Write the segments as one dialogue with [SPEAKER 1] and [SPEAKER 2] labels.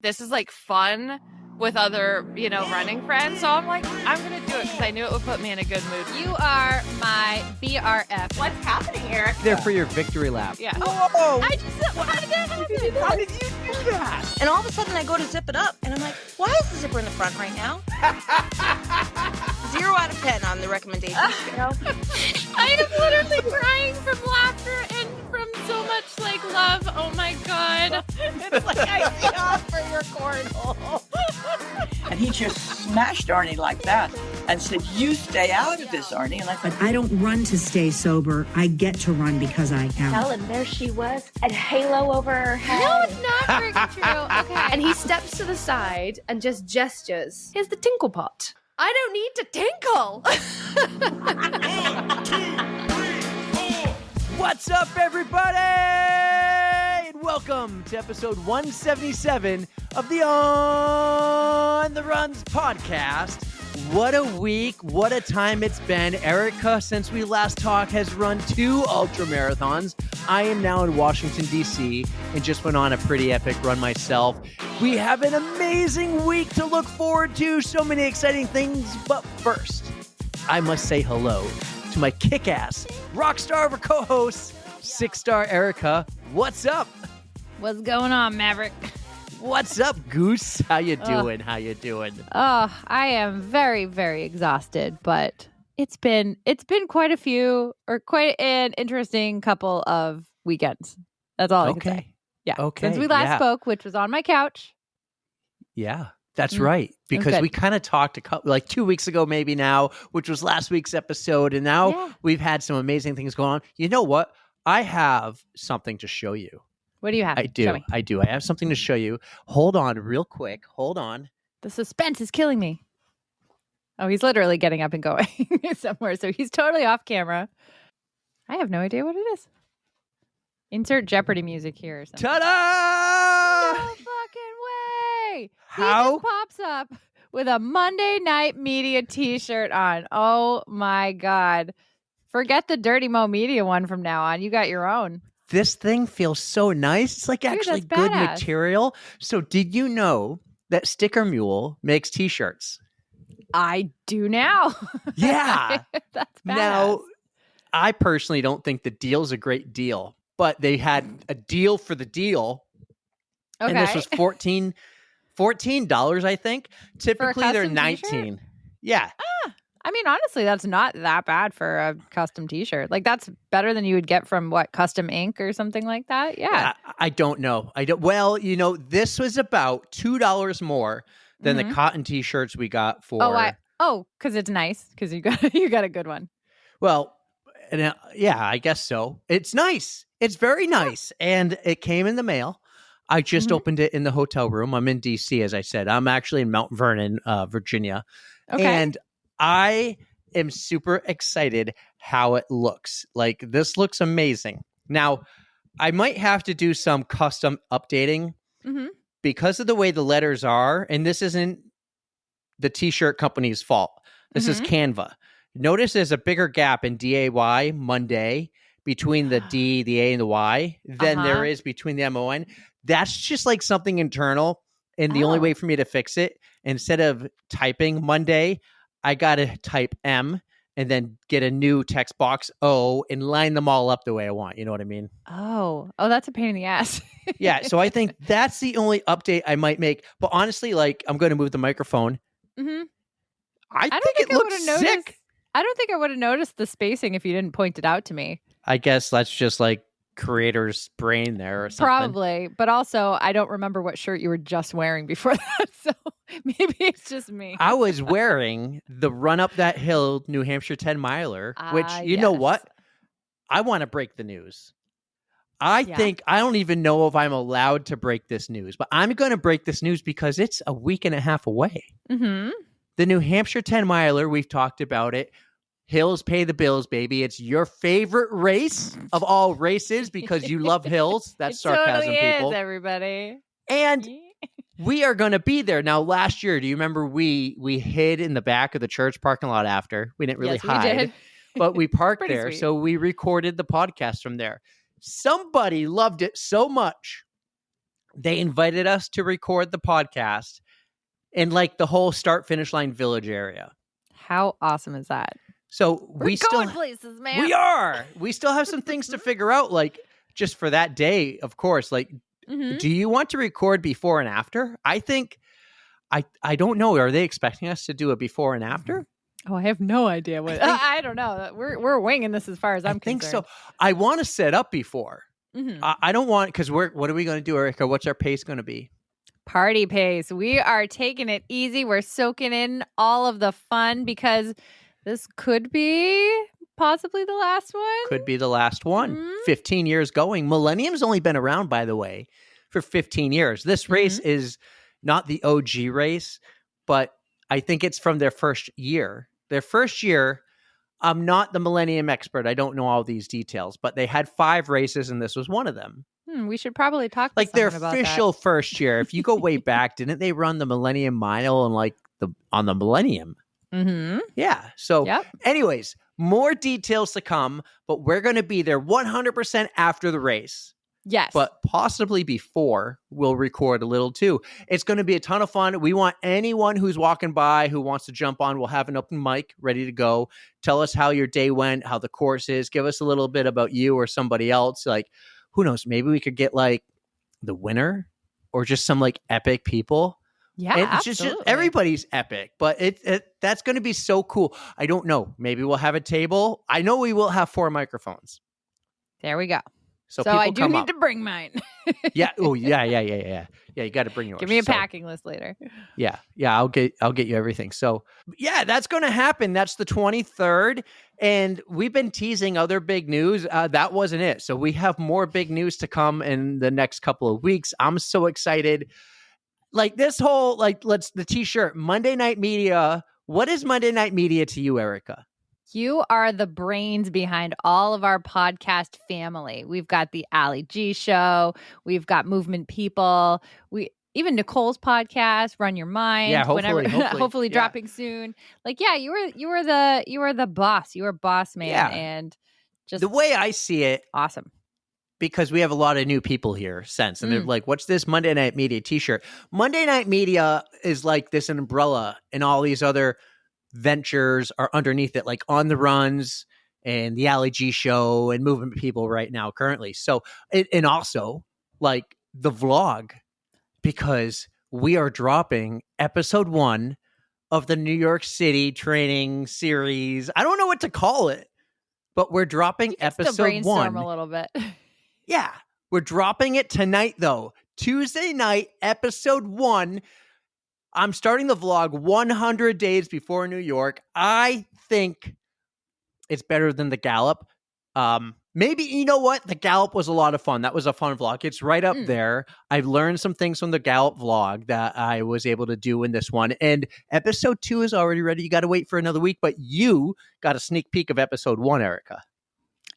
[SPEAKER 1] this is like fun with other, running friends. So I'm like, I'm going to do it because I knew it would put me in a good mood.
[SPEAKER 2] You are my BRF.
[SPEAKER 3] What's happening, Erika?
[SPEAKER 4] There for your victory lap.
[SPEAKER 1] Yeah.
[SPEAKER 4] Whoa!
[SPEAKER 2] I just, how did that happen?
[SPEAKER 4] How did you do that?
[SPEAKER 3] And all of a sudden I go to zip it up and I'm like, why is the zipper in the front right now? 0 out of 10 on the recommendation scale.
[SPEAKER 1] I am literally crying from laughter and from so much love. Oh my God.
[SPEAKER 3] It's like I shot for your cornhole.
[SPEAKER 5] And he just smashed Arnie like that and said, you stay out of this, Arnie. And I thought,
[SPEAKER 6] I don't run to stay sober. I get to run because I am.
[SPEAKER 7] And there she was, a halo over her head.
[SPEAKER 2] No, it's not freaking true. Okay. And he steps to the side and just gestures. Here's the tinkle pot. I don't need to tinkle.
[SPEAKER 4] 1, 2, 3, 4. What's up, everybody? And welcome to episode 177 of the On the Runs podcast. What a week. What a time it's been. Erika, since we last talked, has run 2 ultra marathons. I am now in Washington, D.C., and just went on a pretty epic run myself. We have an amazing week to look forward to. So many exciting things. But first, I must say hello to my kick-ass rock star of a co-host, 6-star Erika. What's up?
[SPEAKER 2] What's going on, Maverick?
[SPEAKER 4] What's up, Goose? How you doing? How you doing?
[SPEAKER 2] Oh, I am very, very exhausted, but it's been quite an interesting couple of weekends. That's all I can say. Yeah.
[SPEAKER 4] Okay.
[SPEAKER 2] Since we last spoke, which was on my couch.
[SPEAKER 4] Yeah, that's right. Because we kind of talked 2 weeks ago, maybe now, which was last week's episode. And now we've had some amazing things going on. You know what? I have something to show you.
[SPEAKER 2] What do you have?
[SPEAKER 4] I do. I have something to show you. Hold on real quick. Hold on.
[SPEAKER 2] The suspense is killing me. Oh, he's literally getting up and going somewhere. So he's totally off camera. I have no idea what it is. Insert Jeopardy music here or something.
[SPEAKER 4] Ta-da!
[SPEAKER 2] No fucking way!
[SPEAKER 4] How?
[SPEAKER 2] He just pops up with a Monday Night Media t-shirt on. Oh my God. Forget the Dirty Mo Media one from now on. You got your own.
[SPEAKER 4] This thing feels so nice. It's like actually good material. So did you know that Sticker Mule makes t-shirts?
[SPEAKER 2] I do now.
[SPEAKER 4] Yeah.
[SPEAKER 2] That's badass.
[SPEAKER 4] Now, I personally don't think the deal's a great deal, but they had a deal for the deal.
[SPEAKER 2] Okay.
[SPEAKER 4] And this was $14, I think. Typically they're $19.
[SPEAKER 2] T-shirt?
[SPEAKER 4] Yeah.
[SPEAKER 2] I mean, honestly, that's not that bad for a custom t-shirt. Like, that's better than you would get from Custom Ink or something like that. Yeah.
[SPEAKER 4] I don't know. Well, this was about $2 more than the cotton t-shirts we got for.
[SPEAKER 2] Because it's nice. Because you got a good one.
[SPEAKER 4] Well, yeah, I guess so. It's nice. It's very nice. And it came in the mail. I just opened it in the hotel room. I'm in DC, as I said. I'm actually in Mount Vernon, Virginia. Okay. And I am super excited how it looks. Like, this looks amazing. Now, I might have to do some custom updating because of the way the letters are. And this isn't the t-shirt company's fault. This is Canva. Notice there's a bigger gap in DAY, Monday, between the D, the A, and the Y than there is between the MON. That's just like something internal. And the only way for me to fix it, instead of typing Monday, I got to type M and then get a new text box O and line them all up the way I want. You know what I mean?
[SPEAKER 2] Oh, that's a pain in the ass.
[SPEAKER 4] Yeah. So I think that's the only update I might make. But honestly, I'm going to move the microphone. I think it looks sick.
[SPEAKER 2] I don't think I would have noticed the spacing if you didn't point it out to me.
[SPEAKER 4] I guess that's just creator's brain there or something.
[SPEAKER 2] Probably. But also, I don't remember what shirt you were just wearing before that. So maybe it's just me.
[SPEAKER 4] I was wearing the Run Up That Hill New Hampshire 10 miler, which you know what? I want to break the news. I think I don't even know if I'm allowed to break this news, but I'm going to break this news because it's a week and a half away. The New Hampshire 10 miler, we've talked about it. Hills pay the bills, baby. It's your favorite race of all races because you love hills. That's sarcasm,
[SPEAKER 2] totally
[SPEAKER 4] people.
[SPEAKER 2] Is, everybody.
[SPEAKER 4] And we are going to be there. Now, last year, do you remember we hid in the back of the church parking lot after? We didn't really hide,
[SPEAKER 2] we did.
[SPEAKER 4] But we parked
[SPEAKER 2] Pretty
[SPEAKER 4] there.
[SPEAKER 2] sweet.
[SPEAKER 4] So we recorded the podcast from there. Somebody loved it so much they invited us to record the podcast in like the whole start finish line village area.
[SPEAKER 2] How awesome is that?
[SPEAKER 4] So
[SPEAKER 2] We're going places, man.
[SPEAKER 4] We still have some things to figure out, like just for that day, of course. Like, do you want to record before and after? I think I don't know. Are they expecting us to do a before and after?
[SPEAKER 2] Oh, I have no idea what. I don't know. We're winging this as far as I'm concerned.
[SPEAKER 4] I think so. I want to set up before. I don't want, because what are we going to do, Erika? What's our pace going to be?
[SPEAKER 2] Party pace. We are taking it easy. We're soaking in all of the fun because this could be possibly the last one.
[SPEAKER 4] Could be the last one. 15 years going. Millennium's only been around, by the way, for 15 years. This race is not the OG race, but I think it's from their first year. Their first year, I'm not the Millennium expert. I don't know all these details, but they had 5 races and this was one of them.
[SPEAKER 2] We should probably talk to
[SPEAKER 4] like their
[SPEAKER 2] about
[SPEAKER 4] official
[SPEAKER 2] that.
[SPEAKER 4] first year. If you go way back, didn't they run the Millennium Mile and like on the Millennium? Yeah. So anyways, more details to come, but we're going to be there 100% after the race.
[SPEAKER 2] Yes.
[SPEAKER 4] But possibly before, we'll record a little too. It's going to be a ton of fun. We want anyone who's walking by who wants to jump on. We'll have an open mic ready to go. Tell us how your day went, how the course is. Give us a little bit about you or somebody else. Like, who knows? Maybe we could get like the winner or just some like epic people.
[SPEAKER 2] Yeah,
[SPEAKER 4] and it's just everybody's epic, but that's going to be so cool. I don't know. Maybe we'll have a table. I know we will have 4 microphones.
[SPEAKER 2] There we go.
[SPEAKER 4] So
[SPEAKER 2] I do need to bring mine.
[SPEAKER 4] Yeah. Oh, yeah. Yeah, you got to bring yours.
[SPEAKER 2] Give me a packing list later.
[SPEAKER 4] Yeah. I'll get you everything. So yeah, that's going to happen. That's the 23rd. And we've been teasing other big news. That wasn't it. So we have more big news to come in the next couple of weeks. I'm so excited. Like this whole, the t-shirt, Monday Night Media. What is Monday Night Media to you, Erika?
[SPEAKER 2] You are the brains behind all of our podcast family. We've got the Ali G Show. We've got Movement People. Even Nicole's podcast, Run Your Mind.
[SPEAKER 4] Yeah, hopefully
[SPEAKER 2] dropping soon. Like, yeah, you were the boss. You were boss man, and just
[SPEAKER 4] the way I see it,
[SPEAKER 2] awesome.
[SPEAKER 4] Because we have a lot of new people here since, and they're like, "What's this Monday Night Media T-shirt?" Monday Night Media is like this umbrella, and all these other ventures are underneath it, like On the Runs and the Ali G Show and Movement People right now currently. So and also like the vlog, because we are dropping episode 1 of the New York City training series. I don't know what to call it, but we're dropping episode 1.
[SPEAKER 2] Brainstorm a little bit.
[SPEAKER 4] Yeah, we're dropping it tonight though. Tuesday night, episode 1. I'm starting the vlog 100 days before New York. I think it's better than the Gallop. Maybe, you know what? The Gallop was a lot of fun. That was a fun vlog. It's right up there. I've learned some things from the Gallop vlog that I was able to do in this one. And episode 2 is already ready. You got to wait for another week, but you got a sneak peek of episode 1, Erika.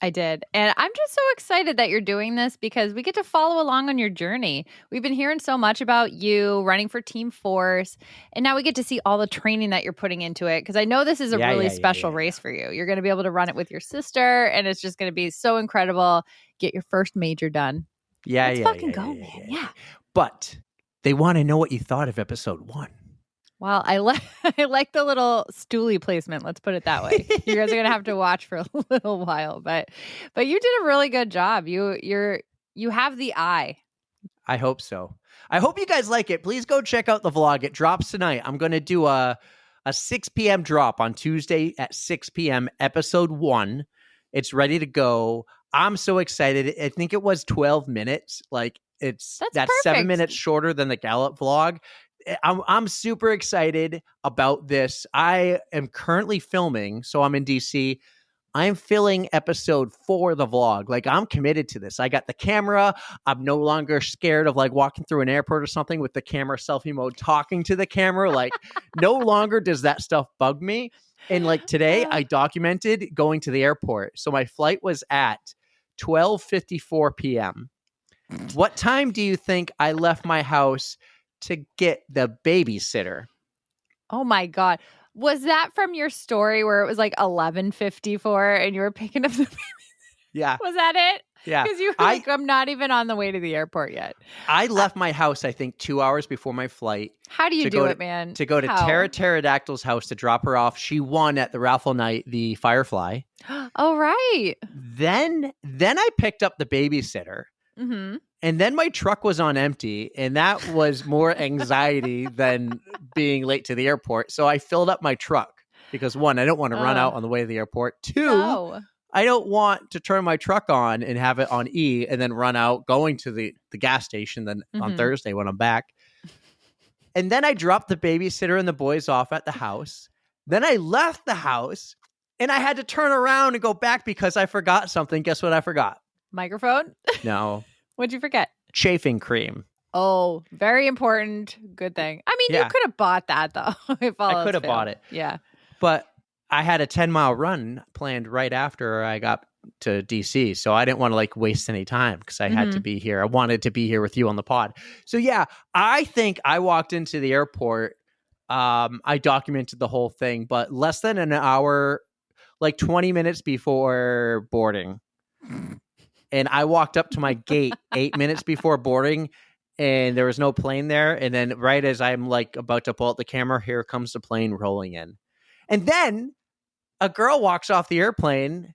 [SPEAKER 2] I did. And I'm just so excited that you're doing this because we get to follow along on your journey. We've been hearing so much about you running for Team Force, and now we get to see all the training that you're putting into it, because I know this is a really special race for you. You're going to be able to run it with your sister, and it's just going to be so incredible. Get your first major done. Let's fucking go, man. Yeah.
[SPEAKER 4] But they want to know what you thought of episode 1.
[SPEAKER 2] Well, I like the little stoolie placement. Let's put it that way. You guys are gonna have to watch for a little while, but you did a really good job. You have the eye.
[SPEAKER 4] I hope so. I hope you guys like it. Please go check out the vlog. It drops tonight. I'm gonna do a 6 p.m. drop on Tuesday at 6 p.m. episode 1. It's ready to go. I'm so excited. I think it was 12 minutes. Like that's 7 minutes shorter than the Gallop vlog. I'm super excited about this. I am currently filming, so I'm in DC. I'm filming episode 4 of the vlog. Like, I'm committed to this. I got the camera. I'm no longer scared of like walking through an airport or something with the camera selfie mode, talking to the camera. Like, no longer does that stuff bug me. And like today, I documented going to the airport. So my flight was at 12:54 p.m. What time do you think I left my house to get the babysitter?
[SPEAKER 2] Oh my God. Was that from your story where it was like 11:54 and you were picking up the babysitter?
[SPEAKER 4] Yeah.
[SPEAKER 2] Was that it?
[SPEAKER 4] Yeah.
[SPEAKER 2] Because you were like, I'm not even on the way to the airport yet.
[SPEAKER 4] I left my house, I think, 2 hours before my flight.
[SPEAKER 2] How do you do it, man?
[SPEAKER 4] To go to
[SPEAKER 2] How?
[SPEAKER 4] Tara Pterodactyl's house to drop her off. She won at the raffle night the Firefly.
[SPEAKER 2] Oh, right.
[SPEAKER 4] Then I picked up the babysitter.
[SPEAKER 2] Mm-hmm.
[SPEAKER 4] And then my truck was on empty, and that was more anxiety than being late to the airport. So I filled up my truck because, one, I don't want to run out on the way to the airport. Two, I don't want to turn my truck on and have it on E and then run out going to the gas station then on Thursday when I'm back. And then I dropped the babysitter and the boys off at the house. Then I left the house, and I had to turn around and go back because I forgot something. Guess what I forgot?
[SPEAKER 2] Microphone?
[SPEAKER 4] No.
[SPEAKER 2] What'd you forget?
[SPEAKER 4] Chafing cream.
[SPEAKER 2] Oh, very important. Good thing. I mean, you could have bought that, though. If all
[SPEAKER 4] I could have bought it.
[SPEAKER 2] Yeah.
[SPEAKER 4] But I had a 10-mile run planned right after I got to DC. So I didn't want to like waste any time because I had to be here. I wanted to be here with you on the pod. So yeah, I think I walked into the airport. I documented the whole thing, but less than an hour, like 20 minutes before boarding. And I walked up to my gate 8 minutes before boarding, and there was no plane there. And then right as I'm like about to pull out the camera, here comes the plane rolling in. And then a girl walks off the airplane,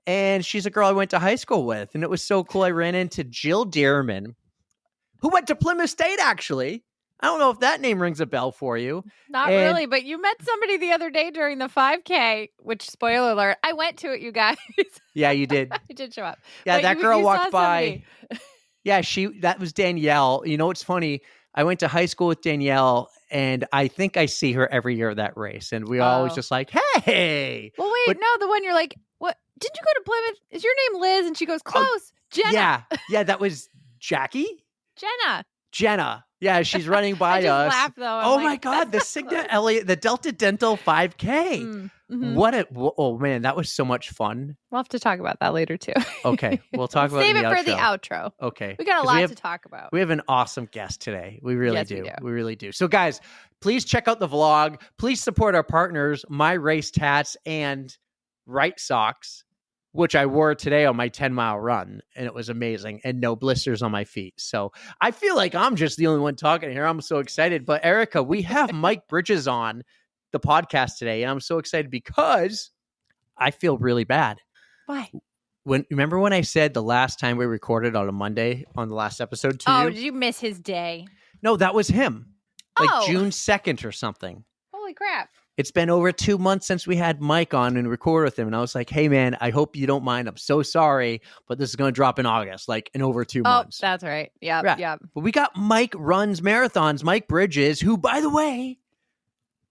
[SPEAKER 4] and she's a girl I went to high school with. And it was so cool. I ran into Jill Dearman, who went to Plymouth State, actually. I don't know if that name rings a bell for you.
[SPEAKER 2] Not really, but you met somebody the other day during the 5K, which, spoiler alert, I went to it, you guys.
[SPEAKER 4] Yeah, you did.
[SPEAKER 2] I did show up.
[SPEAKER 4] Yeah,
[SPEAKER 2] But
[SPEAKER 4] that girl
[SPEAKER 2] you
[SPEAKER 4] walked
[SPEAKER 2] saw
[SPEAKER 4] by.
[SPEAKER 2] somebody.
[SPEAKER 4] Yeah, that was Danielle. You know, it's funny. I went to high school with Danielle, and I think I see her every year of that race. And we always just like, hey.
[SPEAKER 2] Well, wait, no, the one you're like, what? Didn't you go to Plymouth? Is your name Liz? And she goes, close. Jenna.
[SPEAKER 4] Yeah, that was Jackie?
[SPEAKER 2] Jenna.
[SPEAKER 4] Yeah, she's running by
[SPEAKER 2] I just
[SPEAKER 4] us.
[SPEAKER 2] laughed, though. I'm
[SPEAKER 4] Oh
[SPEAKER 2] like,
[SPEAKER 4] my God, the Cigna Elliott, the Delta Dental 5K. Oh man, that was so much fun.
[SPEAKER 2] We'll have to talk about that later too.
[SPEAKER 4] Okay, we'll talk about
[SPEAKER 2] Save
[SPEAKER 4] it
[SPEAKER 2] for the outro.
[SPEAKER 4] Okay.
[SPEAKER 2] We got a lot to talk about.
[SPEAKER 4] We have an awesome guest today. We really
[SPEAKER 2] Yes,
[SPEAKER 4] do.
[SPEAKER 2] we do.
[SPEAKER 4] We really do. So guys, please check out the vlog. Please support our partners, My Race Tats and Right Socks, which I wore today on my 10-mile run, and it was amazing, and no blisters on my feet. So I feel like I'm just the only one talking here. I'm so excited. But Erika, we have Mike Brydges on the podcast today, and I'm so excited because I feel really bad.
[SPEAKER 2] Why?
[SPEAKER 4] Remember when I said the last time we recorded on a Monday on the last episode to you?
[SPEAKER 2] Did you miss his day?
[SPEAKER 4] No, that was him. Like June 2nd or something.
[SPEAKER 2] Holy crap.
[SPEAKER 4] It's been over 2 months since we had Mike on and recorded with him. And I was like, hey, man, I hope you don't mind. I'm so sorry, but this is going to drop in August, like in over 2 months.
[SPEAKER 2] Oh, that's right. Yep.
[SPEAKER 4] But we got Mike Runs Marathons, Mike Brydges, who, by the way,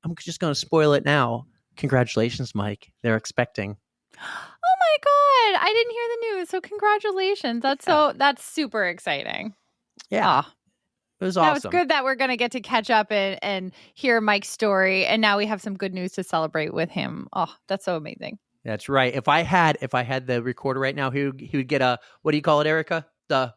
[SPEAKER 4] I'm just going to spoil it now. Congratulations, Mike. They're expecting.
[SPEAKER 2] Oh my God. I didn't hear the news. So congratulations. That's super exciting.
[SPEAKER 4] Yeah. It was awesome.
[SPEAKER 2] That was good that we're going to get to catch up and hear Mike's story. And now we have some good news to celebrate with him. Oh, that's so amazing.
[SPEAKER 4] That's right. If I had the recorder right now, he would get a, what do you call it, Erika? The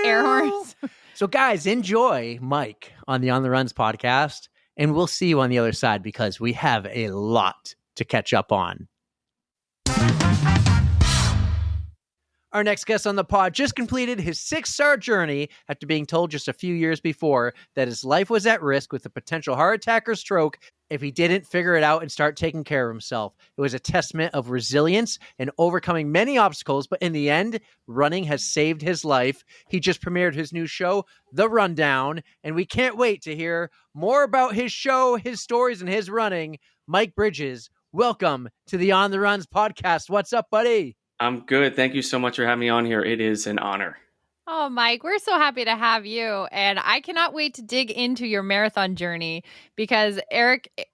[SPEAKER 2] air horns.
[SPEAKER 4] So guys, enjoy Mike on the On the Runs podcast, and we'll see you on the other side because we have a lot to catch up on. Our next guest on the pod just completed his 6-star journey after being told just a few years before that his life was at risk with a potential heart attack or stroke if he didn't figure it out and start taking care of himself. It was a testament of resilience and overcoming many obstacles, but in the end, running has saved his life. He just premiered his new show, The Rundown, and we can't wait to hear more about his show, his stories, and his running. Mike Brydges, welcome to the On the Runs podcast. What's up, buddy?
[SPEAKER 8] I'm good. Thank you so much for having me on here. It is an honor.
[SPEAKER 2] Oh, Mike, we're so happy to have you. And I cannot wait to dig into your marathon journey because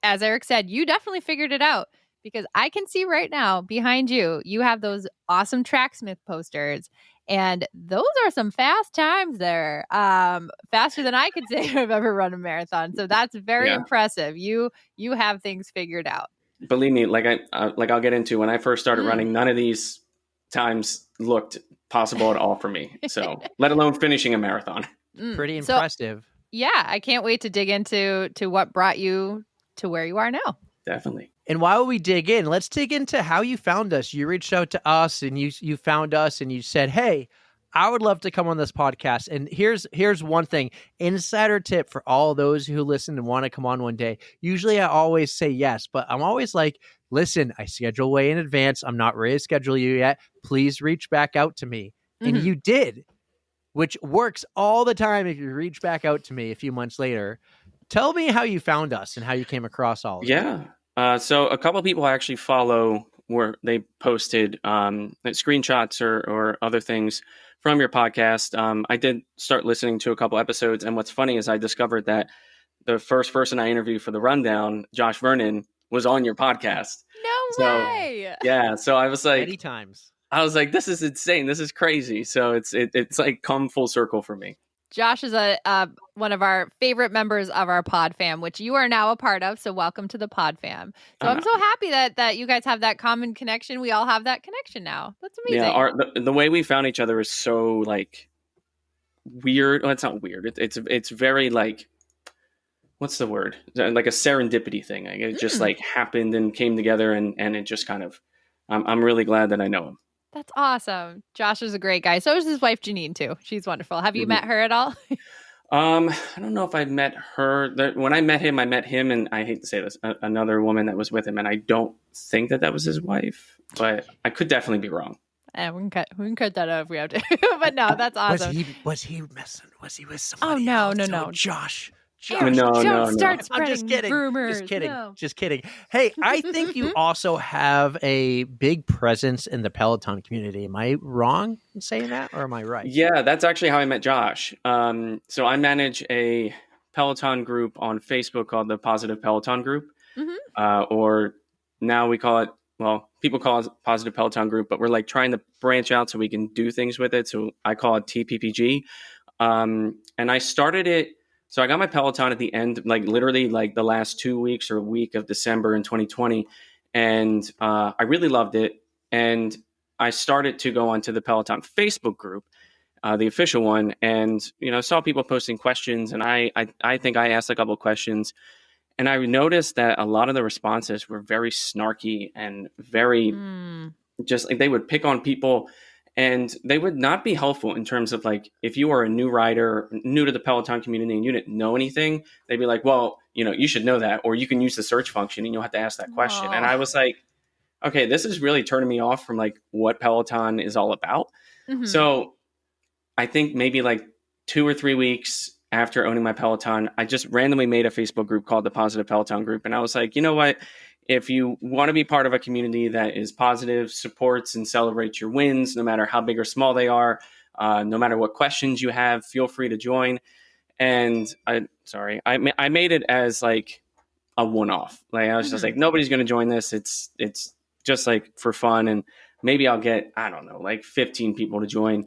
[SPEAKER 2] as Eric said, you definitely figured it out because I can see right now behind you, you have those awesome Tracksmith posters. And those are some fast times there. Faster than I could say I've ever run a marathon. So that's very impressive. You have things figured out.
[SPEAKER 8] Believe me, like I'll get into when I first started running, none of these times looked possible at all for me. So let alone finishing a marathon.
[SPEAKER 4] Pretty impressive.
[SPEAKER 2] So, yeah, I can't wait to dig into what brought you to where you are now.
[SPEAKER 8] Definitely.
[SPEAKER 4] And while we dig in, let's dig into how you found us. You reached out to us and you found us and you said, hey, I would love to come on this podcast. And here's one thing, insider tip for all those who listen and want to come on one day. Usually I always say yes, but I'm always like, listen, I schedule way in advance. I'm not ready to schedule you yet. Please reach back out to me. And you did, which works all the time if you reach back out to me a few months later. Tell me how you found us and how you came across all of it.
[SPEAKER 8] Yeah. So a couple of people I actually follow where they posted screenshots or other things from your podcast. I did start listening to a couple episodes. And what's funny is I discovered that the first person I interviewed for the rundown, Josh Vernon, was on your podcast.
[SPEAKER 2] No way.
[SPEAKER 8] Yeah. So I was like,
[SPEAKER 4] Many times.
[SPEAKER 8] I was like, this is insane. This is crazy. So it's like come full circle for me.
[SPEAKER 2] Josh is one of our favorite members of our pod fam, which you are now a part of. So welcome to the pod fam. So I'm so happy that you guys have that common connection. We all have that connection now. That's amazing.
[SPEAKER 8] Yeah, the way we found each other is so like weird. Well, it's not weird. It's very like, what's the word? Like a serendipity thing. Like, it just like happened and came together, and it just kind of. I'm really glad that I know him.
[SPEAKER 2] That's awesome. Josh is a great guy. So is his wife, Janine, too. She's wonderful. Have you met her at all?
[SPEAKER 8] I don't know if I've met her. When I met him, and I hate to say this, another woman that was with him, and I don't think that was his wife, but I could definitely be wrong.
[SPEAKER 2] We can cut that out if we have to. But no, that's awesome.
[SPEAKER 4] Was he messing? Was he with
[SPEAKER 2] Oh,
[SPEAKER 4] somebody
[SPEAKER 2] no.
[SPEAKER 4] Josh.
[SPEAKER 2] Don't start spreading
[SPEAKER 4] I'm just kidding.
[SPEAKER 2] rumors.
[SPEAKER 4] Just kidding. Hey, I think you also have a big presence in the Peloton community. Am I wrong in saying that, or am I right?
[SPEAKER 8] Yeah, that's actually how I met Josh. So I manage a Peloton group on Facebook called the Positive Peloton Group, or now we call it. Well, people call it Positive Peloton Group, but we're like trying to branch out so we can do things with it. So I call it TPPG, and I started it. So I got my Peloton at the end, like literally like the last 2 weeks or a week of December in 2020. And I really loved it. And I started to go onto the Peloton Facebook group, the official one, and, saw people posting questions. And I think I asked a couple of questions. And I noticed that a lot of the responses were very snarky and very just like they would pick on people. And they would not be helpful in terms of like, if you are a new rider, new to the Peloton community and you didn't know anything, they'd be like, well, you should know that, or you can use the search function and you'll have to ask that question. And I was like, okay, this is really turning me off from like what Peloton is all about. So I think maybe like 2 or 3 weeks after owning my Peloton, I just randomly made a Facebook group called the Positive Peloton Group. And I was like, you know what? If you want to be part of a community that is positive, supports and celebrates your wins, no matter how big or small they are, no matter what questions you have, feel free to join. And I made it as like a one-off. Like I was just like, nobody's going to join this. It's just like for fun. And maybe I'll get, I don't know, like 15 people to join.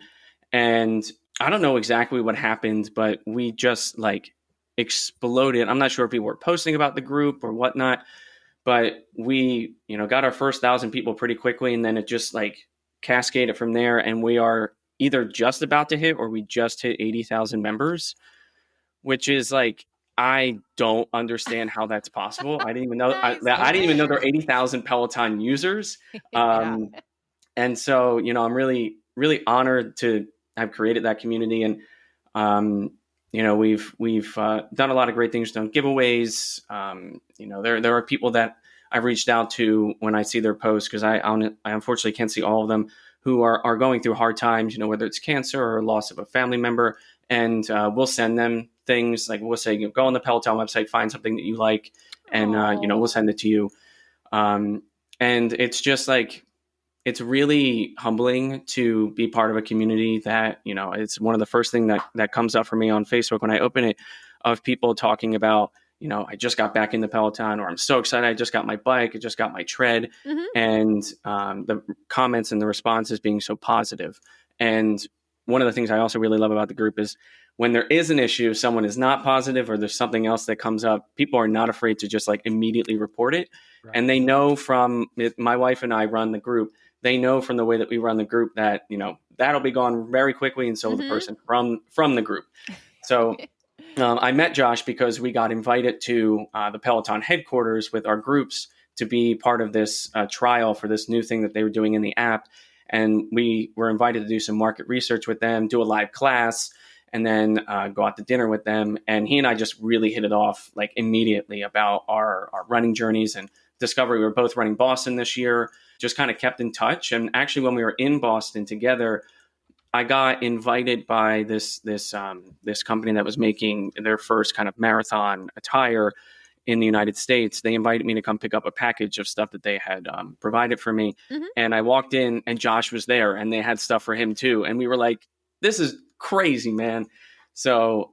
[SPEAKER 8] And I don't know exactly what happened, but we just like exploded. I'm not sure if people were posting about the group or whatnot. But we, got our first 1,000 people pretty quickly, and then it just like cascaded from there. And we are either just about to hit or we just hit 80,000 members, which is like, I don't understand how that's possible. I didn't even know I didn't even know there were 80,000 Peloton users. And so, I'm really, really honored to have created that community. And, we've done a lot of great things, done giveaways. There are people that I've reached out to when I see their posts, because I unfortunately can't see all of them, who are going through hard times, whether it's cancer or loss of a family member. And we'll send them things like we'll say, go on the Peloton website, find something that you like, and we'll send it to you. And it's just like, it's really humbling to be part of a community that, it's one of the first thing that comes up for me on Facebook when I open it, of people talking about, I just got back into Peloton, or I'm so excited. I just got my bike. I just got my tread. And the comments and the responses being so positive. And one of the things I also really love about the group is when there is an issue, someone is not positive, or there's something else that comes up, people are not afraid to just like immediately report it. Right. And they know from my wife and I run the group. They know from the way that we run the group that, that'll be gone very quickly. And so will the person from the group. So I met Josh because we got invited to the Peloton headquarters with our groups to be part of this trial for this new thing that they were doing in the app. And we were invited to do some market research with them, do a live class, and then go out to dinner with them. And he and I just really hit it off like immediately about our running journeys and discovery. We were both running Boston this year, just kind of kept in touch. And actually, when we were in Boston together, I got invited by this company that was making their first kind of marathon attire in the United States. They invited me to come pick up a package of stuff that they had provided for me. Mm-hmm. And I walked in and Josh was there and they had stuff for him too. And we were like, this is crazy, man. So,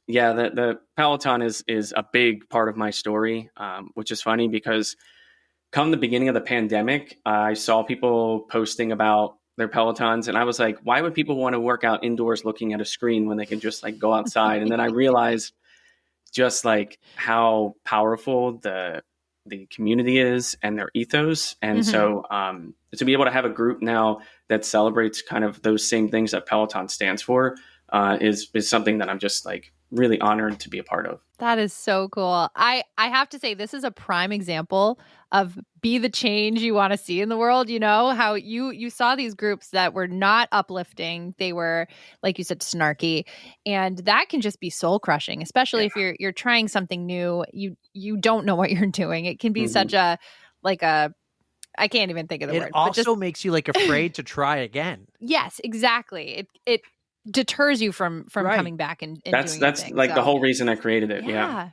[SPEAKER 8] the Peloton is a big part of my story, which is funny because come the beginning of the pandemic, I saw people posting about their Pelotons. And I was like, why would people want to work out indoors looking at a screen when they can just like go outside? And then I realized just like how powerful the community is and their ethos. And so to be able to have a group now that celebrates kind of those same things that Peloton stands for is something that I'm just like really honored to be a part of.
[SPEAKER 2] That is so cool. I have to say, this is a prime example of be the change you want to see in the world. You know, how you saw these groups that were not uplifting. They were, like you said, snarky. And that can just be soul crushing, especially if you're trying something new. You don't know what you're doing. It can be such a I can't even think of the word.
[SPEAKER 4] It also makes you like afraid to try again.
[SPEAKER 2] Yes, exactly. It deters you from
[SPEAKER 4] right.
[SPEAKER 2] coming back and
[SPEAKER 8] that's
[SPEAKER 2] doing anything,
[SPEAKER 8] like the whole reason I created it. Yeah.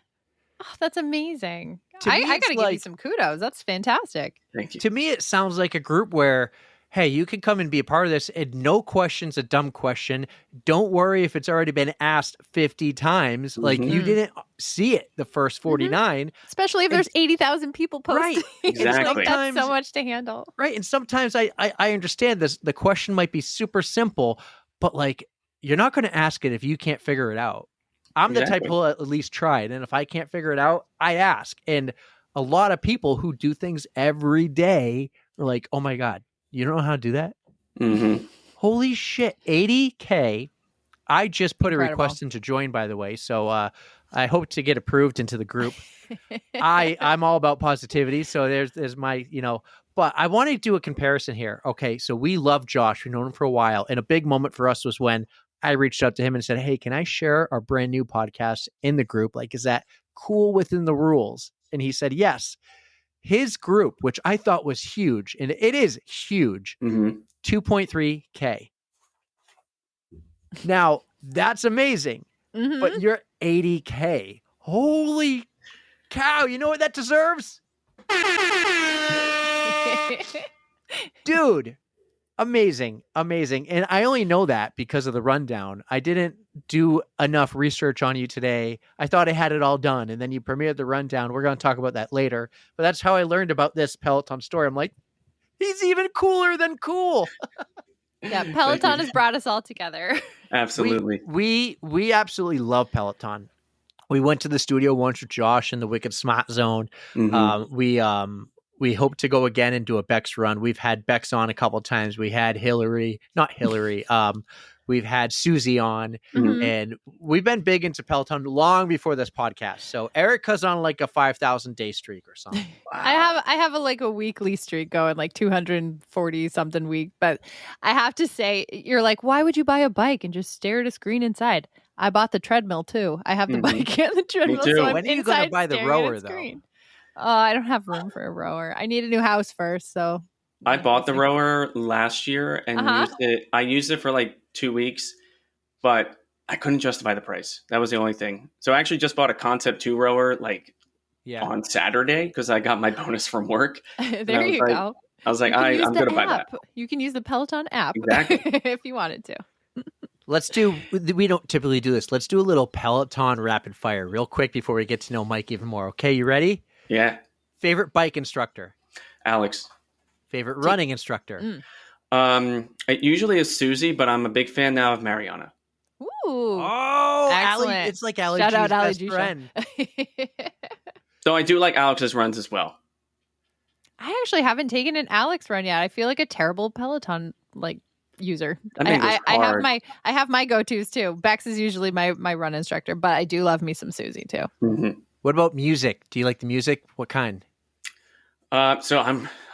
[SPEAKER 2] Oh, that's amazing.
[SPEAKER 4] I
[SPEAKER 2] got to give you some kudos. That's fantastic.
[SPEAKER 8] Thank you.
[SPEAKER 4] To me, it sounds like a group where, hey, you can come and be a part of this, and no question's a dumb question. Don't worry if it's already been asked 50 times. Like, you didn't see it the first 49.
[SPEAKER 2] Especially if there's 80,000 people posting.
[SPEAKER 4] Right.
[SPEAKER 8] Exactly.
[SPEAKER 2] That's so much to handle.
[SPEAKER 4] Right. And sometimes I understand this. The question might be super simple, but like, you're not going to ask it if you can't figure it out. I'm the type who'll at least try it. And if I can't figure it out, I ask. And a lot of people who do things every day are like, oh my God, you don't know how to do that?
[SPEAKER 8] Mm-hmm.
[SPEAKER 4] Holy shit. 80K. I just put
[SPEAKER 2] Incredible.
[SPEAKER 4] a request in to join, by the way. So I hope to get approved into the group. I'm all about positivity. So there's my, but I want to do a comparison here. Okay. So we love Josh. We've known him for a while. And a big moment for us was when I reached out to him and said, hey, can I share our brand new podcast in the group? Like, is that cool within the rules? And he said, yes. His group, which I thought was huge, and it is huge, 2.3K. Now, that's amazing, but you're 80K. Holy cow. You know what that deserves? Dude. Amazing. And I only know that because of the rundown. I didn't do enough research on you today. I thought I had it all done. And then you premiered the rundown. We're going to talk about that later. But that's how I learned about this Peloton story. I'm like, he's even cooler than cool.
[SPEAKER 2] Yeah, Peloton has brought us all together.
[SPEAKER 8] Absolutely.
[SPEAKER 4] We absolutely love Peloton. We went to the studio once with Josh in the Wicked Smart Zone. We hope to go again and do a Bex run. We've had Bex on a couple of times. We had not Hillary. We've had Susie on, and we've been big into Peloton long before this podcast. So Erika's on like a 5,000 day streak or something. Wow.
[SPEAKER 2] I have a weekly streak going, like 240 something week. But I have to say, you're like, why would you buy a bike and just stare at a screen inside? I bought the treadmill too. I have the bike and the treadmill.
[SPEAKER 8] too.
[SPEAKER 2] So I'm
[SPEAKER 4] when are you going to buy the rower though?
[SPEAKER 2] Screen. Oh, I don't have room for a rower. I need a new house first. So
[SPEAKER 8] I bought the rower last year and used it. I used it for like 2 weeks, but I couldn't justify the price. That was the only thing. So I actually just bought a Concept 2 rower on Saturday because I got my bonus from work.
[SPEAKER 2] There you go.
[SPEAKER 8] I was like, I'm going to buy that.
[SPEAKER 2] You can use the Peloton app if you wanted to.
[SPEAKER 4] We don't typically do this. Let's do a little Peloton rapid fire real quick before we get to know Mike even more. Okay, you ready?
[SPEAKER 8] Yeah.
[SPEAKER 4] Favorite bike instructor?
[SPEAKER 8] Alex.
[SPEAKER 4] Favorite running instructor?
[SPEAKER 8] It usually is Susie, but I'm a big fan now of Mariana.
[SPEAKER 2] Ooh.
[SPEAKER 4] Oh,
[SPEAKER 2] excellent.
[SPEAKER 4] Ali, it's like Ali
[SPEAKER 2] Shout
[SPEAKER 4] G's
[SPEAKER 2] out Ali
[SPEAKER 4] best
[SPEAKER 2] G
[SPEAKER 4] friend.
[SPEAKER 8] Though I do like Alex's runs as well.
[SPEAKER 2] I actually haven't taken an Alex run yet. I feel like a terrible Peloton user. I have my go-tos too. Bex is usually my run instructor, but I do love me some Susie too.
[SPEAKER 8] Mm-hmm.
[SPEAKER 4] What about music? Do you like the music? What kind?
[SPEAKER 8] So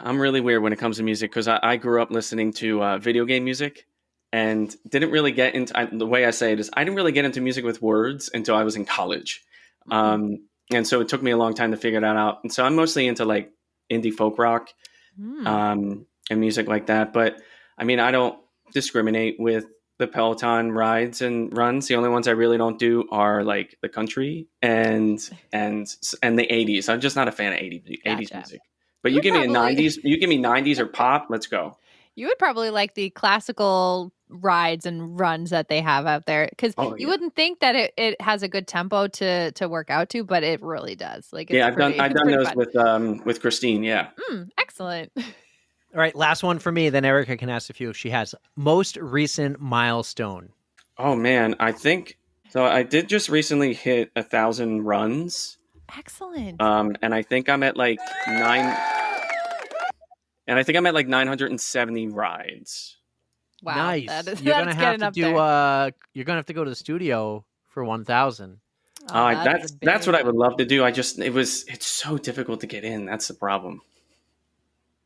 [SPEAKER 8] I'm really weird when it comes to music because I grew up listening to video game music and didn't really get into the way I say it is I didn't really get into music with words until I was in college, and so it took me a long time to figure that out. And so I'm mostly into like indie folk rock and music like that. But I mean, I don't discriminate with the Peloton rides and runs. The only ones I really don't do are like the country and the 80s. I'm just not a fan of 80s
[SPEAKER 2] Gotcha.
[SPEAKER 8] music. But
[SPEAKER 2] You
[SPEAKER 8] you
[SPEAKER 2] would
[SPEAKER 8] give me a
[SPEAKER 2] probably-
[SPEAKER 8] 90s, you give me 90s or pop, let's go.
[SPEAKER 2] You would probably like the classical rides and runs that they have out there because
[SPEAKER 8] Oh,
[SPEAKER 2] you
[SPEAKER 8] yeah.
[SPEAKER 2] wouldn't think that it has a good tempo to work out to, but it really does. Like, it's
[SPEAKER 8] Yeah, I've
[SPEAKER 2] pretty,
[SPEAKER 8] done
[SPEAKER 2] it's pretty
[SPEAKER 8] those
[SPEAKER 2] fun.
[SPEAKER 8] with Christine. Yeah.
[SPEAKER 2] Excellent.
[SPEAKER 4] All right, last one for me. Then Erika can ask a few if she has. Most recent milestone.
[SPEAKER 8] Oh man, I think so. I did just recently hit 1,000 runs.
[SPEAKER 2] Excellent.
[SPEAKER 8] And I think I'm at like 970 rides.
[SPEAKER 2] Wow.
[SPEAKER 4] Nice.
[SPEAKER 2] That's
[SPEAKER 4] You're gonna have
[SPEAKER 2] getting
[SPEAKER 4] to
[SPEAKER 2] up
[SPEAKER 4] do.
[SPEAKER 2] there.
[SPEAKER 4] You're gonna have to go to the studio for 1,000.
[SPEAKER 2] Oh,
[SPEAKER 8] That's what I would love to do. It's so difficult to get in. That's the problem.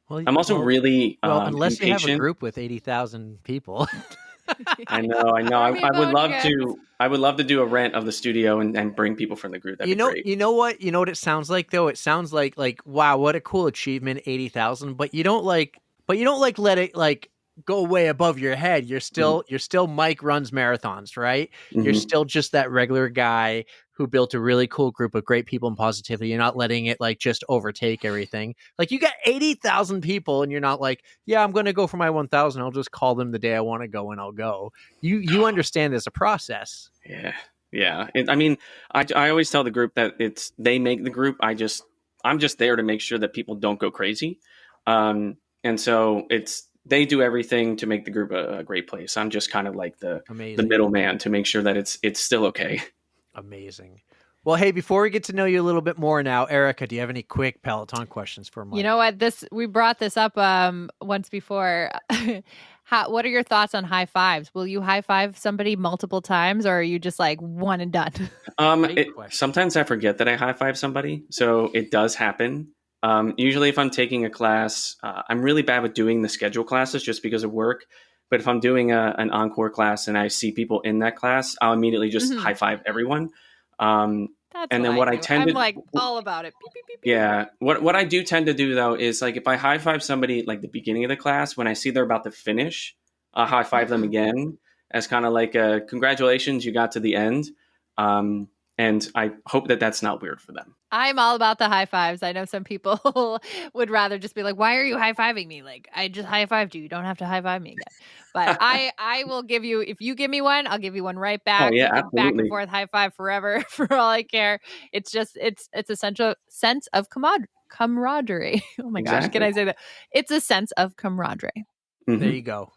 [SPEAKER 4] Well,
[SPEAKER 8] I'm also really
[SPEAKER 4] unless you have a
[SPEAKER 8] impatient.
[SPEAKER 4] group with 80,000 people.
[SPEAKER 8] I know.
[SPEAKER 2] Army
[SPEAKER 8] I would love
[SPEAKER 2] Bones.
[SPEAKER 8] to. I would love to do a rent of the studio and bring people from the group. That'd be great.
[SPEAKER 4] You know what it sounds like though. It sounds like wow, what a cool achievement, 80,000. But you don't like let it like go way above your head. You're still Mike runs marathons, right? You're still just that regular guy who built a really cool group of great people and positivity. You're not letting it like just overtake everything. Like you got 80,000 people and you're not like, yeah, I'm going to go for my 1,000. I'll just call them the day I want to go and I'll go. You understand there's a process.
[SPEAKER 8] Yeah. Yeah. I mean, I always tell the group that they make the group. I'm just there to make sure that people don't go crazy. And so they do everything to make the group a great place. I'm just kind of like the middleman to make sure that it's still okay.
[SPEAKER 4] Amazing. Well, hey, before we get to know you a little bit more now, Erika, do you have any quick Peloton questions for Mike?
[SPEAKER 2] You know what? We brought this up once before. What are your thoughts on high fives? Will you high five somebody multiple times, or are you just like one and done?
[SPEAKER 8] Sometimes I forget that I high five somebody, so it does happen. Usually, if I'm taking a class, I'm really bad with doing the schedule classes just because of work. But if I'm doing an encore class and I see people in that class, I'll immediately just high five everyone.
[SPEAKER 2] That's
[SPEAKER 8] and then what I tend to,
[SPEAKER 2] I'm like all about it. Beep, beep, beep, beep.
[SPEAKER 8] Yeah. What I do tend to do though is like if I high five somebody like the beginning of the class, when I see they're about to finish, I'll high five them again as kind of like a congratulations, you got to the end. And I hope that that's not weird for them.
[SPEAKER 2] I'm all about the high fives. I know some people would rather just be like, why are you high fiving me? Like, I just high fived you. You don't have to high five me again. But I will give you, if you give me one, I'll give you one right back.
[SPEAKER 8] Oh, yeah,
[SPEAKER 2] we can back and
[SPEAKER 8] absolutely.
[SPEAKER 2] forth high five forever for all I care. It's just, it's a sense of camaraderie. Oh my gosh, can I say that? It's a sense of camaraderie.
[SPEAKER 4] There you go.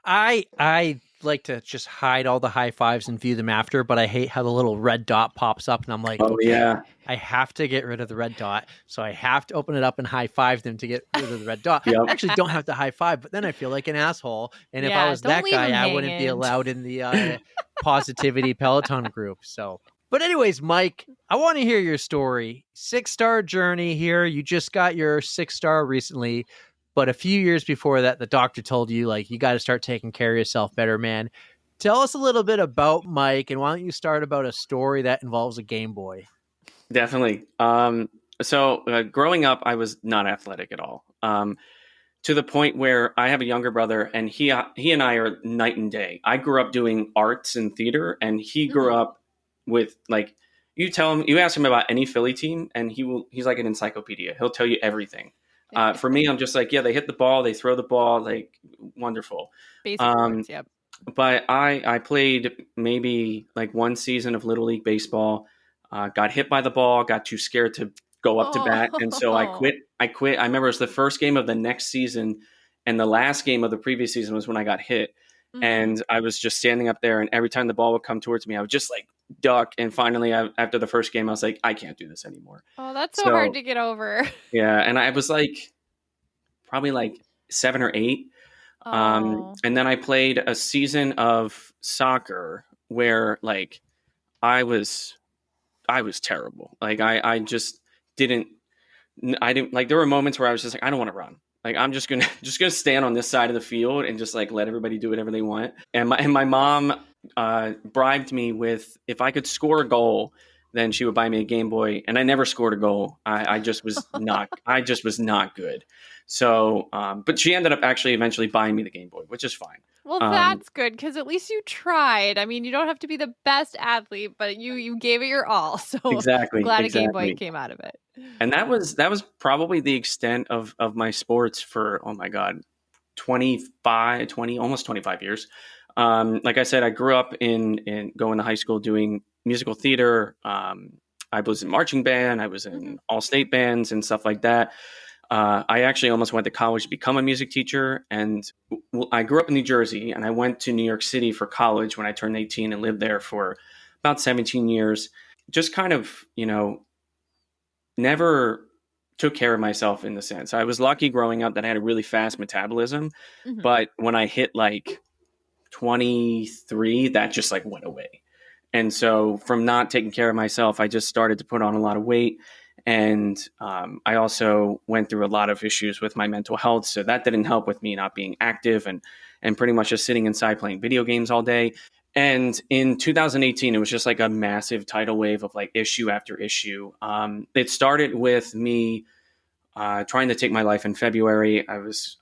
[SPEAKER 4] I like to just hide all the high fives and view them after, but I hate how the little red dot pops up and I'm like,
[SPEAKER 8] yeah.
[SPEAKER 4] I have to get rid of the red dot. So I have to open it up and high five them to get rid of the red dot.
[SPEAKER 8] Yep.
[SPEAKER 4] I actually don't have to high five, but then I feel like an asshole. And if
[SPEAKER 2] Yeah,
[SPEAKER 4] I was
[SPEAKER 2] don't
[SPEAKER 4] that
[SPEAKER 2] leave
[SPEAKER 4] guy,
[SPEAKER 2] them
[SPEAKER 4] I wouldn't be
[SPEAKER 2] hanging.
[SPEAKER 4] allowed in the positivity Peloton group. So, but anyways, Mike, I want to hear your story. 6-star journey here. You just got your 6-star recently. But a few years before that, the doctor told you, like, you got to start taking care of yourself better, man. Tell us a little bit about Mike, and why don't you start about a story that involves a Game Boy?
[SPEAKER 8] Definitely. So growing up, I was not athletic at all. To the point where I have a younger brother, and he and I are night and day. I grew up doing arts and theater, and he grew up with like, you ask him about any Philly team, and he's like an encyclopedia. He'll tell you everything. For me, I'm just like, yeah, they hit the ball, they throw the ball, like wonderful.
[SPEAKER 2] Basic words, yep.
[SPEAKER 8] But I played maybe like one season of Little League baseball, got hit by the ball, got too scared to go up to bat. And so I quit. I remember it was the first game of the next season, and the last game of the previous season was when I got hit. And I was just standing up there, and every time the ball would come towards me, I would just like duck. And finally, after the first game, I was like, I can't do this anymore.
[SPEAKER 2] Oh, that's so hard to get over.
[SPEAKER 8] Yeah. And I was like, probably like 7 or 8. And then I played a season of soccer where like I was terrible. Like I just didn't I didn't like, there were moments where I was just like, I don't want to run. Like, I'm just gonna stand on this side of the field and just like let everybody do whatever they want. And my mom bribed me with, if I could score a goal, then she would buy me a Game Boy. And I never scored a goal. I just was not good. So, but she ended up actually eventually buying me the Game Boy, which is fine.
[SPEAKER 2] Well, that's good because at least you tried. I mean, you don't have to be the best athlete, but you gave it your all. So
[SPEAKER 8] Exactly.
[SPEAKER 2] I'm glad a Game Boy came out of it.
[SPEAKER 8] And that was probably the extent of my sports for, oh my God, 20, almost 25 years. Like I said, I grew up in going to high school doing musical theater. I was in marching band. I was in all state bands and stuff like that. I actually almost went to college to become a music teacher. And I grew up in New Jersey, and I went to New York City for college when I turned 18 and lived there for about 17 years. Just kind of, never took care of myself in the sense. I was lucky growing up that I had a really fast metabolism, but when I hit like 23, that just like went away. And so from not taking care of myself, I just started to put on a lot of weight. And I also went through a lot of issues with my mental health. So that didn't help with me not being active and pretty much just sitting inside playing video games all day. And in 2018, it was just like a massive tidal wave of like issue after issue. It started with me trying to take my life in February. I was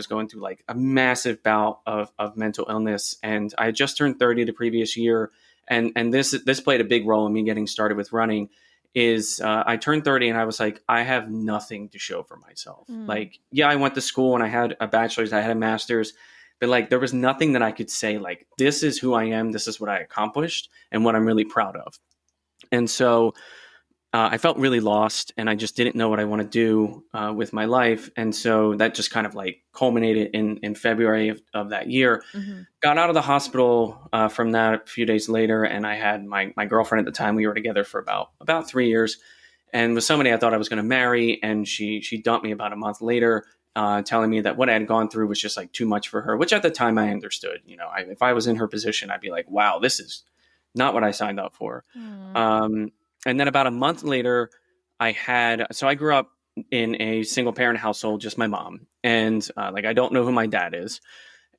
[SPEAKER 8] going through like a massive bout of mental illness, and I had just turned 30 the previous year. And this played a big role in me getting started with running. I turned 30 and I was like, I have nothing to show for myself. Like, yeah, I went to school and I had a bachelor's, I had a master's, but like there was nothing that I could say like, this is who I am, this is what I accomplished and what I'm really proud of. And so I felt really lost, and I just didn't know what I want to do with my life. And so that just kind of like culminated in February of that year. Got out of the hospital from that a few days later, and I had my girlfriend at the time. We were together for about 3 years, and was somebody I thought I was going to marry. And she dumped me about a month later, telling me that what I had gone through was just like too much for her, which at the time I understood. If I was in her position, I'd be like, wow, this is not what I signed up for. And then about a month later, I grew up in a single parent household, just my mom. And I don't know who my dad is.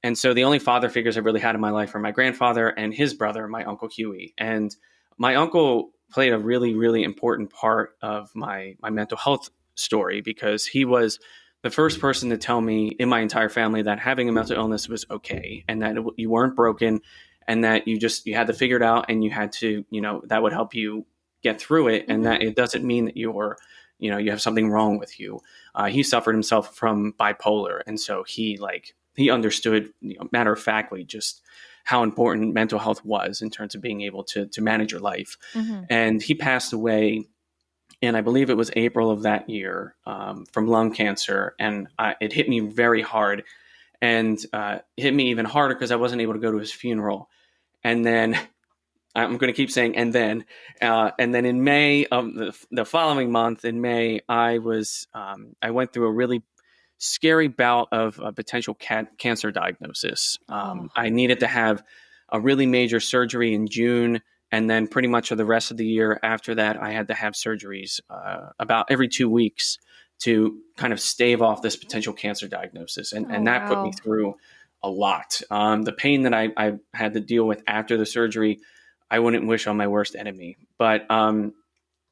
[SPEAKER 8] And so the only father figures I really had in my life were my grandfather and his brother, my Uncle Huey. And my uncle played a really, really important part of my mental health story, because he was the first person to tell me in my entire family that having a mental illness was okay, and that you weren't broken, and that you had to figure it out, and you had to, that would help you get through it, and that it doesn't mean that you have something wrong with you. He suffered himself from bipolar, and so he understood, matter of factly, just how important mental health was in terms of being able to manage your life. And he passed away, and I believe it was April of that year, from lung cancer, and it hit me very hard, and hit me even harder because I wasn't able to go to his funeral. And then I'm going to keep saying, and then in May of the following month, in May, I went through a really scary bout of a potential cancer diagnosis. I needed to have a really major surgery in June, and then pretty much for the rest of the year after that, I had to have surgeries about every 2 weeks to kind of stave off this potential cancer diagnosis, and that put me through a lot. The pain that I had to deal with after the surgery, I wouldn't wish on my worst enemy. But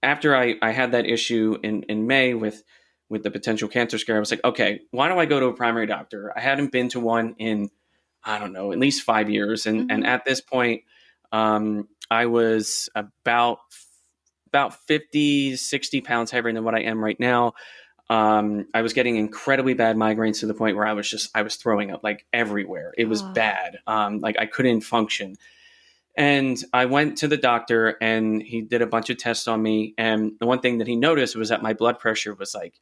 [SPEAKER 8] after I had that issue in May with the potential cancer scare, I was like, okay, why don't I go to a primary doctor? I hadn't been to one in, I don't know, at least 5 years. And at this point, I was about 50, 60 pounds heavier than what I am right now. I was getting incredibly bad migraines to the point where I was throwing up like everywhere. It was bad. I couldn't function. And I went to the doctor, and he did a bunch of tests on me. And the one thing that he noticed was that my blood pressure was like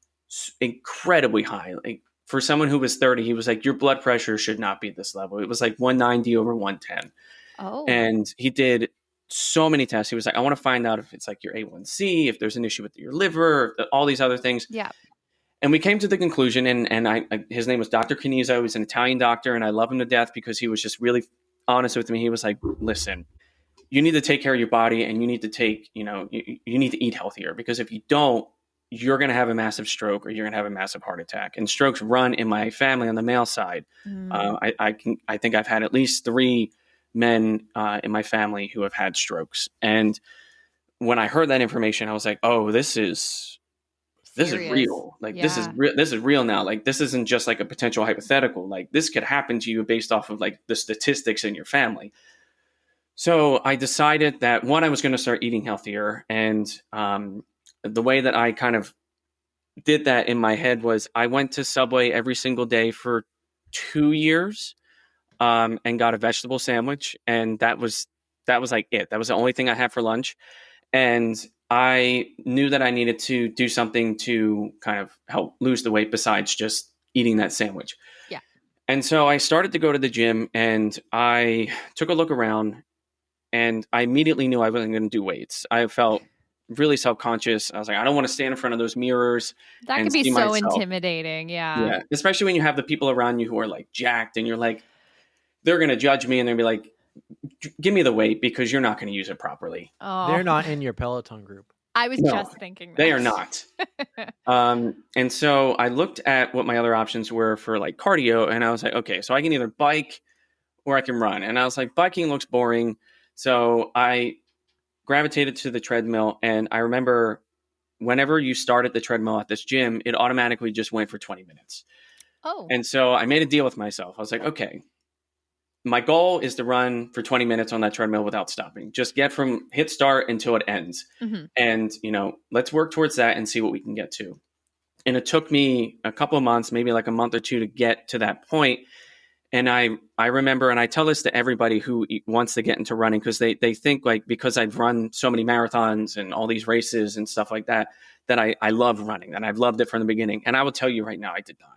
[SPEAKER 8] incredibly high. Like for someone who was 30, he was like, your blood pressure should not be at this level. It was like 190 over 110. And he did so many tests. He was like, I want to find out if it's like your A1C, if there's an issue with your liver, all these other things.
[SPEAKER 2] Yeah.
[SPEAKER 8] And we came to the conclusion, and his name was Dr. Canizo. He's an Italian doctor, and I love him to death because he was just really honest with me. He was like, listen, you need to take care of your body, and you need to you need to eat healthier, because if you don't, you're going to have a massive stroke or you're going to have a massive heart attack. And strokes run in my family on the male side. I think I've had at least 3 men in my family who have had strokes. And when I heard that information, I was like, oh, this is real. Like, this is real now. Like, this isn't just like a potential hypothetical. Like, this could happen to you based off of like the statistics in your family. So I decided that I was going to start eating healthier. And the way that I kind of did that in my head was I went to Subway every single day for 2 years and got a vegetable sandwich. And that was like it. That was the only thing I had for lunch. And I knew that I needed to do something to kind of help lose the weight besides just eating that sandwich.
[SPEAKER 2] Yeah.
[SPEAKER 8] And so I started to go to the gym and I took a look around and I immediately knew I wasn't going to do weights. I felt really self-conscious. I was like, I don't want to stand in front of those mirrors.
[SPEAKER 2] That can be so intimidating. Yeah.
[SPEAKER 8] Especially when you have the people around you who are like jacked and you're like, they're going to judge me and they'll be like, give me the weight because you're not going to use it properly.
[SPEAKER 2] Oh.
[SPEAKER 4] They're not in your Peloton group.
[SPEAKER 2] I was just thinking that.
[SPEAKER 8] They are not. And so I looked at what my other options were for like cardio and I was like, okay, so I can either bike or I can run. And I was like, biking looks boring. So I gravitated to the treadmill. And I remember whenever you started the treadmill at this gym, it automatically just went for 20 minutes.
[SPEAKER 2] Oh.
[SPEAKER 8] And so I made a deal with myself. I was like, okay, my goal is to run for 20 minutes on that treadmill without stopping. Just get from hit start until it ends.
[SPEAKER 2] Mm-hmm.
[SPEAKER 8] And, let's work towards that and see what we can get to. And it took me a couple of months, maybe like a month or 2 to get to that point. And I remember, and I tell this to everybody who wants to get into running, because they think like, because I've run so many marathons and all these races and stuff like that, that I love running and I've loved it from the beginning. And I will tell you right now, I did not.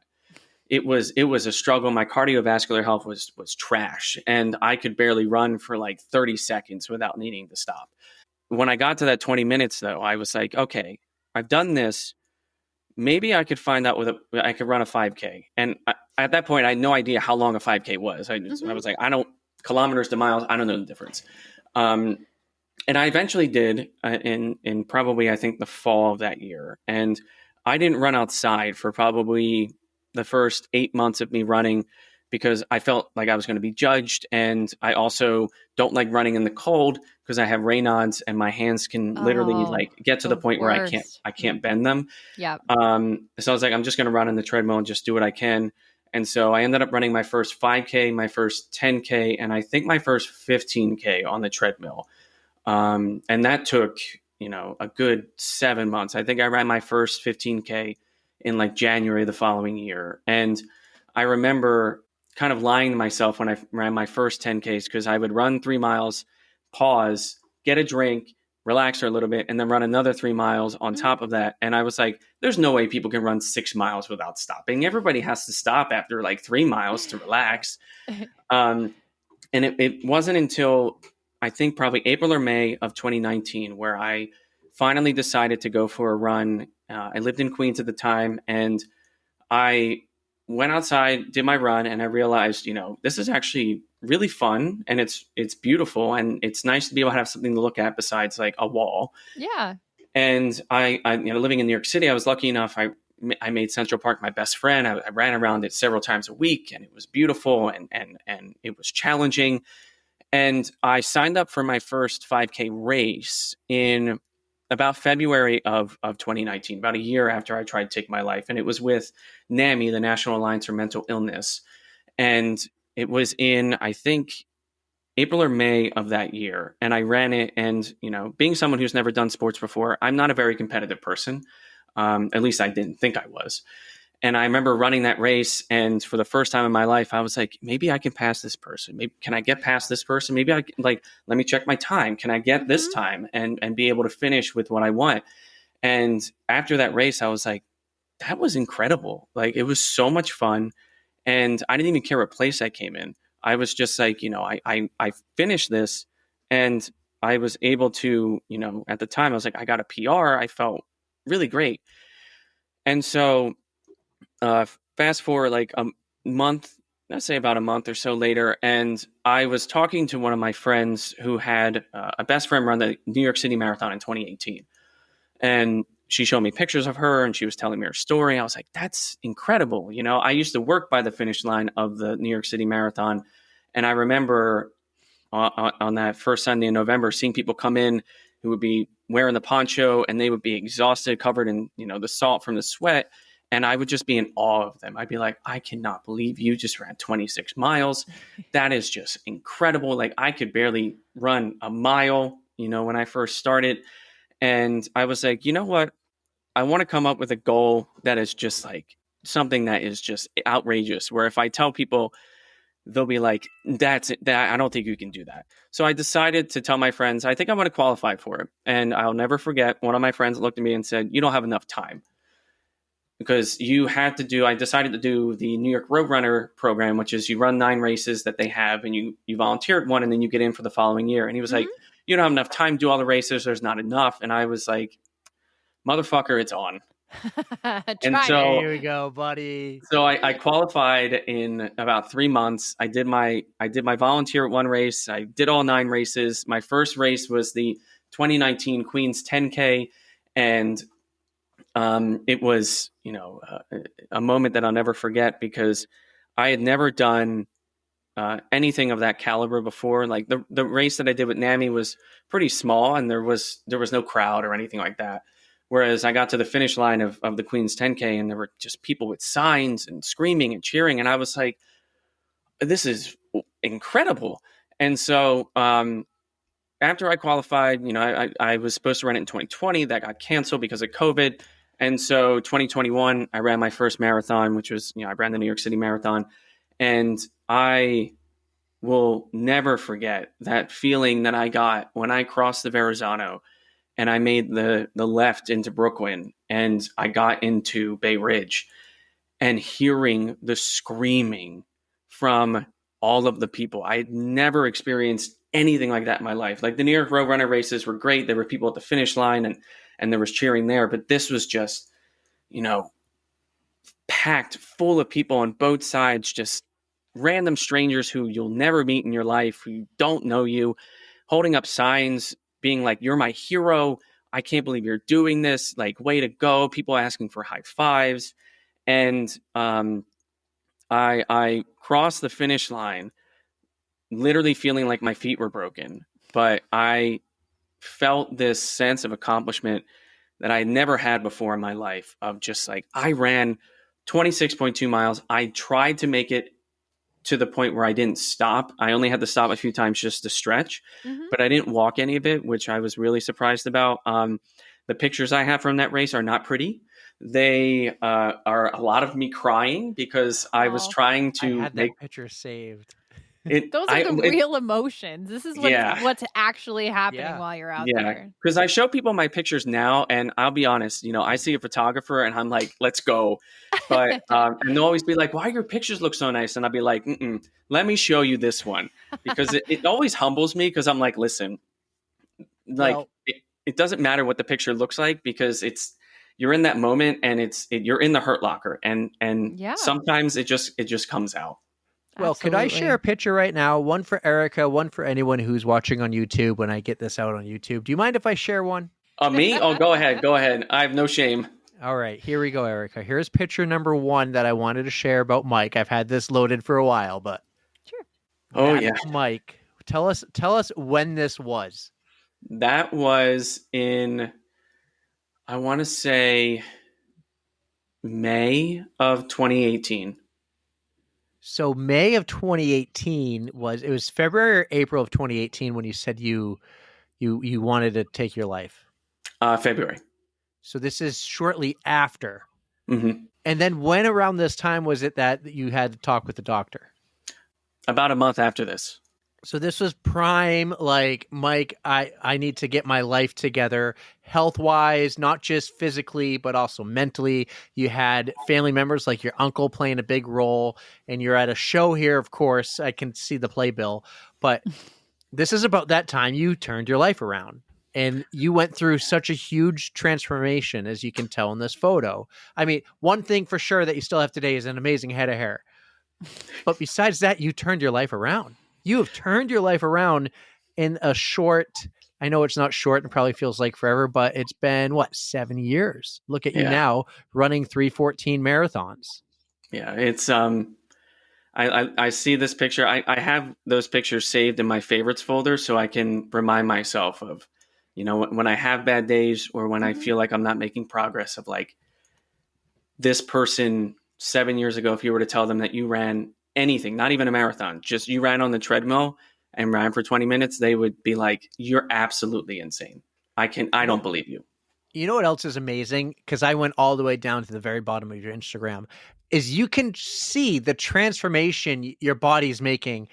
[SPEAKER 8] It was a struggle. My cardiovascular health was trash and I could barely run for like 30 seconds without needing to stop. When I got to that 20 minutes though, I was like, okay, I've done this. Maybe I could find out I could run a 5K. And at that point, I had no idea how long a 5K was. I was like, kilometers to miles, I don't know the difference. And I eventually did in probably, I think, the fall of that year. And I didn't run outside for probably the first 8 months of me running because I felt like I was going to be judged. And I also don't like running in the cold because I have Raynaud's and my hands can literally like get to the point where I can't bend them.
[SPEAKER 2] Yeah.
[SPEAKER 8] So I was like, I'm just going to run on the treadmill and just do what I can. And so I ended up running my first 5K, my first 10K, and I think my first 15K on the treadmill. And that took, a good 7 months. I think I ran my first 15K in like January the following year. And I remember kind of lying to myself when I ran my first 10Ks because I would run 3 miles, pause, get a drink, relax for a little bit, and then run another 3 miles on top of that. And I was like, there's no way people can run 6 miles without stopping. Everybody has to stop after like 3 miles to relax. And it wasn't until I think probably April or May of 2019 where I finally decided to go for a run. I lived in Queens at the time, and I went outside, did my run, and I realized, this is actually really fun and it's beautiful and it's nice to be able to have something to look at besides like a wall.
[SPEAKER 2] Yeah.
[SPEAKER 8] And I living in New York City, I was lucky enough. I made Central Park my best friend. I ran around it several times a week and it was beautiful and it was challenging. And I signed up for my first 5K race in about February of 2019, about a year after I tried to take my life. And it was with NAMI, the National Alliance for Mental Illness. And it was in, I think, April or May of that year. And I ran it. And, being someone who's never done sports before, I'm not a very competitive person. At least I didn't think I was. And I remember running that race. And for the first time in my life, I was like, maybe I can pass this person. Maybe can I get past this person? Maybe I can, let me check my time. Can I get this time and be able to finish with what I want? And after that race, I was like, that was incredible. Like, it was so much fun. And I didn't even care what place I came in. I was just like, I finished this and I was able to, at the time I was like, I got a PR. I felt really great. And so fast forward like a month, let's say about a month or so later, and I was talking to one of my friends who had a best friend run the New York City Marathon in 2018. And she showed me pictures of her and she was telling me her story. I was like, that's incredible. You know, I used to work by the finish line of the New York City Marathon. And I remember on that first Sunday in November, seeing people come in who would be wearing the poncho and they would be exhausted, covered in, you know, the salt from the sweat. And I would just be in awe of them. I'd be like, I cannot believe you just ran 26 miles. That is just incredible. Like, I could barely run a mile, you know, when I first started. And I was like, you know what? I want to come up with a goal that is just like something that is just outrageous, where if I tell people, they'll be like, that's it. I don't think you can do that. So I decided to tell my friends, I think I'm going to qualify for it. And I'll never forget, one of my friends looked at me and said, you don't have enough time. Because I decided to do the New York Roadrunner program, which is you run 9 races that they have and you volunteer at one and then you get in for the following year. And he was like, you don't have enough time to do all the races. There's not enough. And I was like, motherfucker, it's on. And so
[SPEAKER 4] here we go, buddy.
[SPEAKER 8] So I qualified in about 3 months. I did my volunteer at one race. I did all 9 races. My first race was the 2019 Queens 10K. And it was, you know, a moment that I'll never forget, because I had never done anything of that caliber before. Like the race that I did with NAMI was pretty small, and there was no crowd or anything like that. Whereas I got to the finish line of the Queen's 10K, and there were just people with signs and screaming and cheering, and I was like, this is incredible. And so after I qualified, you know, I was supposed to run it in 2020. That got canceled because of COVID. And so 2021, I ran my first marathon, which was, you know, I ran the New York City Marathon. And I will never forget that feeling that I got when I crossed the Verrazano and I made the left into Brooklyn and I got into Bay Ridge, and hearing the screaming from all of the people. I had never experienced anything like that in my life. Like, the New York Roadrunner races were great. There were people at the finish line and there was cheering there, but this was just, you know, packed full of people on both sides, just random strangers who you'll never meet in your life, who don't know you, holding up signs, being like, you're my hero. I can't believe you're doing this. Like, way to go. People asking for high fives. And I crossed the finish line literally feeling like my feet were broken, but I felt this sense of accomplishment that I had never had before in my life, of just like, I ran 26.2 miles. I tried to make it to the point where I didn't stop. I only had to stop a few times just to stretch, but I didn't walk any of it, which I was really surprised about. The pictures I have from that race are not pretty. They are a lot of me crying because I was trying to
[SPEAKER 4] I had that picture saved.
[SPEAKER 2] Those are the real emotions. This is what's actually happening while you're out there.
[SPEAKER 8] Because I show people my pictures now, and I'll be honest, you know, I see a photographer and I'm like, let's go. But and they'll always be like, why your pictures look so nice? And I'll be like, let me show you this one. Because it always humbles me, because I'm like, listen, like, it doesn't matter what the picture looks like, because you're in that moment and you're in the hurt locker, and sometimes it just comes out.
[SPEAKER 4] Well, could I share a picture right now? One for Erika, one for anyone who's watching on YouTube when I get this out on YouTube. Do you mind if I share one?
[SPEAKER 8] Me? Oh, go ahead. Go ahead. I have no shame.
[SPEAKER 4] All right, here we go, Erika. Here's picture number 1 that I wanted to share about Mike. I've had this loaded for a while, but
[SPEAKER 2] sure.
[SPEAKER 8] Oh, yeah.
[SPEAKER 4] Mike, tell us when this was.
[SPEAKER 8] That was in, I want to say, May of 2018.
[SPEAKER 4] So May of 2018 was February or April of 2018 when you said you wanted to take your life?
[SPEAKER 8] February.
[SPEAKER 4] So this is shortly after.
[SPEAKER 8] Mm-hmm.
[SPEAKER 4] And then when around this time was it that you had to talk with the doctor?
[SPEAKER 8] About a month after this.
[SPEAKER 4] So this was prime, like, Mike, I need to get my life together health-wise, not just physically, but also mentally. You had family members like your uncle playing a big role, and you're at a show here, of course. I can see the playbill. But this is about that time you turned your life around. And you went through such a huge transformation, as you can tell in this photo. I mean, one thing for sure that you still have today is an amazing head of hair. But besides that, you turned your life around. You have turned your life around in a short I know it's not short and probably feels like forever, but it's been what, 7 years. Look at you
[SPEAKER 8] Yeah.
[SPEAKER 4] now running 314 marathons.
[SPEAKER 8] Yeah, it's I see this picture. I have those pictures saved in my favorites folder so I can remind myself of, when I have bad days or when I feel like I'm not making progress, of like, this person 7 years ago, if you were to tell them that you ran anything, not even a marathon, just you ran on the treadmill and ran for 20 minutes, they would be like, you're absolutely insane. I don't believe you.
[SPEAKER 4] You know what else is amazing? Because I went all the way down to the very bottom of your Instagram, is you can see the transformation your body's making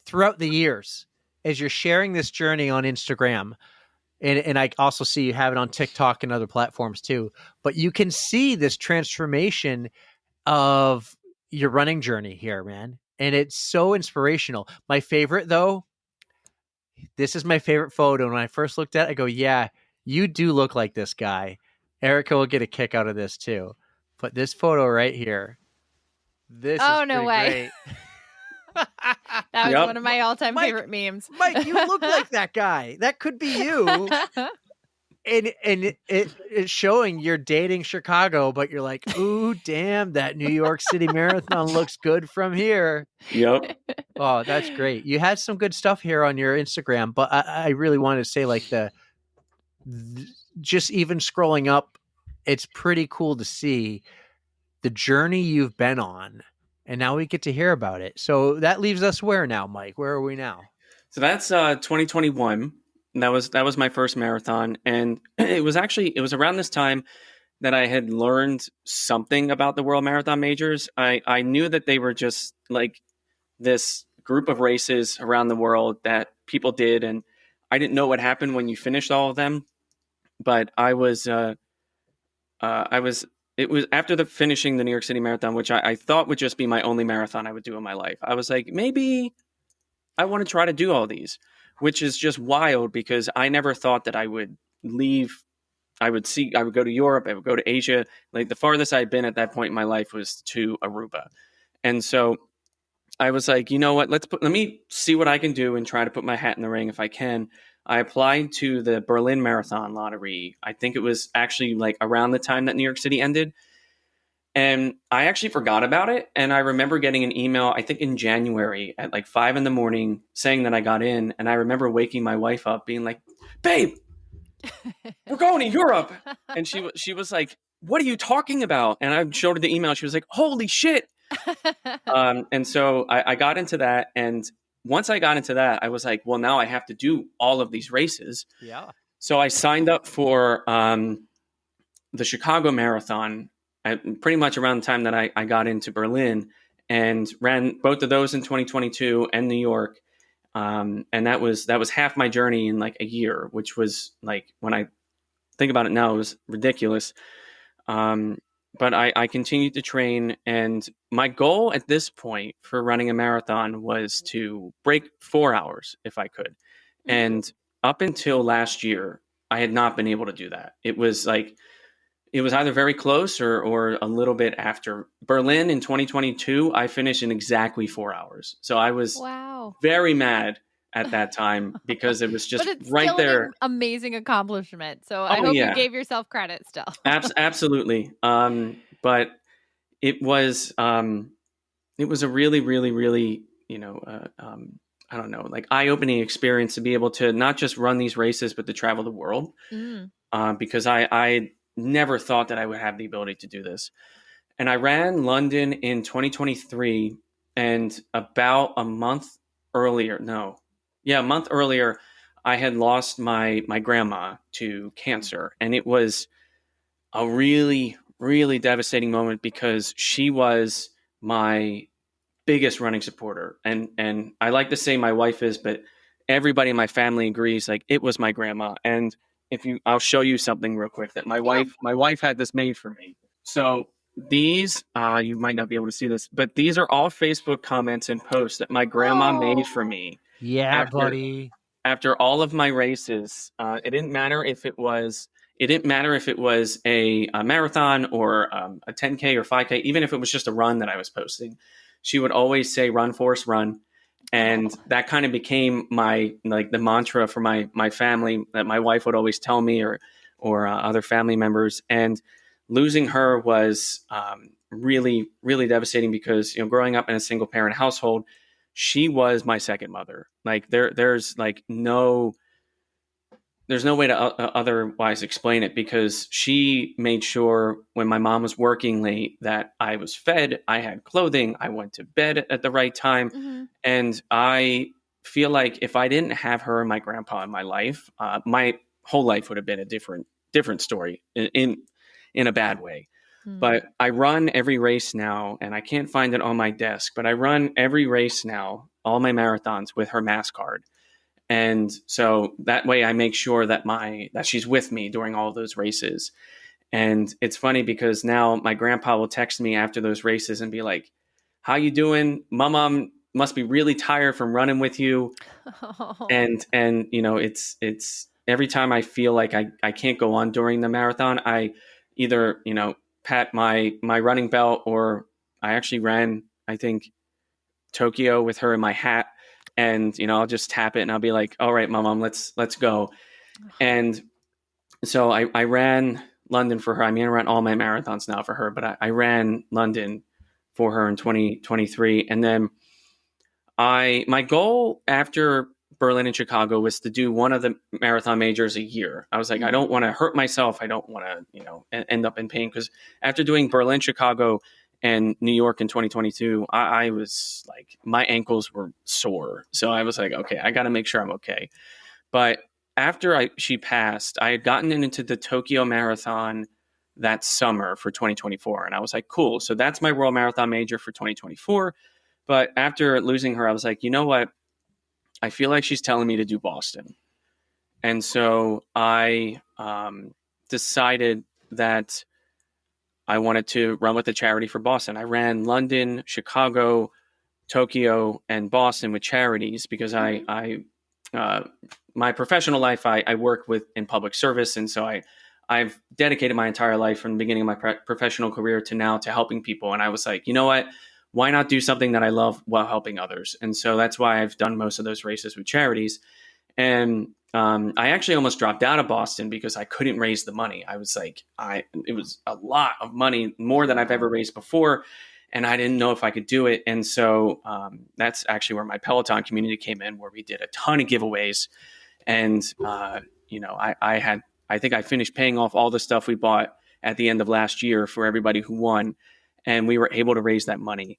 [SPEAKER 4] throughout the years as you're sharing this journey on Instagram. And I also see you have it on TikTok and other platforms too. But you can see this transformation of your running journey here, man. And it's so inspirational. My favorite, though, this is my favorite photo. And when I first looked at it, I go, yeah, you do look like this guy. Erika will get a kick out of this too. But this photo right here, this is
[SPEAKER 2] no
[SPEAKER 4] pretty
[SPEAKER 2] way.
[SPEAKER 4] great.
[SPEAKER 2] That was
[SPEAKER 8] Yep.
[SPEAKER 2] one of my all-time
[SPEAKER 4] Mike-
[SPEAKER 2] favorite memes.
[SPEAKER 4] Mike, you look like that guy. That could be you. And it's showing you're dating Chicago, but you're like, ooh, damn, that New York City Marathon looks good from here.
[SPEAKER 8] Yep.
[SPEAKER 4] Oh, that's great. You had some good stuff here on your Instagram, but I really wanted to say, like, just even scrolling up, it's pretty cool to see the journey you've been on, and now we get to hear about it. So that leaves us where now, Mike? Where are we now?
[SPEAKER 8] So that's 2021. That was my first marathon, and it was around this time that I had learned something about the World Marathon Majors. I knew that they were just like this group of races around the world that people did, and I didn't know what happened when you finished all of them. But it was after finishing the New York City Marathon, which I thought would just be my only marathon I would do in my life. I was like, maybe I want to try to do all these, which is just wild because I never thought that I would leave. I would go to Europe. I would go to Asia. Like, the farthest I'd been at that point in my life was to Aruba. And so I was like, you know what, let me see what I can do and try to put my hat in the ring if I can. I applied to the Berlin Marathon lottery. I think it was actually like around the time that New York City ended. And I actually forgot about it. And I remember getting an email, I think in January at like 5 a.m, saying that I got in. And I remember waking my wife up being like, babe, we're going to Europe. And she was like, what are you talking about? And I showed her the email. She was like, holy shit. And so I got into that. And once I got into that, I was like, well, now I have to do all of these races.
[SPEAKER 4] Yeah.
[SPEAKER 8] So I signed up for the Chicago Marathon pretty much around the time that I got into Berlin, and ran both of those in 2022 and New York. And that was half my journey in like a year, which was, like, when I think about it now, it was ridiculous. But I continued to train, and my goal at this point for running a marathon was to break 4 hours if I could. Mm-hmm. And up until last year, I had not been able to do that. It was either very close or a little bit after. Berlin in 2022, I finished in exactly 4 hours. So I was very mad at that time because it was just
[SPEAKER 2] but it's
[SPEAKER 8] right
[SPEAKER 2] still
[SPEAKER 8] there.
[SPEAKER 2] An amazing accomplishment. So I hope you gave yourself credit still.
[SPEAKER 8] Absolutely. But it was a really, really, really, I don't know, like, eye-opening experience to be able to not just run these races, but to travel the world. Because I never thought that I would have the ability to do this. And I ran London in 2023, and about a month earlier, I had lost my grandma to cancer. And it was a really, really devastating moment because she was my biggest running supporter. And I like to say my wife is, but everybody in my family agrees, like, it was my grandma. And I'll show you something real quick that my wife had this made for me. So these, you might not be able to see this, but these are all Facebook comments and posts that my grandma made for me.
[SPEAKER 4] Yeah, buddy.
[SPEAKER 8] After all of my races, it didn't matter if it was a marathon or a 10K or 5K, even if it was just a run that I was posting. She would always say, run, Forrest, run. And that kind of became my, like, the mantra for my family that my wife would always tell me, or other family members. And losing her was really, really devastating because, growing up in a single parent household, she was my second mother. Like there's no way to otherwise explain it, because she made sure when my mom was working late that I was fed, I had clothing, I went to bed at the right time.
[SPEAKER 2] Mm-hmm.
[SPEAKER 8] And I feel like if I didn't have her and my grandpa in my life, my whole life would have been a different story in a bad way. But I run every race now, and I can't find it on my desk, but I run every race now, all my marathons, with her mass card. And so that way I make sure that she's with me during all of those races. And it's funny because now my grandpa will text me after those races and be like, "How you doing? My mom must be really tired from running with you." And it's every time I feel like I can't go on during the marathon, I either, pat my running belt, or I actually ran, I think, Tokyo with her in my hat. And, I'll just tap it and I'll be like, "All right, mom, let's go." And so I ran London for her. I mean, I ran all my marathons now for her, but I ran London for her in 2023. And then my goal after Berlin and Chicago was to do one of the marathon majors a year. I was like, I don't want to hurt myself. I don't want to, end up in pain. Because after doing Berlin, Chicago, and New York in 2022, I was like, my ankles were sore. So I was like, okay, I got to make sure I'm okay. But after she passed, I had gotten into the Tokyo Marathon that summer for 2024. And I was like, cool. So that's my World Marathon major for 2024. But after losing her, I was like, you know what? I feel like she's telling me to do Boston. And so I decided that I wanted to run with a charity for Boston. I ran London, Chicago, Tokyo, and Boston with charities because my professional life, I work in public service. And so I've dedicated my entire life from the beginning of my professional career to now to helping people. And I was like, you know what? Why not do something that I love while helping others? And so that's why I've done most of those races with charities. And I actually almost dropped out of Boston because I couldn't raise the money. I was like, it was a lot of money, more than I've ever raised before. And I didn't know if I could do it. And so that's actually where my Peloton community came in, where we did a ton of giveaways. And, I think I finished paying off all the stuff we bought at the end of last year for everybody who won. And we were able to raise that money,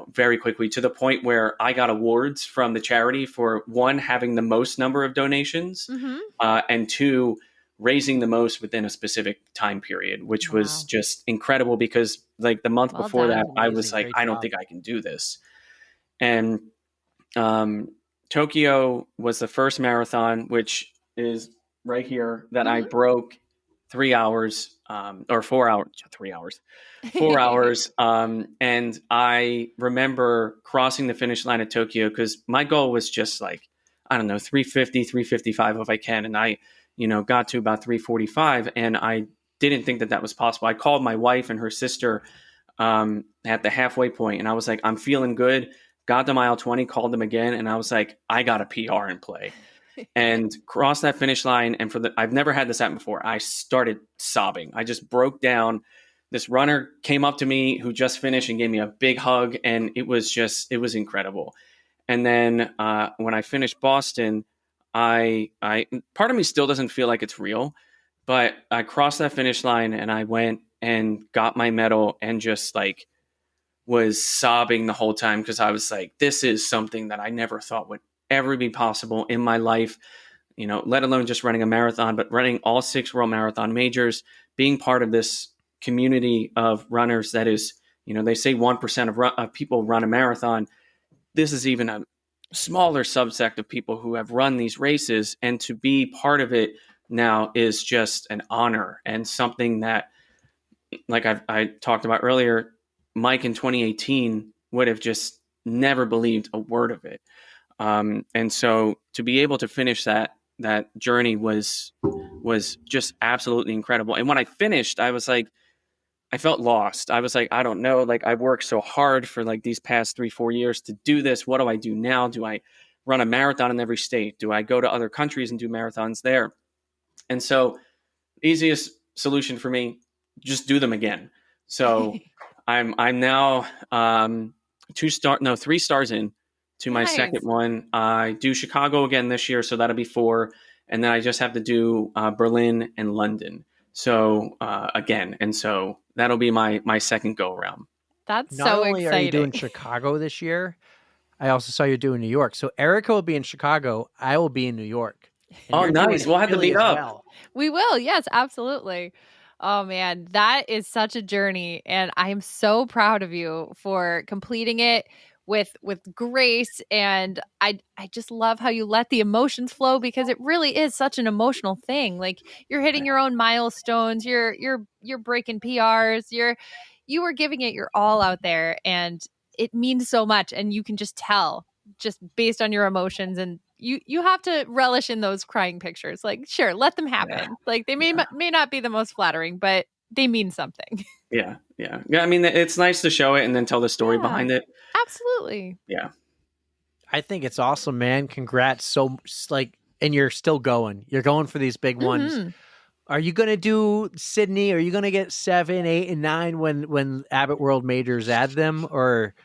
[SPEAKER 8] very quickly, to the point where I got awards from the charity for, one, having the most number of donations, and two, raising the most within a specific time period, which was just incredible because, like, the month before that, I was like, I don't think I can do this. And Tokyo was the first marathon, which is right here, that I broke 3 hours, or 4 hours, 3 hours, 4 hours. And I remember crossing the finish line at Tokyo because my goal was just like, I don't know, 350, 355 if I can. And I, got to about 345, and I didn't think that was possible. I called my wife and her sister at the halfway point, and I was like, I'm feeling good. Got to mile 20, called them again, and I was like, I got a PR in play. And crossed that finish line. And I've never had this happen before. I started sobbing. I just broke down. This runner came up to me who just finished and gave me a big hug. And it was incredible. And then when I finished Boston, I part of me still doesn't feel like it's real, but I crossed that finish line and I went and got my medal and just like was sobbing the whole time because I was like, this is something that I never thought would ever be possible in my life, let alone just running a marathon, but running all 6 World Marathon majors, being part of this community of runners that is, they say 1% of people run a marathon. This is even a smaller subsect of people who have run these races, and to be part of it now is just an honor and something that, like I talked about earlier, Mike in 2018 would have just never believed a word of it. And so to be able to finish that journey was just absolutely incredible. And when I finished, I was like, I felt lost. I was like, I don't know. Like, I worked so hard for like these past 3-4 years to do this. What do I do now? Do I run a marathon in every state? Do I go to other countries and do marathons there? And so, easiest solution for me, just do them again. So I'm now 3 stars in to my
[SPEAKER 2] Nice.
[SPEAKER 8] second one. I do Chicago again this year, so that'll be 4, and then I just have to do Berlin and London. So again, and so that'll be my second go around.
[SPEAKER 2] That's
[SPEAKER 4] Not
[SPEAKER 2] so
[SPEAKER 4] only
[SPEAKER 2] exciting.
[SPEAKER 4] are you doing Chicago this year, I also saw you doing New York. So Erika will be in Chicago. I will be in New York. And
[SPEAKER 8] Oh,
[SPEAKER 4] you're doing
[SPEAKER 8] nice. We'll have to
[SPEAKER 4] Philly
[SPEAKER 8] meet
[SPEAKER 4] as
[SPEAKER 8] up.
[SPEAKER 4] well.
[SPEAKER 2] We will. Yes, absolutely. Oh man, that is such a journey, and I am so proud of you for completing it with grace. And I just love how you let the emotions flow, because it really is such an emotional thing. Like, you're hitting your own milestones, you're breaking PRs, you were giving it your all out there, and it means so much. And you can just tell, just based on your emotions, and you have to relish in those crying pictures. Like, sure, let them happen.
[SPEAKER 8] Yeah.
[SPEAKER 2] Like, they may not be the most flattering, but they mean something.
[SPEAKER 8] Yeah. I mean, it's nice to show it and then tell the story
[SPEAKER 2] Yeah.
[SPEAKER 8] behind it.
[SPEAKER 2] Absolutely.
[SPEAKER 8] Yeah.
[SPEAKER 4] I think it's awesome, man. Congrats. So and you're still going. You're going for these big ones.
[SPEAKER 2] Mhm.
[SPEAKER 4] Are you going to do Sydney? Are you going to get 7, 8, and 9 when Abbott World Majors add them? Or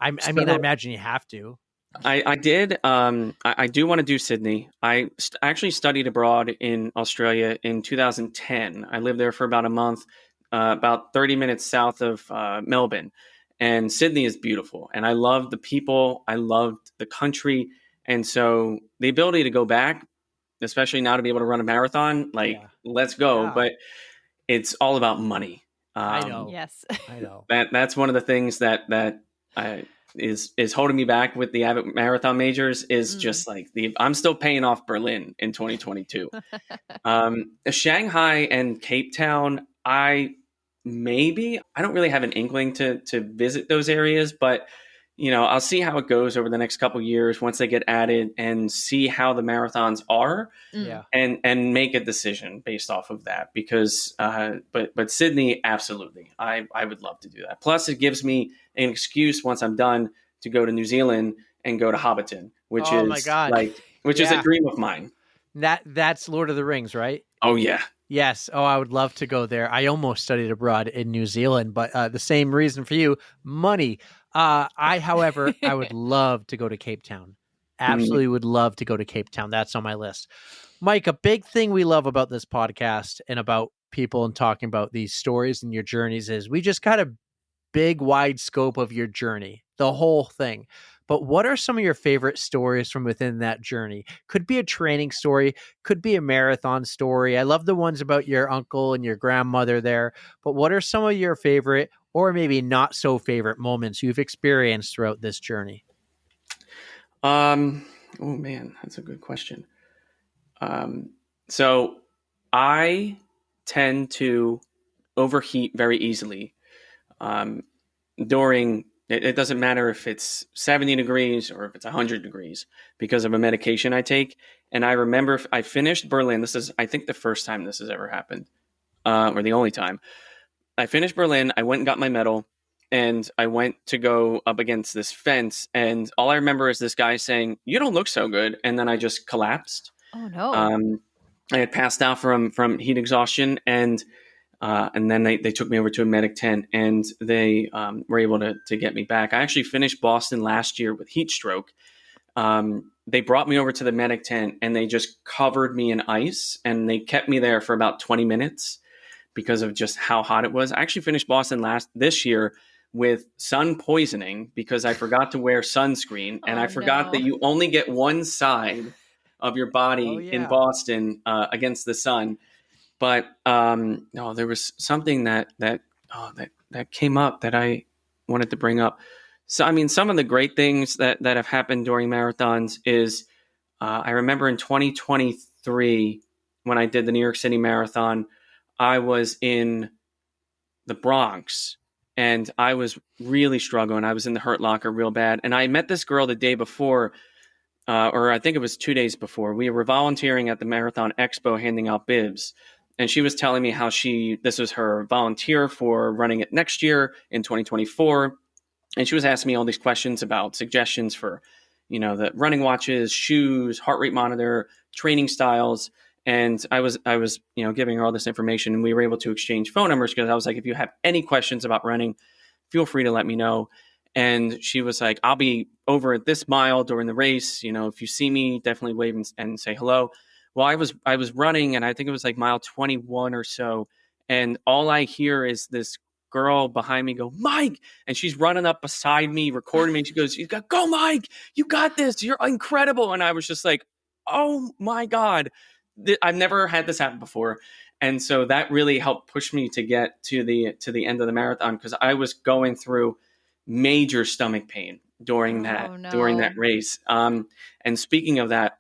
[SPEAKER 4] I mean, I imagine you have to.
[SPEAKER 8] I did. I do want to do Sydney. I actually studied abroad in Australia in 2010. I lived there for about a month, about 30 minutes south of Melbourne. And Sydney is beautiful. And I loved the people. I loved the country. And so the ability to go back, especially now to be able to run a marathon, like, let's go.
[SPEAKER 4] Yeah.
[SPEAKER 8] But it's all about money.
[SPEAKER 4] I know.
[SPEAKER 2] Yes.
[SPEAKER 4] I know.
[SPEAKER 8] That's one of the things that is holding me back with the Abbott Marathon Majors is just like I'm still paying off Berlin in 2022. Shanghai and Cape Town, I don't really have an inkling to visit those areas, but I'll see how it goes over the next couple of years once they get added and see how the marathons are.
[SPEAKER 4] Yeah.
[SPEAKER 8] And make a decision based off of that, because but Sydney, absolutely, I would love to do that. Plus, it gives me an excuse once I'm done to go to New Zealand and go to Hobbiton, which
[SPEAKER 4] my God.
[SPEAKER 8] is a dream of mine.
[SPEAKER 4] That's Lord of the Rings, right?
[SPEAKER 8] Oh yeah.
[SPEAKER 4] Yes. Oh, I would love to go there. I almost studied abroad in New Zealand, but the same reason for you, money. However, I would love to go to Cape Town. Absolutely would love to go to Cape Town. That's on my list. Mike, a big thing we love about this podcast and about people and talking about these stories and your journeys is we just got a big, wide scope of your journey, the whole thing. But what are some of your favorite stories from within that journey? Could be a training story, could be a marathon story. I love the ones about your uncle and your grandmother there. But what are some of your favorite or maybe not so favorite moments you've experienced throughout this journey?
[SPEAKER 8] Oh man, that's a good question. So I tend to overheat very easily. It doesn't matter if it's 70 degrees or if it's 100 degrees because of a medication I take. And I remember I finished Berlin. This is, I think, the first time this has ever happened, or the only time. I finished Berlin. I went and got my medal, and I went to go up against this fence. And all I remember is this guy saying, "You don't look so good." And then I just collapsed.
[SPEAKER 2] Oh no.
[SPEAKER 8] I had passed out from heat exhaustion, and then they took me over to a medic tent, and they were able to get me back. I actually finished Boston last year with heat stroke. They brought me over to the medic tent, and they just covered me in ice, and they kept me there for about 20 minutes because of just how hot it was. I actually finished Boston this year with sun poisoning because I forgot to wear sunscreen, and I forgot that you only get one side of your body in Boston against the sun. But no, there was something that came up that I wanted to bring up. So, I mean, some of the great things that have happened during marathons is I remember in 2023 when I did the New York City Marathon, I was in the Bronx and I was really struggling. I was in the Hurt Locker real bad. And I met this girl the day before, or I think it was 2 days before. We were volunteering at the Marathon Expo handing out bibs. and she was telling me how this was her volunteer for running it next year in 2024. And she was asking me all these questions about suggestions for, the running watches, shoes, heart rate monitor, training styles. And I was, giving her all this information, and we were able to exchange phone numbers because I was like, if you have any questions about running, feel free to let me know. And she was like, I'll be over at this mile during the race. If you see me, definitely wave and say hello. Well, I was running, and I think it was like mile 21 or so. And all I hear is this girl behind me go, Mike. And she's running up beside me, recording me. And she goes, go, Mike, you got this. You're incredible. And I was just like, oh my God, I've never had this happen before. And so that really helped push me to get to the end of the marathon, because I was going through major stomach pain during that race. And speaking of that,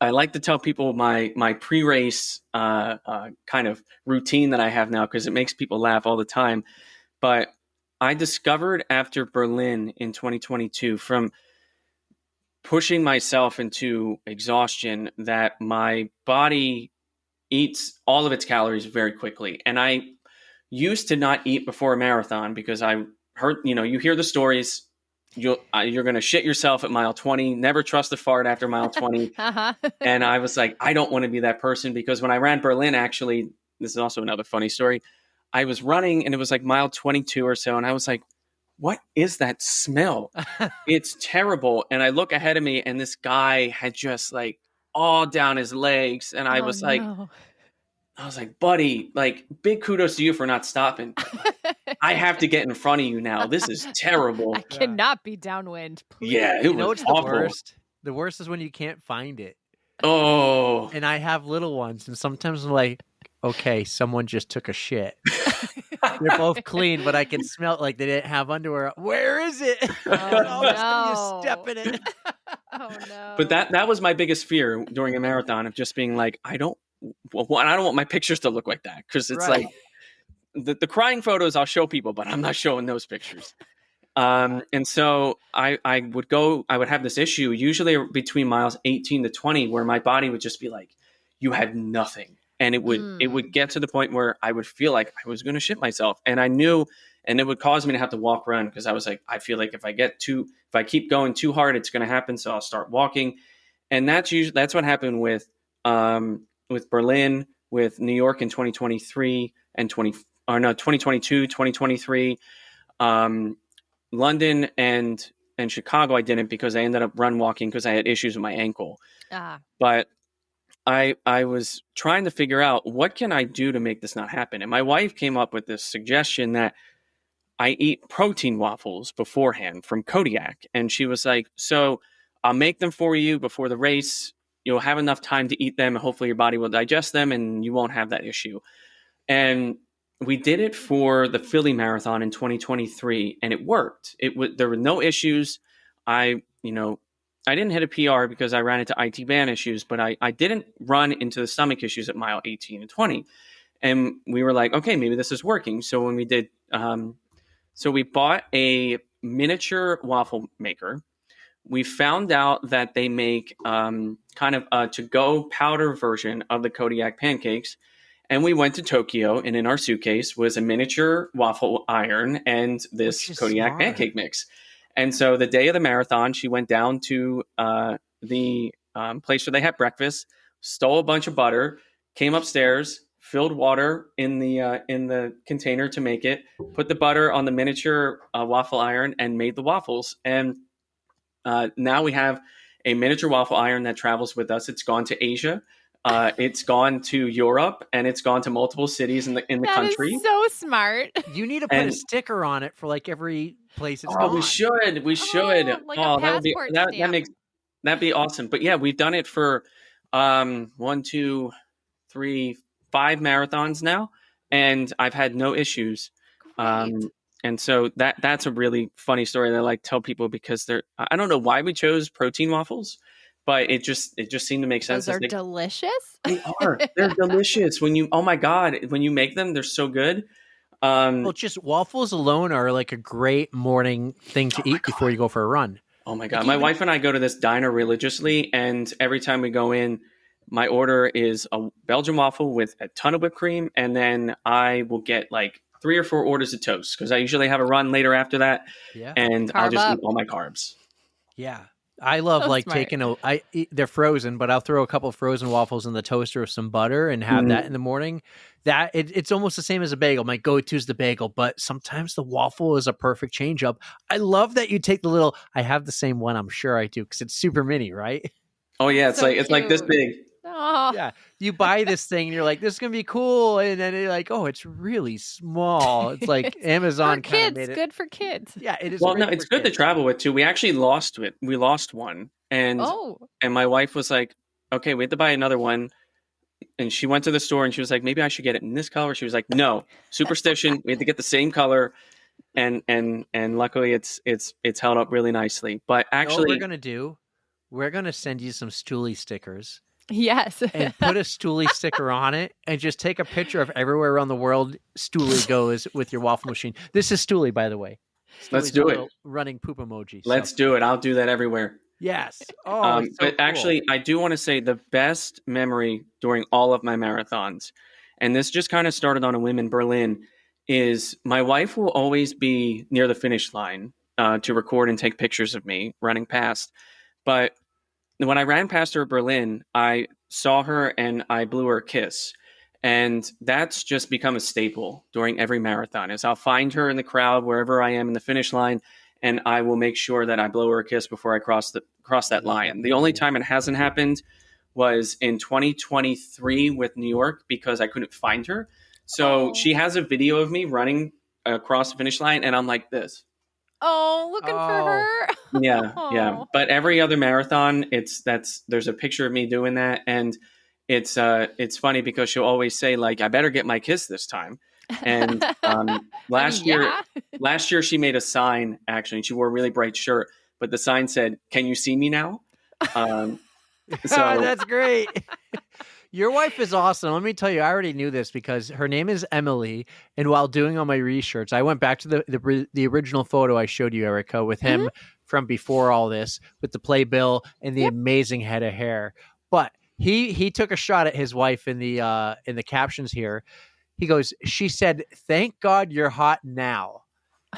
[SPEAKER 8] I like to tell people my pre-race kind of routine that I have now, because it makes people laugh all the time. But I discovered after Berlin in 2022, from pushing myself into exhaustion, that my body eats all of its calories very quickly. And I used to not eat before a marathon because I heard, you hear the stories. You're going to shit yourself at mile 20. Never trust a fart after mile 20. And I was like, I don't want to be that person, because when I ran Berlin, actually, this is also another funny story. I was running, and it was like mile 22 or so. And I was like, what is that smell? It's terrible. And I look ahead of me, and this guy had just like all down his legs. And I was like, buddy, like, big kudos to you for not stopping. I have to get in front of you now. This is terrible.
[SPEAKER 2] I cannot be downwind. Please.
[SPEAKER 8] Yeah, it was
[SPEAKER 4] awful.
[SPEAKER 8] the worst.
[SPEAKER 4] The worst is when you can't find it.
[SPEAKER 8] Oh.
[SPEAKER 4] And I have little ones, and sometimes I'm like, okay, someone just took a shit. They're both clean, but I can smell it like they didn't have underwear. Where is it?
[SPEAKER 2] Oh,
[SPEAKER 4] You step in it.
[SPEAKER 2] Oh no.
[SPEAKER 8] But that was my biggest fear during a marathon, of just being like, I don't want my pictures to look like that, because it's
[SPEAKER 4] Right.
[SPEAKER 8] like the crying photos I'll show people, but I'm not showing those pictures. And so I would have this issue usually between miles 18 to 20, where my body would just be like, you had nothing. And it would get to the point where I would feel like I was going to shit myself. And I knew, and it would cause me to have to walk around, because I was like, I feel like if I keep going too hard, it's going to happen. So I'll start walking. And that's what happened with Berlin, with New York in 2023 and 2022, 2023, London and Chicago. I didn't, because I ended up run walking because I had issues with my ankle. But I was trying to figure out, what can I do to make this not happen? And my wife came up with this suggestion that I eat protein waffles beforehand from Kodiak. And she was like, so I'll make them for you before the race. You'll have enough time to eat them. Hopefully your body will digest them and you won't have that issue. And we did it for the Philly Marathon in 2023, and it worked. There were no issues. I didn't hit a PR because I ran into IT band issues, but I didn't run into the stomach issues at mile 18 and 20. And we were like, okay, maybe this is working. So when we did, so we bought a miniature waffle maker. We found out that they make kind of a to-go powder version of the Kodiak pancakes. And we went to Tokyo, and in our suitcase was a miniature waffle iron and this Kodiak pancake mix. And so the day of the marathon, she went down to the place where they had breakfast, stole a bunch of butter, came upstairs, filled water in the container to make it, put the butter on the miniature waffle iron, and made the waffles. And now we have a miniature waffle iron that travels with us. It's gone to Asia. It's gone to Europe, and it's gone to multiple cities in the country.
[SPEAKER 2] That is so smart.
[SPEAKER 4] You need to put a sticker on it for like every place it's gone.
[SPEAKER 8] We should.
[SPEAKER 2] Like a passport stamp.
[SPEAKER 8] That'd be awesome. But yeah, we've done it for 1, 2, 3, 5 marathons now, and I've had no issues. And so that's a really funny story that I like to tell people, because I don't know why we chose protein waffles, but it just seemed to make sense.
[SPEAKER 2] Those are delicious.
[SPEAKER 8] They are. They're delicious. Oh my God, when you make them, they're so good.
[SPEAKER 4] Well, just waffles alone are like a great morning thing to eat before you go for a run.
[SPEAKER 8] Oh my God. My wife and I go to this diner religiously, and every time we go in, my order is a Belgian waffle with a ton of whipped cream, and then I will get like 3 or 4 orders of toast because I usually have a run later after that,
[SPEAKER 4] Yeah.
[SPEAKER 8] and I'll
[SPEAKER 2] Carb
[SPEAKER 8] just
[SPEAKER 2] up.
[SPEAKER 8] eat all my carbs.
[SPEAKER 4] Yeah. I love
[SPEAKER 2] So
[SPEAKER 4] like
[SPEAKER 2] smart.
[SPEAKER 4] they're frozen, but I'll throw a couple of frozen waffles in the toaster with some butter and have that in the morning. It's almost the same as a bagel. My go-to is the bagel, but sometimes the waffle is a perfect change up. I love that you take the little, I have the same one. I'm sure I do because it's super mini, right?
[SPEAKER 8] Oh yeah,
[SPEAKER 2] So
[SPEAKER 8] it's like this
[SPEAKER 2] cute.
[SPEAKER 8] big.
[SPEAKER 2] Oh,
[SPEAKER 4] Yeah. You buy this thing and you're like, this is going to be cool. And then you're like, oh, it's really small. It's like Amazon
[SPEAKER 2] for
[SPEAKER 4] kind of
[SPEAKER 2] kids,
[SPEAKER 4] made it.
[SPEAKER 2] good for kids.
[SPEAKER 4] Yeah, it is.
[SPEAKER 8] Well, no,
[SPEAKER 4] great
[SPEAKER 8] it's
[SPEAKER 4] for
[SPEAKER 8] good to
[SPEAKER 4] kids.
[SPEAKER 8] travel with too. We actually lost it. We lost one, and
[SPEAKER 2] Oh,
[SPEAKER 8] my wife was like, "Okay, we have to buy another one." And she went to the store and she was like, "Maybe I should get it in this color." She was like, "No, superstition. We have to get the same color." And luckily, it's held up really nicely. But
[SPEAKER 4] You know what we're
[SPEAKER 8] actually,
[SPEAKER 4] going to do? We're going to send you some Stoolie stickers.
[SPEAKER 2] yes.
[SPEAKER 4] And put a Stoolie sticker on it and just take a picture of everywhere around the world Stoolie goes with your waffle machine. This is Stoolie, by the way.
[SPEAKER 8] Let's
[SPEAKER 4] Stoolie's
[SPEAKER 8] do
[SPEAKER 4] a
[SPEAKER 8] it.
[SPEAKER 4] little running poop emoji.
[SPEAKER 8] Let's
[SPEAKER 4] So.
[SPEAKER 8] do it. I'll do that everywhere.
[SPEAKER 4] Yes. Oh, it's so
[SPEAKER 8] But actually, I do want to say the best memory during all of my marathons, and this just kind of started on a whim in Berlin, is my wife will always be near the finish line to record and take pictures of me running past. But when I ran past her at Berlin, I saw her and I blew her a kiss. And that's just become a staple during every marathon is I'll find her in the crowd wherever I am in the finish line, and I will make sure that I blow her a kiss before I cross that line. The only time it hasn't happened was in 2023 with New York because I couldn't find her. So she has a video of me running across the finish line, and I'm like this.
[SPEAKER 2] Oh, looking for her.
[SPEAKER 8] Yeah.
[SPEAKER 2] Oh.
[SPEAKER 8] But every other marathon, there's a picture of me doing that, and it's funny because she'll always say like, "I better get my kiss this time." And last year she made a sign actually, and she wore a really bright shirt, but the sign said, "Can you see me now?" So
[SPEAKER 4] that's great. Your wife is awesome. Let me tell you, I already knew this because her name is Emily. And while doing all my research, I went back to the original photo I showed you, Erika, with him from before all this, with the playbill and the amazing head of hair. But he took a shot at his wife in the captions here. He goes, she said, "Thank God you're hot now."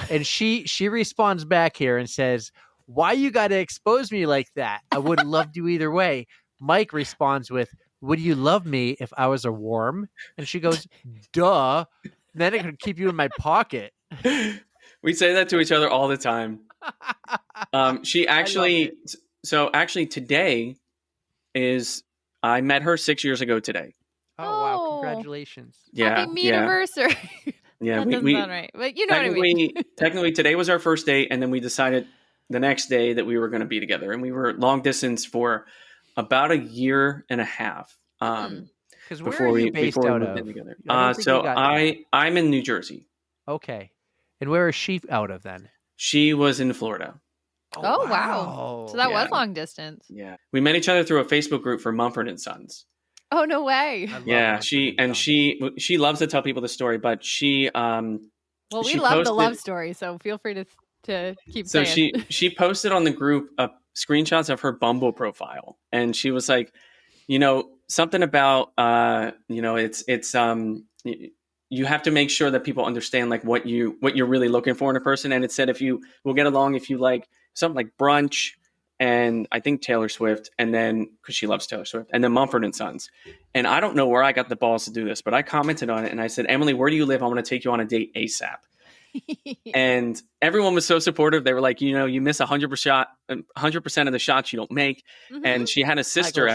[SPEAKER 4] And she responds back here and says, "Why you got to expose me like that? I would have loved you either way." Mike responds with, "Would you love me if I was a worm?" And she goes, "Duh. Then it could keep you in my pocket."
[SPEAKER 8] we say that to each other all the time. She actually, so actually today I met her 6 years ago today.
[SPEAKER 4] Oh, wow. Congratulations.
[SPEAKER 8] Yeah.
[SPEAKER 2] Happy meet-anniversary.
[SPEAKER 8] Yeah.
[SPEAKER 2] That doesn't sound right, but you know what I mean.
[SPEAKER 8] Technically, today was our first date, and then we decided the next day that we were going to be together, and we were long distance for about a year and a half.
[SPEAKER 4] Because where are you based out of?
[SPEAKER 8] Together.
[SPEAKER 4] So
[SPEAKER 8] I'm in New Jersey.
[SPEAKER 4] Okay. And where is she out of then?
[SPEAKER 8] She was in Florida.
[SPEAKER 2] Oh, wow. So that was long distance.
[SPEAKER 8] Yeah. We met each other through a Facebook group for Mumford & Sons.
[SPEAKER 2] Oh, no way.
[SPEAKER 8] Yeah, she loves to tell people the story, but she
[SPEAKER 2] well, we
[SPEAKER 8] she
[SPEAKER 2] love the
[SPEAKER 8] posted-
[SPEAKER 2] love story, so feel free to keep
[SPEAKER 8] So
[SPEAKER 2] saying.
[SPEAKER 8] she posted on the group screenshots of her Bumble profile, and she was like, something about it's you have to make sure that people understand like what you're really looking for in a person, and it said if you will get along if you like something like brunch. And I think Taylor Swift, and then because she loves Taylor Swift, and then Mumford & Sons. And I don't know where I got the balls to do this, but I commented on it and I said, "Emily, where do you live? I want to take you on a date ASAP." And everyone was so supportive. They were like, you miss 100% of the shots you don't make.
[SPEAKER 2] Mm-hmm.
[SPEAKER 8] And she had a sister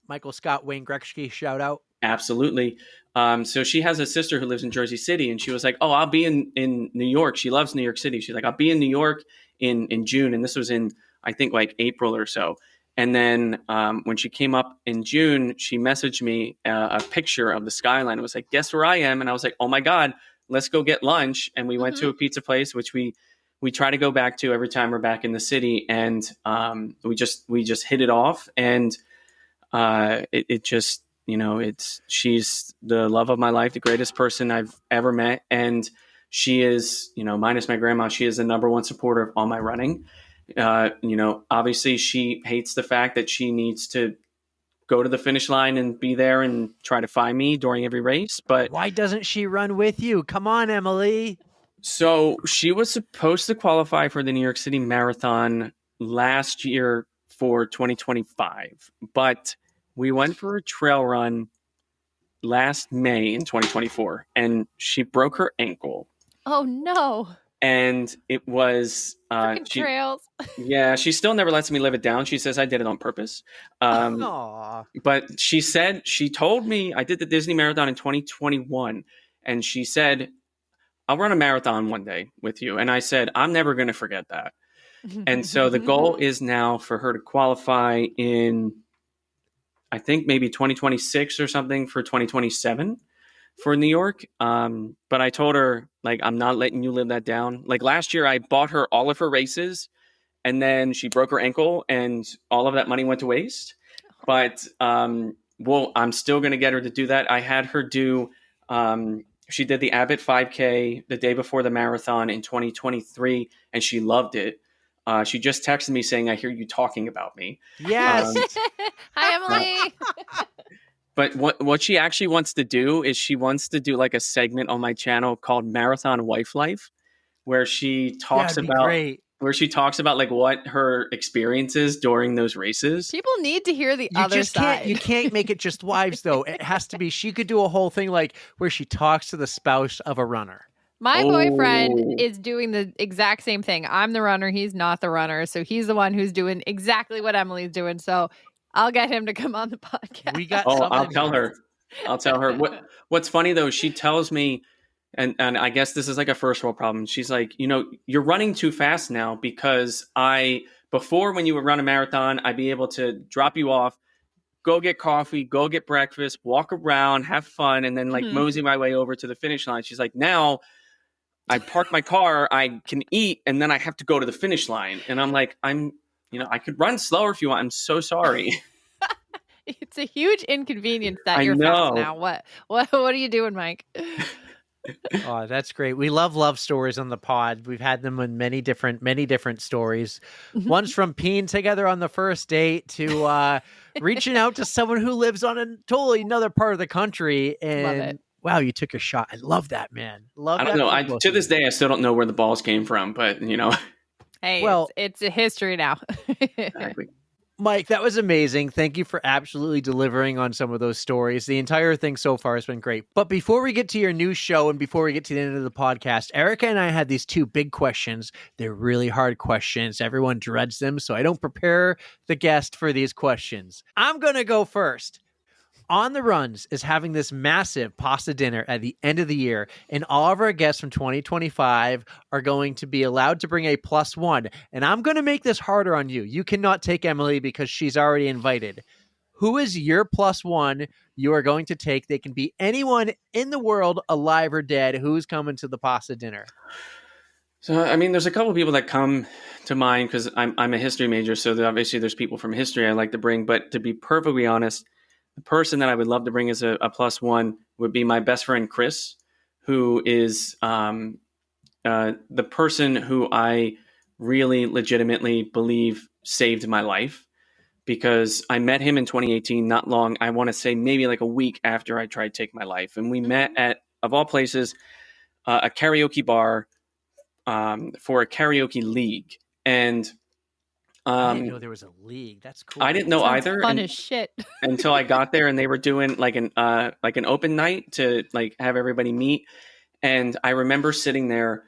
[SPEAKER 4] Michael Scott, Wayne Gretzky, shout out.
[SPEAKER 8] Absolutely. So she has a sister who lives in Jersey City, and she was like, "Oh, I'll be in New York." She loves New York City. She's like, "I'll be in New York in June," and this was in I think like April or so. And then when she came up in June, she messaged me a picture of the skyline. It was like, "Guess where I am?" And I was like, "Oh my God, let's go get lunch." And we went to a pizza place, which we try to go back to every time we're back in the city. And we just hit it off. And it just, she's the love of my life, the greatest person I've ever met. And she is, minus my grandma, she is the number one supporter of all my running. Obviously she hates the fact that she needs to go to the finish line and be there and try to find me during every race. But
[SPEAKER 4] Why doesn't she run with you? Come on, Emily.
[SPEAKER 8] so she was supposed to qualify for the New York City Marathon last year for 2025, but we went for a trail run last May in 2024, and she broke her ankle.
[SPEAKER 2] Oh no.
[SPEAKER 8] And it was
[SPEAKER 2] Trails.
[SPEAKER 8] yeah, she still never lets me live it down. She says I did it on purpose.
[SPEAKER 4] Aw.
[SPEAKER 8] But she told me I did the Disney Marathon in 2021, and she said, I'll run a marathon one day with you. And I said, I'm never going to forget that. And so the goal is now for her to qualify in, I think maybe 2026 or something for 2027 for New York. But I told her, like, I'm not letting you live that down. Like last year, I bought her all of her races, and then she broke her ankle and all of that money went to waste. But I'm still going to get her to do that. I had her do, she did the Abbott 5K the day before the marathon in 2023, and she loved it. She just texted me saying, I hear you talking about me.
[SPEAKER 4] Yes.
[SPEAKER 2] Hi, Emily.
[SPEAKER 8] But what she actually wants to do is she wants to do like a segment on my channel called Marathon Wife Life, where she talks
[SPEAKER 4] That'd be
[SPEAKER 8] about
[SPEAKER 4] great.
[SPEAKER 8] like what her experiences during those races.
[SPEAKER 2] People need to hear the
[SPEAKER 4] You
[SPEAKER 2] other
[SPEAKER 4] just
[SPEAKER 2] side.
[SPEAKER 4] can't. You can't make it just wives, though. It has to be. She could do a whole thing like where she talks to the spouse of a runner.
[SPEAKER 2] My boyfriend
[SPEAKER 8] Oh.
[SPEAKER 2] is doing the exact same thing. I'm the runner. He's not the runner. So he's the one who's doing exactly what Emily's doing. So I'll get him to come on the podcast.
[SPEAKER 4] We got.
[SPEAKER 8] Oh,
[SPEAKER 4] something
[SPEAKER 8] I'll tell her. I'll tell her. What's funny though, she tells me, and I guess this is like a first world problem. She's like, you're running too fast now because before when you would run a marathon, I'd be able to drop you off, go get coffee, go get breakfast, walk around, have fun, and then like mosey my way over to the finish line. She's like, now I park my car, I can eat, and then I have to go to the finish line. And I'm like, I could run slower if you want. I'm so sorry.
[SPEAKER 2] It's a huge inconvenience that
[SPEAKER 8] I
[SPEAKER 2] you're
[SPEAKER 8] know.
[SPEAKER 2] fast now. What are you doing, Mike?
[SPEAKER 4] Oh, that's great. We love stories on the pod. We've had them in many different stories. One's from peeing together on the first date to reaching out to someone who lives on a totally another part of the country. And
[SPEAKER 2] Love it.
[SPEAKER 4] wow, you took a shot. I love that, man. Love
[SPEAKER 8] I
[SPEAKER 4] that.
[SPEAKER 8] don't know.
[SPEAKER 4] for both
[SPEAKER 8] To
[SPEAKER 4] of
[SPEAKER 8] this
[SPEAKER 4] you.
[SPEAKER 8] day, I still don't know where the balls came from, but
[SPEAKER 2] Hey,
[SPEAKER 4] Well-
[SPEAKER 2] it's a history now.
[SPEAKER 8] exactly.
[SPEAKER 4] Mike, that was amazing. Thank you for absolutely delivering on some of those stories. The entire thing so far has been great. But before we get to your new show and before we get to the end of the podcast, Erika and I had these two big questions. They're really hard questions. Everyone dreads them, so I don't prepare the guest for these questions. I'm going to go first. On the Runs is having this massive pasta dinner at the end of the year, and all of our guests from 2025 are going to be allowed to bring a +1. And I'm going to make this harder on you. You cannot take Emily because she's already invited. Who is your +1 you are going to take? They can be anyone in the world, alive or dead. Who's coming to the pasta dinner?
[SPEAKER 8] So, I mean, there's a couple of people that come to mind because I'm a history major. So obviously there's people from history I like to bring. But to be perfectly honest, the person that I would love to bring as a +1 would be my best friend, Chris, who is the person who I really legitimately believe saved my life, because I met him in 2018, not long, I want to say maybe like a week after I tried to take my life. And we met at, of all places, a karaoke bar for a karaoke league. And
[SPEAKER 4] I didn't know there was a league. That's cool.
[SPEAKER 8] I didn't know
[SPEAKER 2] Sounds
[SPEAKER 8] either.
[SPEAKER 2] fun
[SPEAKER 8] and-
[SPEAKER 2] as shit.
[SPEAKER 8] until I got there and they were doing like an open night to like have everybody meet. And I remember sitting there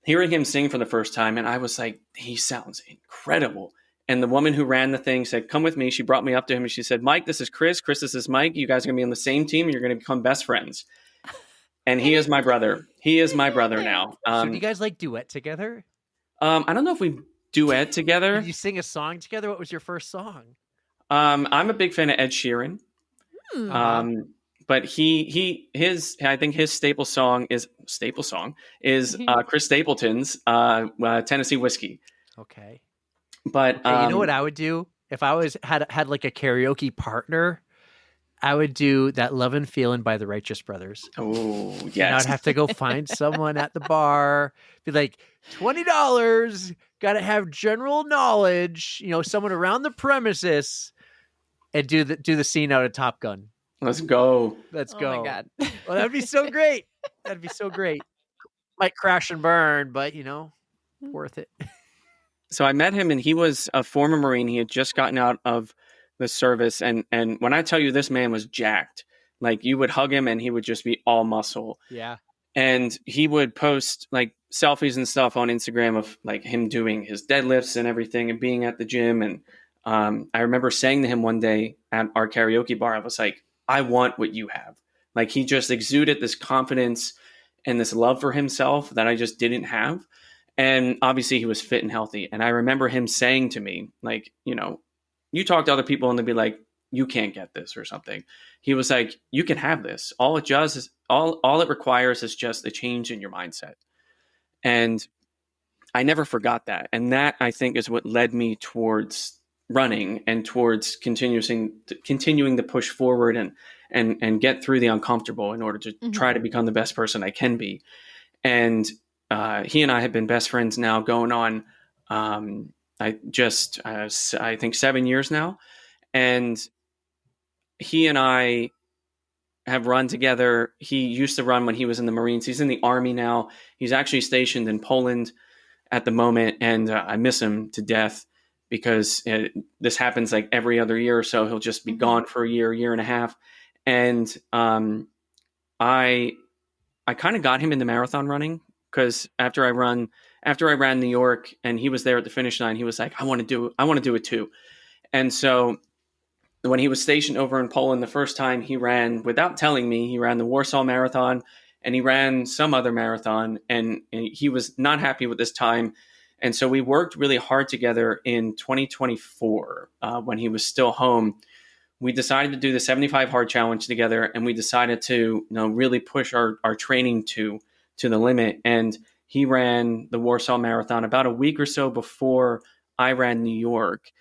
[SPEAKER 8] hearing him sing for the first time. And I was like, he sounds incredible. And the woman who ran the thing said, come with me. She brought me up to him and she said, Mike, this is Chris. Chris, this is Mike. You guys are gonna be on the same team and you're going to become best friends. And he is my brother. He is my brother now.
[SPEAKER 4] So do you guys like duet together?
[SPEAKER 8] I don't know if we duet together.
[SPEAKER 4] Did you sing a song together? What was your first song?
[SPEAKER 8] I'm a big fan of Ed Sheeran. But I think his staple song is Chris Stapleton's Tennessee Whiskey.
[SPEAKER 4] Okay.
[SPEAKER 8] But
[SPEAKER 4] Okay, you know what I would do if I had like a karaoke partner? I would do That Lovin' Feelin' by the Righteous Brothers.
[SPEAKER 8] Oh,
[SPEAKER 4] And
[SPEAKER 8] yes.
[SPEAKER 4] I'd have to go find someone at the bar, be like, $20, got to have general knowledge, someone around the premises. and do the scene out of Top Gun.
[SPEAKER 8] Let's go.
[SPEAKER 4] Let's
[SPEAKER 2] Oh
[SPEAKER 4] go.
[SPEAKER 2] my God.
[SPEAKER 4] Well, that'd be so great. That'd be so great. Might crash and burn, but worth it.
[SPEAKER 8] So I met him, and he was a former Marine. He had just gotten out of the service, and when I tell you, this man was jacked. Like, you would hug him, and he would just be all muscle.
[SPEAKER 4] Yeah.
[SPEAKER 8] And he would post like selfies and stuff on Instagram of like him doing his deadlifts and everything, and being at the gym. And I remember saying to him one day at our karaoke bar, I was like, I want what you have. Like, he just exuded this confidence and this love for himself that I just didn't have. And obviously he was fit and healthy. And I remember him saying to me, like, you talk to other people and they'd be like, you can't get this or something. He was like, you can have this. All it does is all it requires is just a change in your mindset. And I never forgot that. And that, I think, is what led me towards running and towards continuing to push forward and get through the uncomfortable in order to try to become the best person I can be. And he and I have been best friends now going on, I think 7 years now. And he and I have run together. He used to run when he was in the Marines. He's in the Army now. He's actually stationed in Poland at the moment. And I miss him to death because this happens like every other year or so. He'll just be gone for a year and a half. And I kind of got him into marathon running because after I ran New York and he was there at the finish line, he was like, I want to do it too. And so when he was stationed over in Poland the first time, he ran, without telling me, he ran the Warsaw Marathon and he ran some other marathon, and he was not happy with this time. And so we worked really hard together in 2024 when he was still home. We decided to do the 75 hard challenge together, and we decided to really push our training to the limit. And he ran the Warsaw Marathon about a week or so before I ran New York.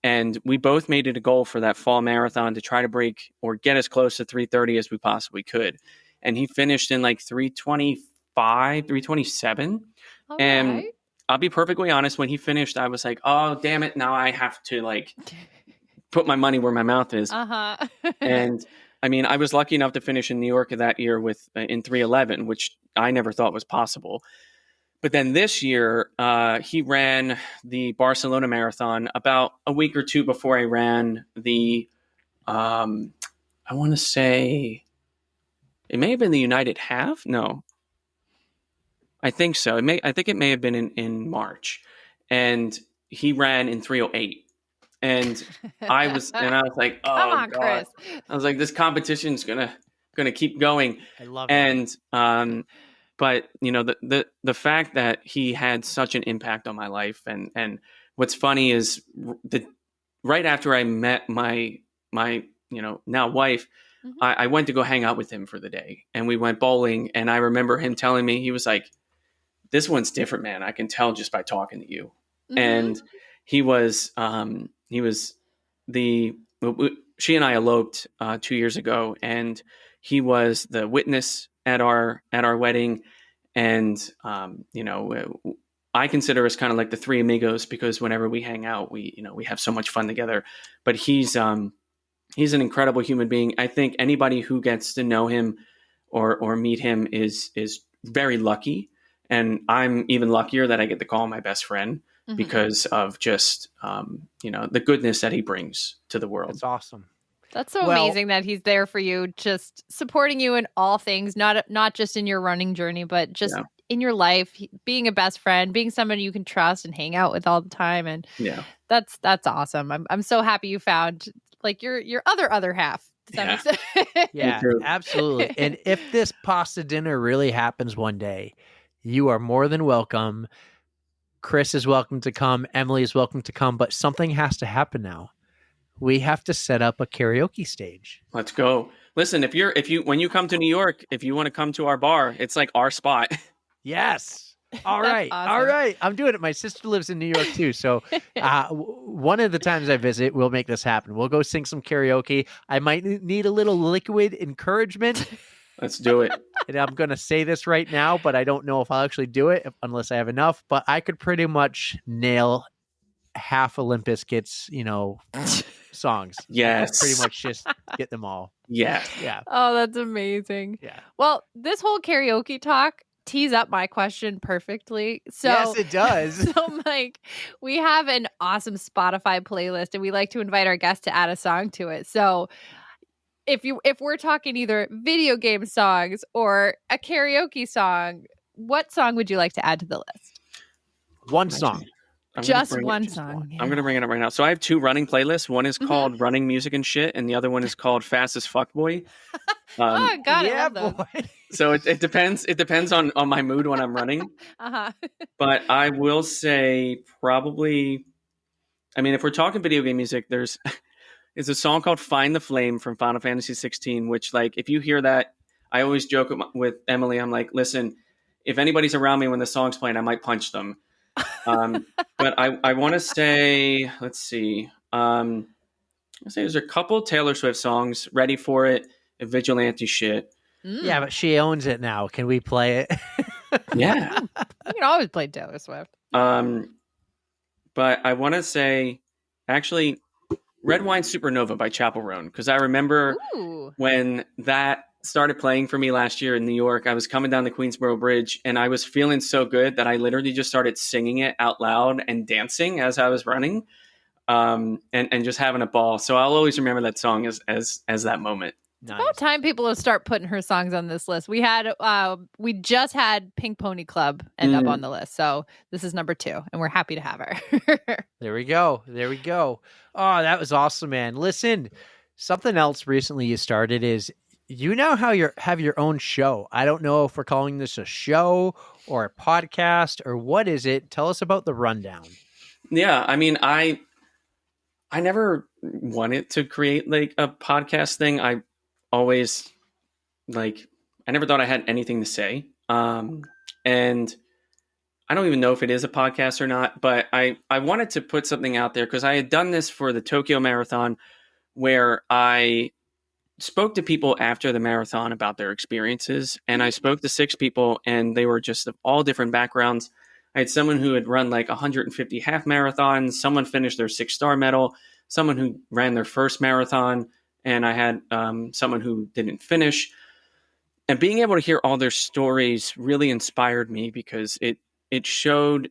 [SPEAKER 8] And we both made it a goal for that fall marathon to try to break or get as close to 3:30 as we possibly could. And he finished in like 3:25, 3:27. And
[SPEAKER 2] right.
[SPEAKER 8] I'll be perfectly honest, when he finished, I was like, oh, damn it. Now I have to like put my money where my mouth is. And I mean, I was lucky enough to finish in New York that year in 3:11, which I never thought was possible. But then this year, he ran the Barcelona Marathon about a week or two before I ran the, I want to say, it may have been the United Half. No, I think so. I think it may have been in March, and he ran in 3:08. And I was like, oh,
[SPEAKER 2] come on,
[SPEAKER 8] God.
[SPEAKER 2] Chris.
[SPEAKER 8] I was like, this competition's gonna keep going.
[SPEAKER 4] I love it.
[SPEAKER 8] And but the fact that he had such an impact on my life, and what's funny is right after I met my now wife, I went to go hang out with him for the day, and we went bowling. And I remember him telling me, he was like, "This one's different, man. I can tell just by talking to you." And she and I eloped 2 years ago, and he was the witness at our wedding. And, I consider us kind of like the three amigos, because whenever we hang out, we have so much fun together. But he's an incredible human being. I think anybody who gets to know him or meet him is very lucky. And I'm even luckier that I get to call him my best friend because of just, the goodness that he brings to the world.
[SPEAKER 4] That's awesome.
[SPEAKER 2] That's so amazing that he's there for you, just supporting you in all things, not just in your running journey, but just in your life, being a best friend, being somebody you can trust and hang out with all the time. And that's awesome. I'm so happy you found like your other half. Does that make sense?
[SPEAKER 4] Yeah, absolutely. And if this pasta dinner really happens one day, you are more than welcome. Chris is welcome to come. Emily is welcome to come, but something has to happen now. We have to set up a karaoke stage.
[SPEAKER 8] Let's go. Listen, when you come to New York, if you want to come to our bar, it's like our spot.
[SPEAKER 4] Yes. All right.
[SPEAKER 2] Awesome.
[SPEAKER 4] All right. I'm doing it. My sister lives in New York too. So one of the times I visit, we'll make this happen. We'll go sing some karaoke. I might need a little liquid encouragement.
[SPEAKER 8] Let's do it.
[SPEAKER 4] And I'm going to say this right now, but I don't know if I'll actually do it unless I have enough. But I could pretty much nail half Olympus gets, songs.
[SPEAKER 8] Yes.
[SPEAKER 4] Pretty much just get them all.
[SPEAKER 8] Yeah.
[SPEAKER 4] Yeah.
[SPEAKER 2] Oh, that's amazing.
[SPEAKER 4] Yeah.
[SPEAKER 2] Well, this whole karaoke talk tees up my question perfectly. So,
[SPEAKER 4] Yes, it does.
[SPEAKER 2] So, Mike, we have an awesome Spotify playlist, and we like to invite our guests to add a song to it. So, if we're talking either video game songs or a karaoke song, what song would you like to add to the list?
[SPEAKER 4] One song.
[SPEAKER 2] Just one song.
[SPEAKER 8] I'm going to bring it up right now. So I have 2 running playlists. One is called Running Music and Shit, and the other one is called Fast as Fuck Boy.
[SPEAKER 2] Oh God, I
[SPEAKER 4] Yeah,
[SPEAKER 2] love those.
[SPEAKER 4] boy.
[SPEAKER 8] So it depends. It depends on my mood when I'm running.
[SPEAKER 2] Uh-huh.
[SPEAKER 8] But I will say probably, I mean, if we're talking video game music, there's a song called Find the Flame from Final Fantasy 16, which, like, if you hear that, I always joke with Emily. I'm like, listen, if anybody's around me when the song's playing, I might punch them. But I want to say, let's see. I'll say there's a couple Taylor Swift songs, Ready for It, Vigilante Shit.
[SPEAKER 4] Yeah, but she owns it now. Can we play it?
[SPEAKER 8] Yeah.
[SPEAKER 2] You can always play Taylor Swift.
[SPEAKER 8] But I want to say, actually, Red Wine Supernova by Chapel Roan, because I remember when that started playing for me last year in New York. I was coming down the Queensboro Bridge, and I was feeling so good that I literally just started singing it out loud and dancing as I was running, and just having a ball. So I'll always remember that song as that moment.
[SPEAKER 2] It's about time people will start putting her songs on this list. We just had Pink Pony Club end up on the list, so this is number 2, and we're happy to have her.
[SPEAKER 4] There we go. Oh, that was awesome, man. Listen, something else recently you started is you now have your own show. I don't know if we're calling this a show or a podcast or what is it. Tell us about the rundown.
[SPEAKER 8] Yeah, I mean, I never wanted to create like a podcast thing. I always I never thought I had anything to say. And I don't even know if it is a podcast or not, but I wanted to put something out there because I had done this for the Tokyo Marathon where I spoke to people after the marathon about their experiences. And I spoke to 6 people and they were just of all different backgrounds. I had someone who had run like 150 half marathons, someone finished their 6-star medal, someone who ran their first marathon, and I had someone who didn't finish. And being able to hear all their stories really inspired me because it showed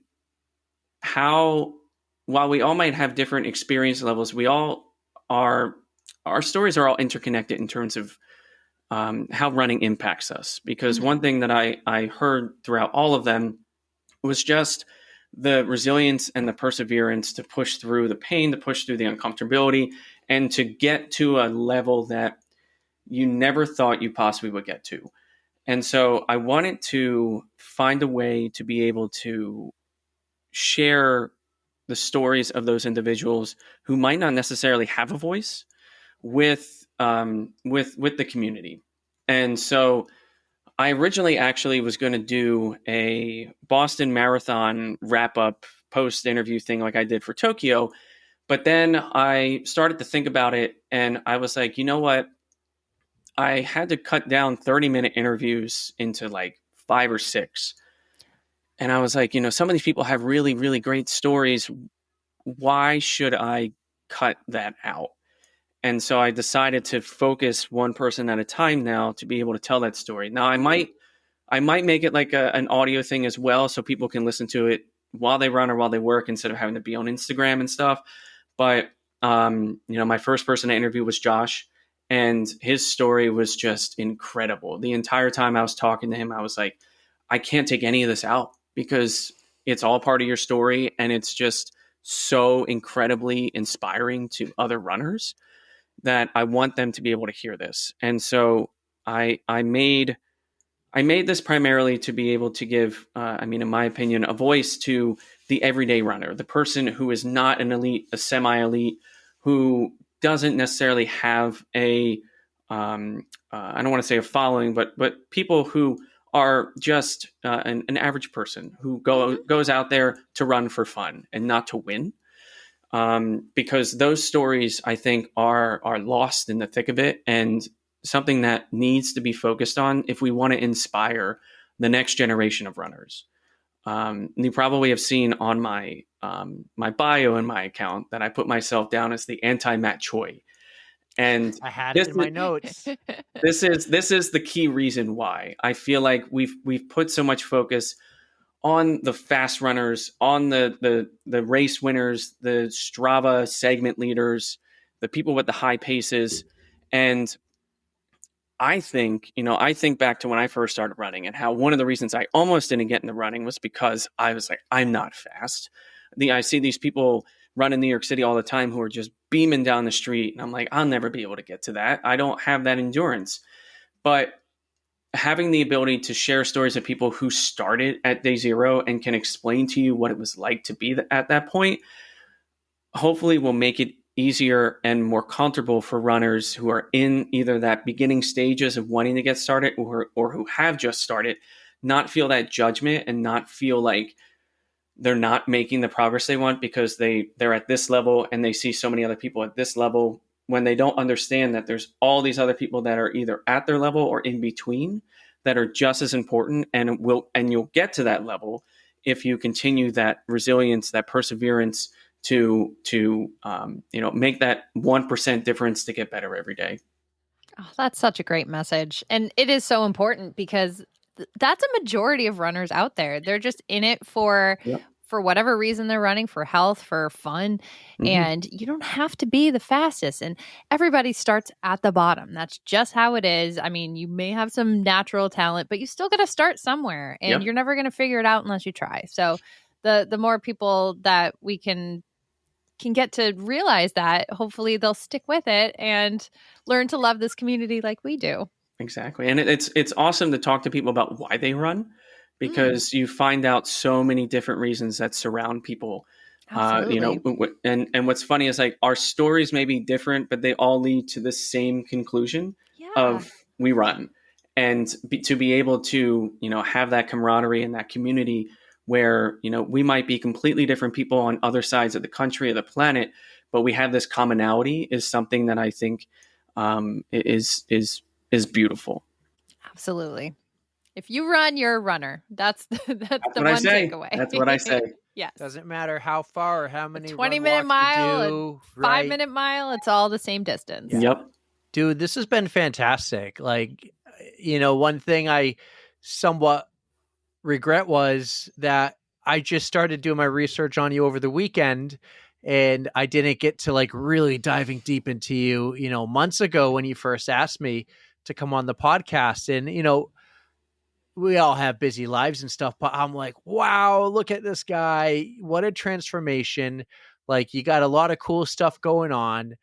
[SPEAKER 8] how, while we all might have different experience levels, our stories are all interconnected in terms of how running impacts us. Because one thing that I heard throughout all of them was just the resilience and the perseverance to push through the pain, to push through the uncomfortability, and to get to a level that you never thought you possibly would get to. And so I wanted to find a way to be able to share the stories of those individuals who might not necessarily have a voice with the community. And so I originally actually was going to do a Boston Marathon wrap-up post-interview thing like I did for Tokyo. But then I started to think about it, and I was like, you know what? I had to cut down 30-minute interviews into like 5 or 6. And I was like, some of these people have really, really great stories. Why should I cut that out? And so I decided to focus one person at a time now to be able to tell that story. Now I might make it like an audio thing as well, so people can listen to it while they run or while they work instead of having to be on Instagram and stuff. But my first person to interview was Josh, and his story was just incredible. The entire time I was talking to him, I was like, I can't take any of this out because it's all part of your story, and it's just so incredibly inspiring to other runners that I want them to be able to hear this. And so I made this primarily to be able to give, in my opinion, a voice to the everyday runner, the person who is not an elite, a semi-elite, who doesn't necessarily have I don't want to say a following, but people who are just an average person who goes out there to run for fun and not to win. Because those stories, I think, are lost in the thick of it, and something that needs to be focused on if we want to inspire the next generation of runners. you probably have seen on my my bio in my account that I put myself down as the anti-Matt Choi. And
[SPEAKER 4] I had
[SPEAKER 8] this
[SPEAKER 4] it in my
[SPEAKER 8] is-
[SPEAKER 4] notes.
[SPEAKER 8] this is the key reason why I feel like we've put so much focus on the fast runners, on the race winners, the Strava segment leaders, the people with the high paces. And I think back to when I first started running and how one of the reasons I almost didn't get in the running was because I was like, I'm not fast. I see these people run in New York City all the time who are just beaming down the street. And I'm like, I'll never be able to get to that. I don't have that endurance. But having the ability to share stories of people who started at day zero and can explain to you what it was like to be at that point, hopefully will make it easier and more comfortable for runners who are in either that beginning stages of wanting to get started or who have just started, not feel that judgment and not feel like they're not making the progress they want because they're at this level and they see so many other people at this level, when they don't understand that there's all these other people that are either at their level or in between that are just as important, and you'll get to that level if you continue that resilience, that perseverance to make that 1% difference to get better every day.
[SPEAKER 2] Oh, that's such a great message. And it is so important because that's a majority of runners out there. They're just in it for whatever reason they're running, for health, for fun.
[SPEAKER 8] Mhm.
[SPEAKER 2] And you don't have to be the fastest. And everybody starts at the bottom. That's just how it is. I mean, you may have some natural talent, but you still got to start somewhere. And
[SPEAKER 8] Yep.
[SPEAKER 2] you're never going to figure it out unless you try. So the more people that we can get to realize that, hopefully they'll stick with it and learn to love this community like we do.
[SPEAKER 8] Exactly. And it's awesome to talk to people about why they run, because you find out so many different reasons that surround people.
[SPEAKER 2] Absolutely.
[SPEAKER 8] And what's funny is like our stories may be different, but they all lead to the same conclusion of we run. And to be able to, have that camaraderie and that community where, we might be completely different people on other sides of the country or the planet, but we have this commonality is something that I think is beautiful.
[SPEAKER 2] Absolutely. If you run, you're a runner. That's the
[SPEAKER 8] What
[SPEAKER 2] one
[SPEAKER 8] I say.
[SPEAKER 2] takeaway.
[SPEAKER 8] That's what I say.
[SPEAKER 2] Yes.
[SPEAKER 4] Doesn't matter how far or how many
[SPEAKER 2] 20-minute
[SPEAKER 4] run walks
[SPEAKER 2] mile,
[SPEAKER 4] you do,
[SPEAKER 2] a
[SPEAKER 4] right?
[SPEAKER 2] 5-minute mile, it's all the same distance.
[SPEAKER 4] Yeah.
[SPEAKER 8] Yep.
[SPEAKER 4] Dude, this has been fantastic. Like, one thing I somewhat regret was that I just started doing my research on you over the weekend and I didn't get to like really diving deep into you, months ago when you first asked me to come on the podcast. And, we all have busy lives and stuff, but I'm like, wow, look at this guy. What a transformation. Like, you got a lot of cool stuff going on.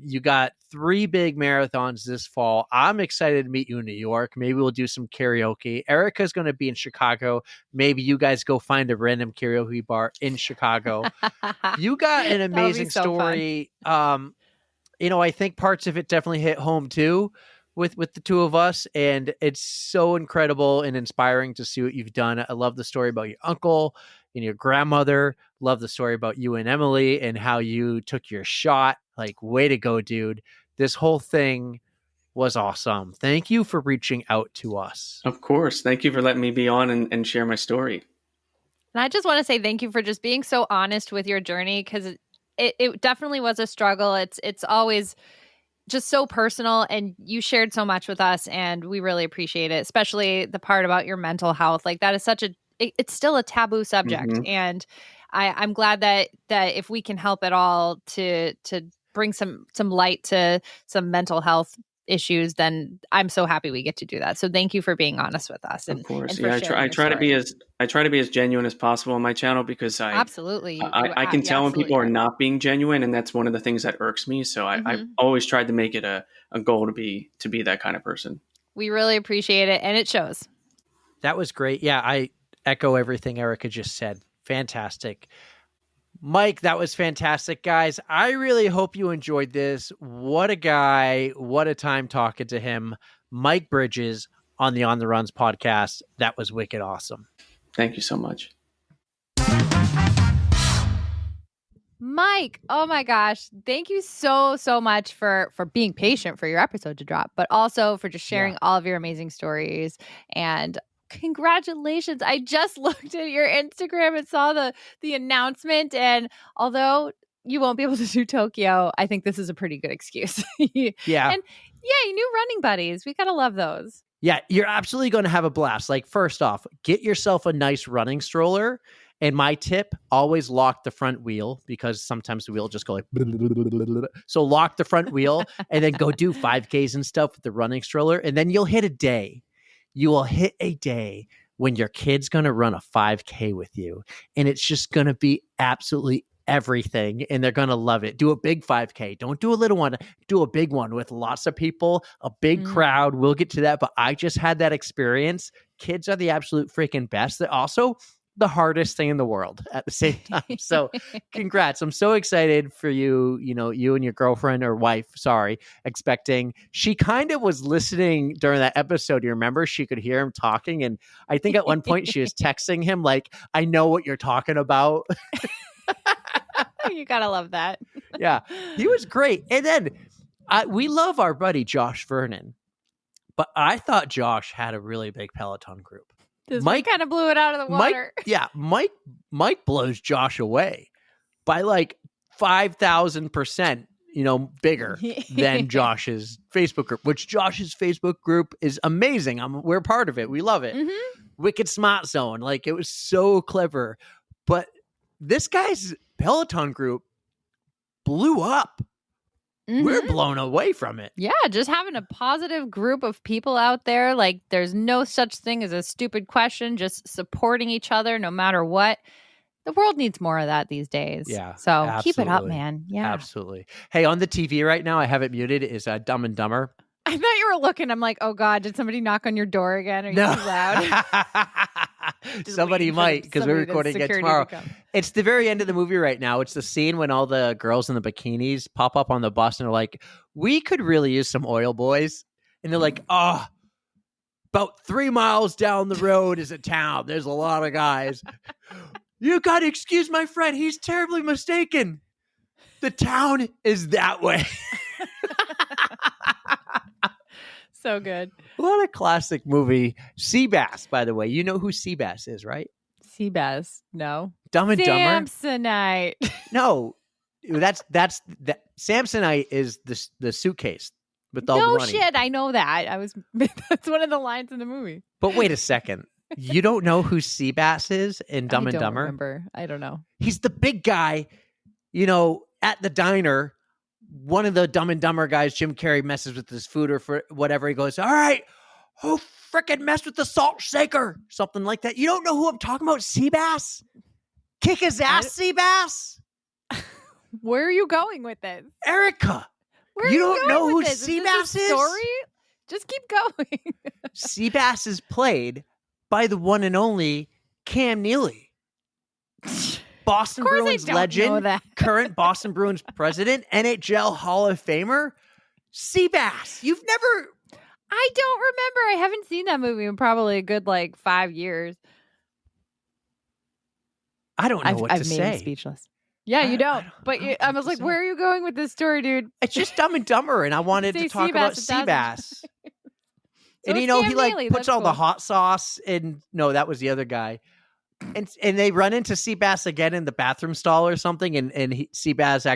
[SPEAKER 4] You got 3 big marathons this fall. I'm excited to meet you in New York. Maybe we'll do some karaoke. Erika's going to be in Chicago. Maybe you guys go find a random karaoke bar in Chicago. You got an amazing story. I think parts of it definitely hit home too with the two of us. And it's so incredible and inspiring to see what you've done. I love the story about your uncle and your grandmother. Love the story about you and Emily and how you took your shot. Like, way to go, dude. This whole thing was awesome. Thank you for reaching out to us.
[SPEAKER 8] Of course. Thank you for letting me be on and share my story.
[SPEAKER 2] And I just want to say thank you for just being so honest with your journey, because it definitely was a struggle. It's always just so personal, and you shared so much with us, and we really appreciate it, especially the part about your mental health. Like, that is it's still a taboo subject.
[SPEAKER 8] Mhm.
[SPEAKER 2] And I'm glad that if we can help at all to bring some light to some mental health issues, then I'm so happy we get to do that. So thank you for being honest with us. And,
[SPEAKER 8] Of course.
[SPEAKER 2] and for
[SPEAKER 8] Yeah,
[SPEAKER 2] sharing
[SPEAKER 8] I
[SPEAKER 2] your
[SPEAKER 8] try to be
[SPEAKER 2] story.
[SPEAKER 8] as genuine as possible on my channel, because
[SPEAKER 2] Absolutely.
[SPEAKER 8] I can tell when people are not being genuine, and that's one of the things that irks me. So I've always tried to make it a goal to be that kind of person.
[SPEAKER 2] We really appreciate it, and it shows.
[SPEAKER 4] That was great. Yeah, I echo everything Erika just said. Fantastic. Mike, that was fantastic, guys. I really hope you enjoyed this. What a guy. What a time talking to him. Mike Brydges on the On the Runs podcast. That was wicked awesome.
[SPEAKER 8] Thank you so much.
[SPEAKER 2] Mike, oh my gosh. Thank you so much for being patient for your episode to drop, but also for just sharing all of your amazing stories. And Congratulations. I just looked at your Instagram and saw the announcement. And although you won't be able to do Tokyo, I think this is a pretty good excuse.
[SPEAKER 4] Yeah.
[SPEAKER 2] And yeah, new running buddies. We got to love those.
[SPEAKER 4] Yeah, you're absolutely going to have a blast. Like, first off, get yourself a nice running stroller. And my tip, always lock the front wheel, because sometimes the wheel just go like, so lock the front wheel and then go do 5Ks and stuff with the running stroller. And then you'll hit a day. You will hit a day when your kid's going to run a 5K with you. And it's just going to be absolutely everything, and they're going to love it. Do a big 5K. Don't do a little one. Do a big one with lots of people, a big crowd. We'll get to that, but I just had that experience. Kids are the absolute freaking best. They're also the hardest thing in the world at the same time. So congrats. I'm so excited for you, you and your girlfriend or wife, expecting. She kind of was listening during that episode. You remember? She could hear him talking. And I think at one point she was texting him like, I know what you're talking about.
[SPEAKER 2] You gotta love that.
[SPEAKER 4] Yeah, he was great. And then we love our buddy Josh Vernon, but I thought Josh had a really big Peloton group.
[SPEAKER 2] Mike kind of blew it out of the water.
[SPEAKER 4] Mike blows Josh away by like 5,000%, bigger than Josh's Facebook group, which Josh's Facebook group is amazing. We're part of it. We love it. Mm-hmm. Wicked Smart Zone. Like, it was so clever. But this guy's Peloton group blew up. Mm-hmm. We're blown away from it.
[SPEAKER 2] Yeah, just having a positive group of people out there. Like, there's no such thing as a stupid question, just supporting each other no matter what. The world needs more of that these days.
[SPEAKER 4] Yeah.
[SPEAKER 2] So
[SPEAKER 4] absolutely.
[SPEAKER 2] Keep it up, man. Yeah.
[SPEAKER 4] Absolutely. Hey, on the TV right now, I have it muted, is Dumb and Dumber.
[SPEAKER 2] I thought you were looking. I'm like, oh God, did somebody knock on your door again? Are you too loud?
[SPEAKER 4] Somebody might, because we're recording it tomorrow. It's the very end of the movie right now. It's the scene when all the girls in the bikinis pop up on the bus and are like, we could really use some oil, boys. And they're like, about 3 miles down the road is a town. There's a lot of guys. You got to excuse my friend. He's terribly mistaken. The town is that way.
[SPEAKER 2] So good.
[SPEAKER 4] What a classic movie. Seabass, by the way. You know who Seabass is, right?
[SPEAKER 2] Seabass. No.
[SPEAKER 4] Dumb and Dumber.
[SPEAKER 2] Samsonite.
[SPEAKER 4] No. That's Samsonite is the suitcase with all the money.
[SPEAKER 2] No shit. I know that. That's one of the lines in the movie.
[SPEAKER 4] But wait a second. You don't know who Seabass is in Dumb and Dumber?
[SPEAKER 2] I don't know.
[SPEAKER 4] He's the big guy, at the diner. One of the Dumb and Dumber guys, Jim Carrey, messes with his food or for whatever. He goes, all right, who frickin' messed with the salt shaker? Something like that. You don't know who I'm talking about? Seabass? Kick his ass, Seabass?
[SPEAKER 2] Where are you going with this?
[SPEAKER 4] Erika, you don't know who Seabass is?
[SPEAKER 2] Story? Just keep going.
[SPEAKER 4] Seabass is played by the one and only Cam Neely. Boston Bruins legend, current Boston Bruins president, NHL Hall of Famer, Seabass. You've never...
[SPEAKER 2] I don't remember. I haven't seen that movie in probably a good 5 years.
[SPEAKER 4] I don't know what to say.
[SPEAKER 2] I've made him speechless. Yeah, you don't. But I was like, where are you going with this story, dude?
[SPEAKER 4] It's just Dumb and Dumber, and I wanted to talk about Seabass. And he puts all the hot sauce in. No, that was the other guy. And they run into Seabass again in the bathroom stall or something, and Seabass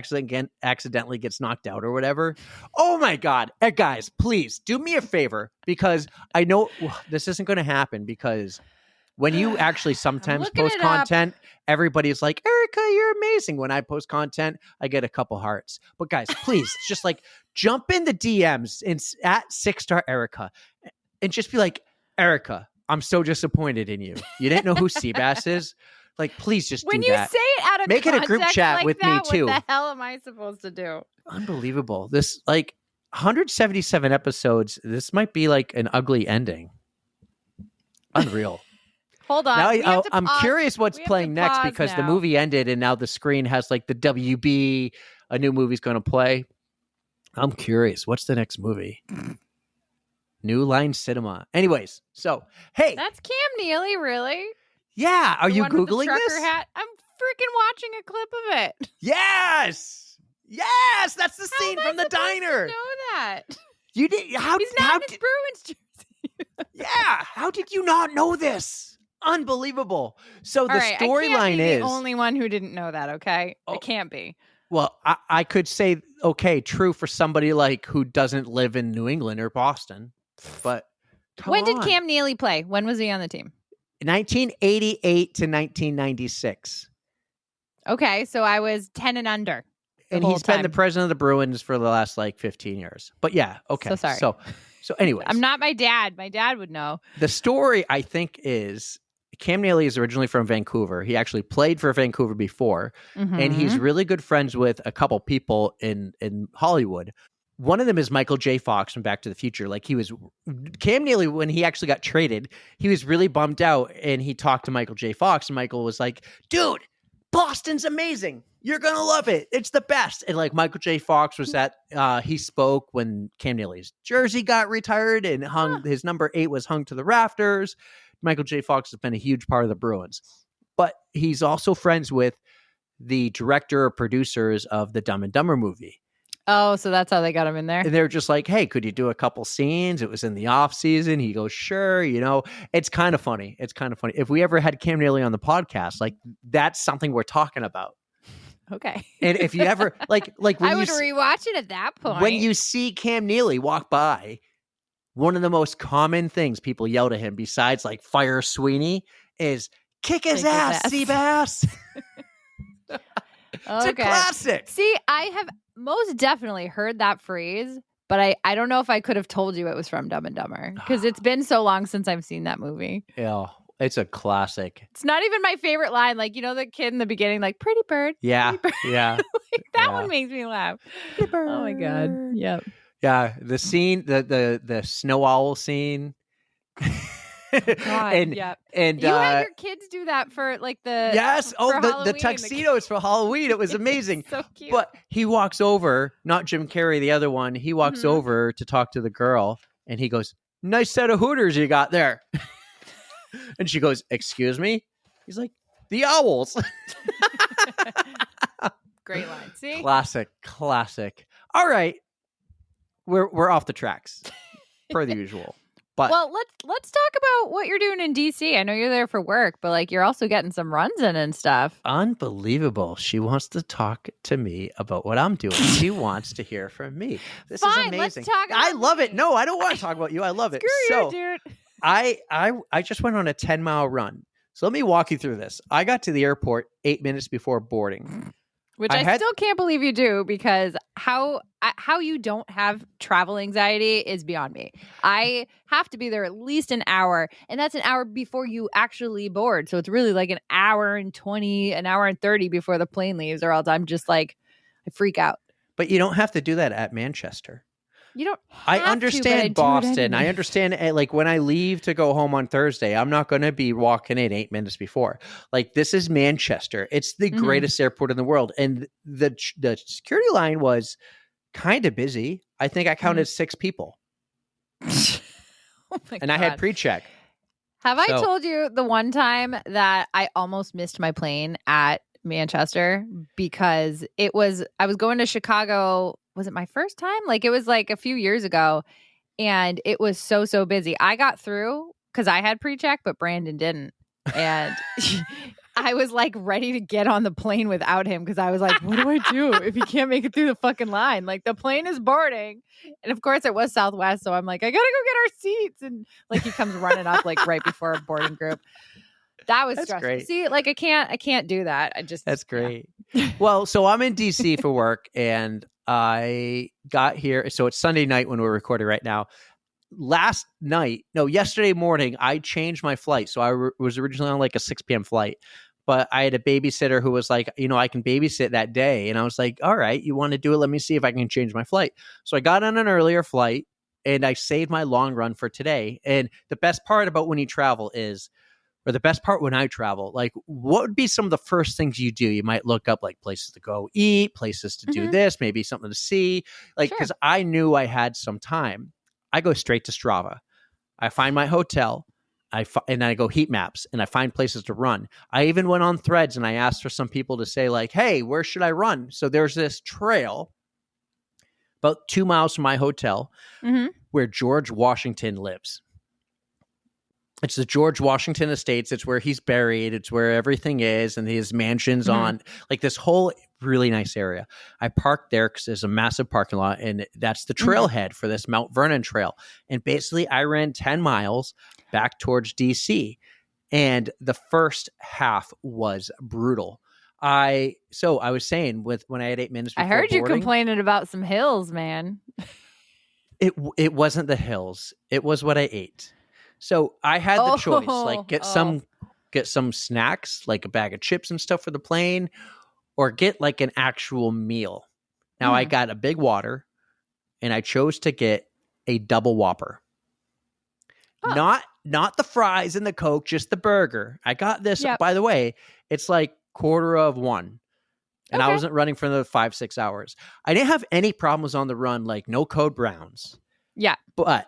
[SPEAKER 4] accidentally gets knocked out or whatever. Oh my God. Guys, please do me a favor, because I know this isn't going to happen, because when you actually sometimes post content, everybody's like, Erika, you're amazing. When I post content, I get a couple hearts. But guys, please just jump in the DMs at 6-star Erika and just be like, Erika, I'm so disappointed in you. You didn't know who Seabass is? Please just do that.
[SPEAKER 2] When you say it out of
[SPEAKER 4] Make it a group chat with me too.
[SPEAKER 2] What the hell am I supposed to do?
[SPEAKER 4] Unbelievable. This 177 episodes. This might be an ugly ending. Unreal.
[SPEAKER 2] Hold on.
[SPEAKER 4] Now I'm curious what's playing next, because the movie ended and now the screen has the WB. A new movie's going to play. I'm curious. What's the next movie? New Line Cinema. Anyways, so, hey.
[SPEAKER 2] That's Cam Neely, really?
[SPEAKER 4] Yeah. Are you Googling this?
[SPEAKER 2] Hat? I'm freaking watching a clip of it.
[SPEAKER 4] Yes. Yes. That's the scene from the diner.
[SPEAKER 2] Know that.
[SPEAKER 4] You did.
[SPEAKER 2] He's not in his Bruins jersey.
[SPEAKER 4] Yeah. How did you not know this? Unbelievable. So the
[SPEAKER 2] All right, I can't
[SPEAKER 4] storyline
[SPEAKER 2] be
[SPEAKER 4] is
[SPEAKER 2] the only one who didn't know that. Okay,
[SPEAKER 4] Oh.
[SPEAKER 2] it can't be.
[SPEAKER 4] well, I could say, okay, true for somebody like who doesn't live in New England or Boston, but come
[SPEAKER 2] When
[SPEAKER 4] on.
[SPEAKER 2] did Cam Neely play? When was he on the team?
[SPEAKER 4] 1988 to 1996.
[SPEAKER 2] Okay, so I was 10 and under.
[SPEAKER 4] And
[SPEAKER 2] whole
[SPEAKER 4] he's been the
[SPEAKER 2] time.
[SPEAKER 4] president of the Bruins for the last like 15 years. But yeah, okay.
[SPEAKER 2] So sorry.
[SPEAKER 4] So anyways.
[SPEAKER 2] I'm not my dad. My dad would know.
[SPEAKER 4] The story, I think, is Cam Neely is originally from Vancouver. He actually played for Vancouver before, and he's really good friends with a couple people in Hollywood. One of them is Michael J. Fox from Back to the Future. Like Cam Neely, when he actually got traded, he was really bummed out, and he talked to Michael J. Fox, and Michael was like, dude, Boston's amazing. You're going to love it. It's the best. And like Michael J. Fox was he spoke when Cam Neely's jersey got retired and his number 8 was hung to the rafters. Michael J. Fox has been a huge part of the Bruins, but he's also friends with the director or producers of the Dumb and Dumber movie.
[SPEAKER 2] Oh, so that's how they got him in there.
[SPEAKER 4] And they're just like, hey, could you do a couple scenes? It was in the off season. He goes, sure. It's kind of funny. If we ever had Cam Neely on the podcast, like that's something we're talking about.
[SPEAKER 2] Okay.
[SPEAKER 4] And if you ever like when
[SPEAKER 2] I would rewatch it at that point.
[SPEAKER 4] When you see Cam Neely walk by, one of the most common things people yell to him besides like fire Sweeney is kick his ass, Seabass. It's a classic.
[SPEAKER 2] See, I have most definitely heard that phrase, but I don't know if I could have told you it was from Dumb and Dumber because it's been so long since I've seen that movie.
[SPEAKER 4] Yeah, it's a classic.
[SPEAKER 2] It's not even my favorite line. Like, the kid in the beginning, like, pretty bird.
[SPEAKER 4] Yeah,
[SPEAKER 2] pretty bird.
[SPEAKER 4] yeah.
[SPEAKER 2] Like, that one makes me laugh. Pretty bird. Oh, my God. Yep.
[SPEAKER 4] Yeah, the scene, the snow owl scene.
[SPEAKER 2] God,
[SPEAKER 4] and
[SPEAKER 2] yep.
[SPEAKER 4] And
[SPEAKER 2] you had your kids do that for like the
[SPEAKER 4] yes.
[SPEAKER 2] for
[SPEAKER 4] The
[SPEAKER 2] Halloween.
[SPEAKER 4] tuxedos for Halloween. It was amazing.
[SPEAKER 2] So cute.
[SPEAKER 4] But he walks over, not Jim Carrey, the other one. He walks over to talk to the girl, and he goes, "Nice set of Hooters you got there." And she goes, "Excuse me." He's like, "The owls."
[SPEAKER 2] Great line. See,
[SPEAKER 4] classic. All right, we're off the tracks, per the usual. But
[SPEAKER 2] well, let's talk about what you're doing in DC. I know you're there for work, but like you're also getting some runs in and stuff.
[SPEAKER 4] Unbelievable. She wants to talk to me about what I'm doing. She wants to hear from me. This is amazing.
[SPEAKER 2] Let's talk about
[SPEAKER 4] I love it. No, I don't want to talk about you. I love it.
[SPEAKER 2] Screw you, dude.
[SPEAKER 4] I just went on a 10-mile run. So let me walk you through this. I got to the airport 8 minutes before boarding.
[SPEAKER 2] Which I still can't believe you do, because how you don't have travel anxiety is beyond me. I have to be there at least an hour, and that's an hour before you actually board. So it's really like an hour and 20, an hour and 30 before the plane leaves, or else I'm just like, I freak out.
[SPEAKER 4] But you don't have to do that at Manchester.
[SPEAKER 2] You don't
[SPEAKER 4] I
[SPEAKER 2] have
[SPEAKER 4] understand
[SPEAKER 2] to, but
[SPEAKER 4] Boston.
[SPEAKER 2] anyway.
[SPEAKER 4] I understand like when I leave to go home on Thursday, I'm not going to be walking in 8 minutes before. Like this is Manchester. It's the greatest airport in the world. And the security line was kind of busy. I think I counted 6 people.
[SPEAKER 2] Oh my
[SPEAKER 4] and
[SPEAKER 2] God.
[SPEAKER 4] I had pre-check.
[SPEAKER 2] Have I told you the one time that I almost missed my plane at Manchester because I was going to Chicago. Was it my first time? Like it was like a few years ago, and it was so busy. I got through because I had pre-check, but Brandon didn't. And I was like ready to get on the plane without him because I was like, what do I do if he can't make it through the fucking line? Like the plane is boarding. And of course it was Southwest. So I'm like, I gotta go get our seats. And like he comes running up like right before a boarding group. That was stressful.
[SPEAKER 4] Great.
[SPEAKER 2] See, like I can't do that.
[SPEAKER 4] That's great. Yeah. Well, so I'm in DC for work, and I got here. So it's Sunday night when we're recording right now. Yesterday morning, I changed my flight. So I was originally on like a 6 p.m. flight, but I had a babysitter who was like, I can babysit that day. And I was like, all right, you want to do it? Let me see if I can change my flight. So I got on an earlier flight, and I saved my long run for today. And the best part about when you travel is, or the best part when I travel, like what would be some of the first things you do? You might look up like places to go eat, places to do this, maybe something to see, like, because I knew I had some time. I go straight to Strava. I find my hotel, and I go heat maps, and I find places to run. I even went on Threads, and I asked for some people to say like, hey, where should I run? So there's this trail about 2 miles from my hotel where George Washington lives. It's the George Washington Estates. It's where he's buried. It's where everything is, and his mansion's on like this whole really nice area. I parked there because there's a massive parking lot, and that's the trailhead for this Mount Vernon trail. And basically, I ran 10 miles back towards DC, and the first half was brutal. I was saying when I had 8 minutes before
[SPEAKER 2] I heard you
[SPEAKER 4] boarding,
[SPEAKER 2] complaining about some hills, man.
[SPEAKER 4] it wasn't the hills. It was what I ate. So I had the choice, like get some snacks, like a bag of chips and stuff for the plane, or get like an actual meal. Now I got a big water, and I chose to get a double Whopper. Not the fries and the Coke, just the burger. I got this, by the way, it's like quarter of one. And I wasn't running for another 5-6 hours. I didn't have any problems on the run, like no code browns.
[SPEAKER 2] Yeah.
[SPEAKER 4] But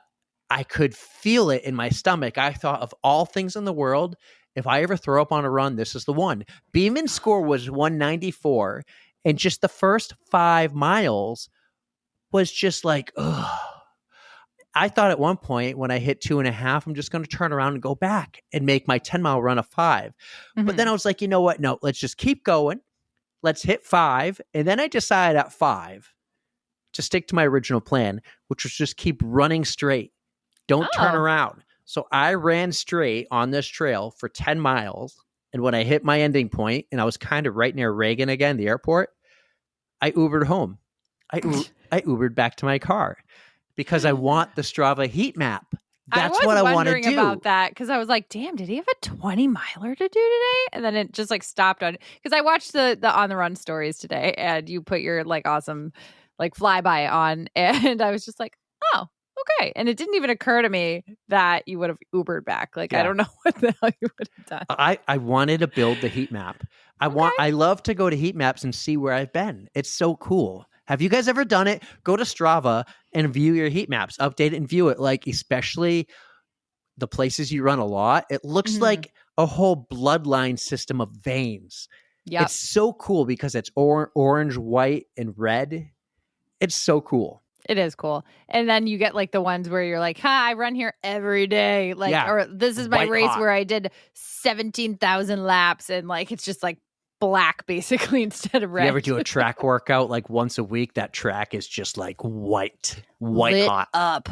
[SPEAKER 4] I could feel it in my stomach. I thought, of all things in the world, if I ever throw up on a run, this is the one. Beeman's score was 194. And just the first 5 miles was just like, ugh. I thought at one point when I hit 2.5, I'm just going to turn around and go back and make my 10-mile run a 5. But then I was like, you know what? No, let's just keep going. Let's hit 5. And then I decided at 5 to stick to my original plan, which was just keep running straight. Don't turn around. So I ran straight on this trail for 10 miles. And when I hit my ending point, and I was kind of right near Reagan again, the airport, I Ubered home. I Ubered back to my car because I want the Strava heat map. That's what I want to do.
[SPEAKER 2] I was wondering about that because I was like, damn, did he have a 20-miler to do today? And then it just like stopped on, because I watched the on the run stories today, and you put your like awesome like flyby on, and I was just like, oh, okay. And it didn't even occur to me that you would have Ubered back. Like, I don't know what the hell you would have done.
[SPEAKER 4] I wanted to build the heat map. I love to go to heat maps and see where I've been. It's so cool. Have you guys ever done it? Go to Strava and view your heat maps, update it and view it. Like, especially the places you run a lot, it looks like a whole bloodline system of veins. Yeah, it's so cool because it's orange, white, and red. It's so cool.
[SPEAKER 2] It is cool. And then you get like the ones where you're like, I run here every day. Like, or this is my race where I did 17,000 laps, and like, it's just like black basically instead of red.
[SPEAKER 4] You ever do a track workout like once a week? That track is just like white
[SPEAKER 2] lit
[SPEAKER 4] hot
[SPEAKER 2] up.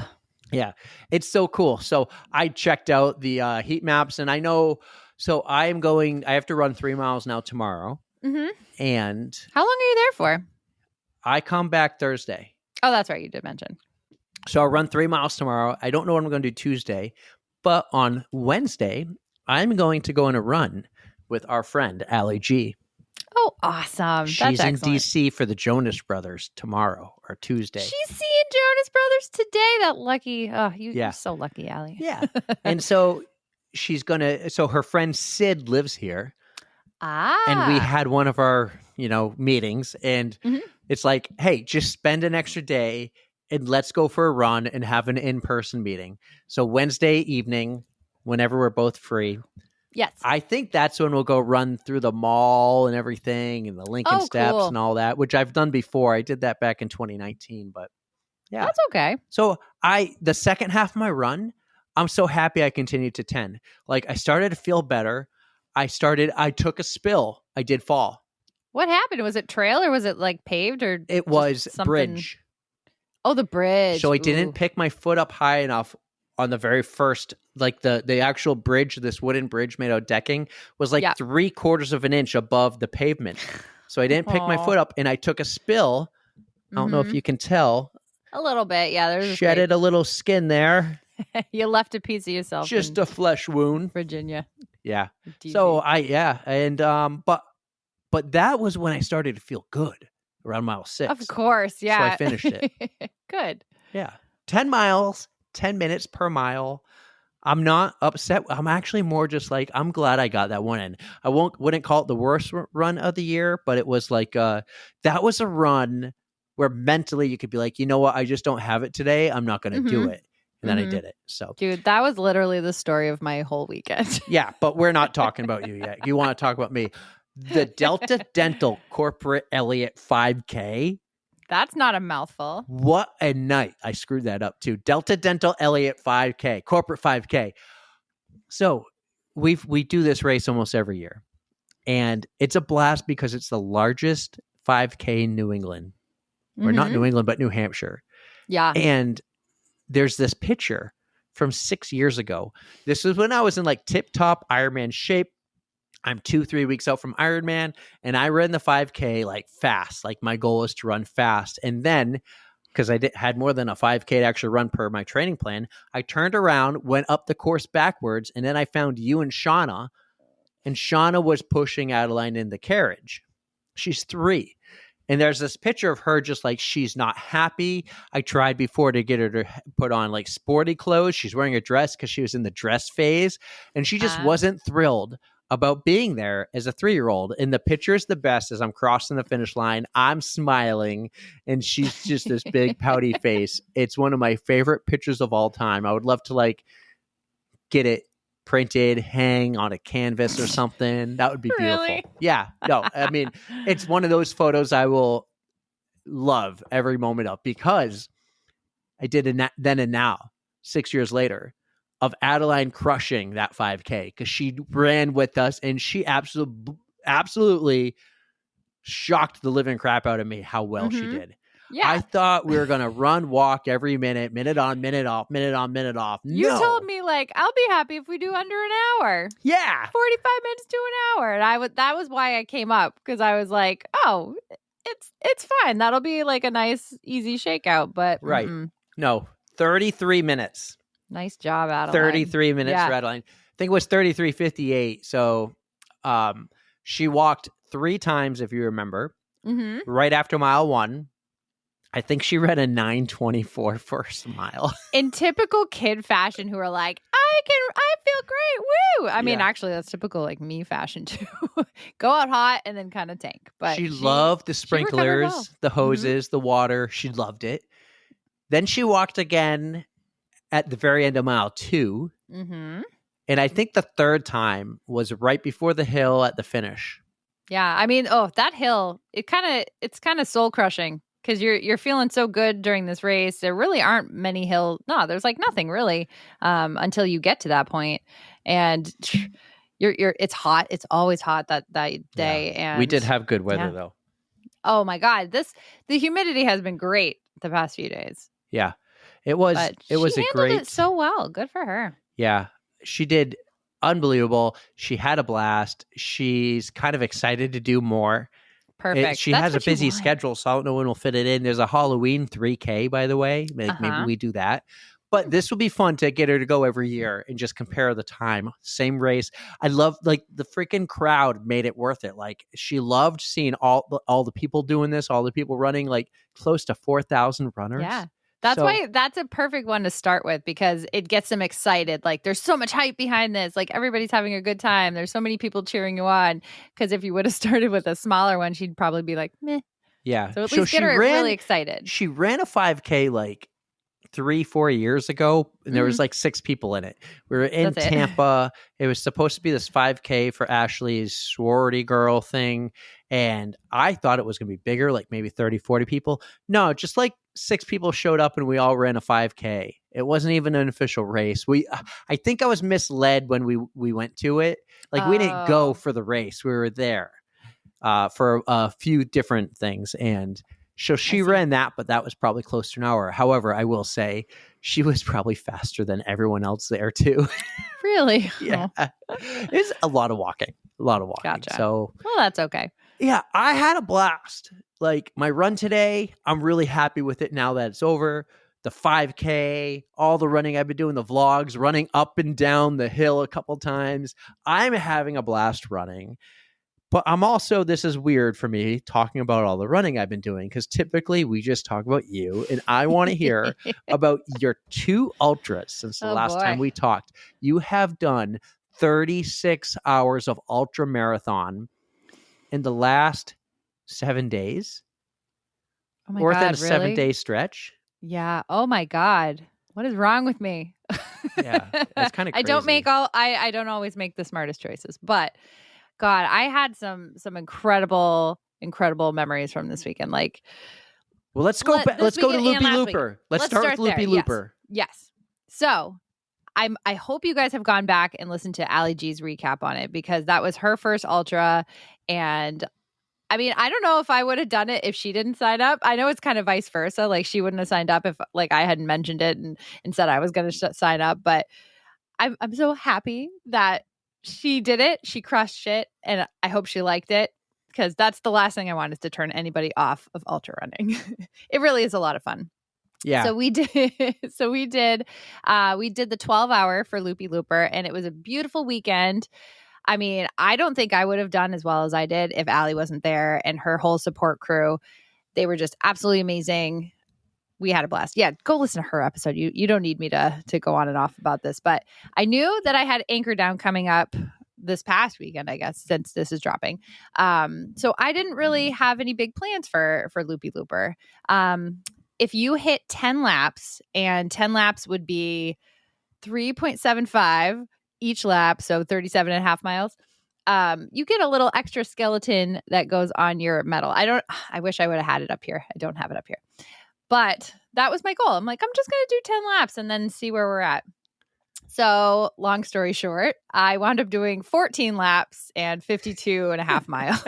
[SPEAKER 4] Yeah, it's so cool. So I checked out the heat maps, and I know, so I have to run 3 miles now tomorrow. And
[SPEAKER 2] how long are you there for?
[SPEAKER 4] I come back Thursday.
[SPEAKER 2] Oh, that's right. You did mention.
[SPEAKER 4] So I'll run 3 miles tomorrow. I don't know what I'm going to do Tuesday, but on Wednesday, I'm going to go on a run with our friend, Allie G.
[SPEAKER 2] Oh, awesome.
[SPEAKER 4] She's in DC for the Jonas Brothers tomorrow or Tuesday.
[SPEAKER 2] She's seeing Jonas Brothers today. That lucky. Oh, you're so lucky, Allie.
[SPEAKER 4] Yeah. And so so her friend Sid lives here. And we had one of our, meetings, and it's like, hey, just spend an extra day and let's go for a run and have an in-person meeting. So Wednesday evening, whenever we're both free.
[SPEAKER 2] Yes.
[SPEAKER 4] I think that's when we'll go run through the mall and everything and the Lincoln Steps and all that, which I've done before. I did that back in 2019, but yeah.
[SPEAKER 2] That's okay.
[SPEAKER 4] So the second half of my run, I'm so happy I continued to 10. Like, I started to feel better. I took a spill. I did fall.
[SPEAKER 2] What happened? Was it trail or was it like paved or?
[SPEAKER 4] It was bridge.
[SPEAKER 2] Oh, the bridge.
[SPEAKER 4] So I didn't pick my foot up high enough on the very first, like the actual bridge, this wooden bridge made out of decking was like 3/4 of an inch above the pavement. So I didn't pick my foot up, and I took a spill. I don't know if you can tell.
[SPEAKER 2] A little bit. Yeah. There's
[SPEAKER 4] shedded a little skin there.
[SPEAKER 2] You left a piece of yourself.
[SPEAKER 4] Just a flesh wound.
[SPEAKER 2] Virginia.
[SPEAKER 4] Yeah. So but that was when I started to feel good around mile 6.
[SPEAKER 2] Of course. Yeah.
[SPEAKER 4] So I finished it.
[SPEAKER 2] Good.
[SPEAKER 4] Yeah. 10 miles, 10 minutes per mile. I'm not upset. I'm actually more just like, I'm glad I got that one in. I wouldn't call it the worst run of the year, but it was like, that was a run where mentally you could be like, you know what? I just don't have it today. I'm not going to do it. And then I did it. So,
[SPEAKER 2] dude, that was literally the story of my whole weekend.
[SPEAKER 4] Yeah, but we're not talking about you yet. You want to talk about me. The Delta Dental Corporate Elliott 5K.
[SPEAKER 2] That's not a mouthful.
[SPEAKER 4] What a night. I screwed that up too. Delta Dental Elliott 5K, Corporate 5K. So we do this race almost every year, and it's a blast because it's the largest 5K in New England, or not New England, but New Hampshire.
[SPEAKER 2] Yeah.
[SPEAKER 4] And there's this picture from 6 years ago. This was when I was in like tip top Ironman shape. I'm 2-3 weeks out from Ironman, and I ran the 5K like fast. Like my goal is to run fast. And then, because I had more than a 5K to actually run per my training plan, I turned around, went up the course backwards, and then I found you and Shauna. And Shauna was pushing Adeline in the carriage. She's 3. And there's this picture of her just like she's not happy. I tried before to get her to put on like sporty clothes. She's wearing a dress because she was in the dress phase. And she just wasn't thrilled about being there as a 3-year-old. And the picture is the best as I'm crossing the finish line. I'm smiling and she's just this big pouty face. It's one of my favorite pictures of all time. I would love to like get it printed, hang on a canvas or something. That would be beautiful.
[SPEAKER 2] Really?
[SPEAKER 4] Yeah. No, I mean, it's one of those photos I will love every moment of, because I did a then and now, 6 years later, of Adeline crushing that 5K because she ran with us and she absolutely shocked the living crap out of me how well she did.
[SPEAKER 2] Yeah.
[SPEAKER 4] I thought we were going to run, walk every minute on, minute off, minute on, minute off.
[SPEAKER 2] You
[SPEAKER 4] No.
[SPEAKER 2] told me like, I'll be happy if we do under an hour.
[SPEAKER 4] Yeah.
[SPEAKER 2] 45 minutes to an hour. And that was why I came up, because I was like, oh, it's fine. That'll be like a nice, easy shakeout. But
[SPEAKER 4] Right. No, 33 minutes.
[SPEAKER 2] Nice job, Adeline.
[SPEAKER 4] 33 minutes
[SPEAKER 2] Yeah.
[SPEAKER 4] for Adeline. I think it was 33:58. So she walked 3 times, if you remember, right after mile 1. I think she ran a 9:24 first mile.
[SPEAKER 2] In typical kid fashion, who are like, I feel great. Woo. I mean,
[SPEAKER 4] Yeah.
[SPEAKER 2] actually, that's typical like me fashion too. Go out hot and then kind of tank. But
[SPEAKER 4] she loved the
[SPEAKER 2] recovered
[SPEAKER 4] sprinklers,
[SPEAKER 2] well.
[SPEAKER 4] the hoses, the water. She loved it. Then she walked again at the very end of mile 2. And I think the third time was right before the hill at the finish.
[SPEAKER 2] Yeah. I mean, that hill, it's kind of soul crushing. Because you're feeling so good during this race. There really aren't many there's like nothing really until you get to that point. And it's hot. It's always hot that day.
[SPEAKER 4] Yeah.
[SPEAKER 2] And
[SPEAKER 4] we did have good weather though.
[SPEAKER 2] Oh my God. The humidity has been great the past few days.
[SPEAKER 4] Yeah. It was
[SPEAKER 2] She
[SPEAKER 4] a great
[SPEAKER 2] handled it so well. Good for her.
[SPEAKER 4] Yeah. She did unbelievable. She had a blast. She's kind of excited to do more.
[SPEAKER 2] Perfect.
[SPEAKER 4] She has a busy schedule, so I don't know when we'll fit it in. There's a Halloween 3K, by the way. Maybe we do that. But this will be fun to get her to go every year and just compare the time. Same race. I love like the freaking crowd made it worth it. Like she loved seeing all the people doing this, all the people running, like close to 4,000 runners.
[SPEAKER 2] Yeah. That's why that's a perfect one to start with, because it gets them excited. Like there's so much hype behind this. Like everybody's having a good time. There's so many people cheering you on. Because if you would have started with a smaller one, she'd probably be like, meh.
[SPEAKER 4] Yeah.
[SPEAKER 2] So at least get her really excited.
[SPEAKER 4] She ran a 5K like 3-4 years ago, and there was like 6 people in it. We were in Tampa. It was supposed to be this 5K for Ashley's sorority girl thing. And I thought it was going to be bigger, like maybe 30-40 people. No, just like 6 people showed up and we all ran a 5K. It wasn't even an official race. I think I was misled when we went to it. Like we didn't go for the race. We were there for a few different things. And so she ran that, but that was probably close to an hour. However, I will say she was probably faster than everyone else there too.
[SPEAKER 2] Really?
[SPEAKER 4] Yeah. It's a lot of walking.
[SPEAKER 2] Gotcha.
[SPEAKER 4] So,
[SPEAKER 2] well, that's okay.
[SPEAKER 4] Yeah, I had a blast. Like my run today, I'm really happy with it now that it's over. The 5K, all the running I've been doing, the vlogs, running up and down the hill a couple times. I'm having a blast running. But I'm also, this is weird for me talking about all the running I've been doing, because typically we just talk about you, and I want to hear about your 2 ultras since the last time we talked. You have done 36 hours of ultra marathon in the last 7 days.
[SPEAKER 2] Oh my
[SPEAKER 4] or
[SPEAKER 2] God,
[SPEAKER 4] within a 7-day stretch.
[SPEAKER 2] Yeah. Oh my God. What is wrong with me?
[SPEAKER 4] Yeah, that's kind of crazy.
[SPEAKER 2] I don't always make the smartest choices, but God, I had some incredible memories from this weekend. Like,
[SPEAKER 4] well, let's go to Loopy Looper. Let's start with Loopy
[SPEAKER 2] there.
[SPEAKER 4] Looper.
[SPEAKER 2] Yes. So I hope you guys have gone back and listened to Allie G's recap on it, because that was her first ultra. And I mean, I don't know if I would have done it if she didn't sign up. I know it's kind of vice versa. Like, she wouldn't have signed up if like I hadn't mentioned it and said I was going to sign up. But I'm so happy that she did it. She crushed it. And I hope she liked it, because that's the last thing I want, is to turn anybody off of ultra running. It really is a lot of fun.
[SPEAKER 4] Yeah.
[SPEAKER 2] So we did the 12-hour for Loopy Looper, and it was a beautiful weekend. I mean, I don't think I would have done as well as I did if Allie wasn't there, and her whole support crew. They were just absolutely amazing. We had a blast. Yeah, go listen to her episode. You don't need me to go on and off about this, but I knew that I had Anchor Down coming up this past weekend, I guess, since this is dropping. So I didn't really have any big plans for Loopy Looper. If you hit 10 laps, and 10 laps would be 3.75 each lap, so 37 and a half miles, you get a little extra skeleton that goes on your medal. I wish I would have had it up here. I don't have it up here. But that was my goal. I'm like, I'm just going to do 10 laps and then see where we're at. So long story short, I wound up doing 14 laps and 52 and a half miles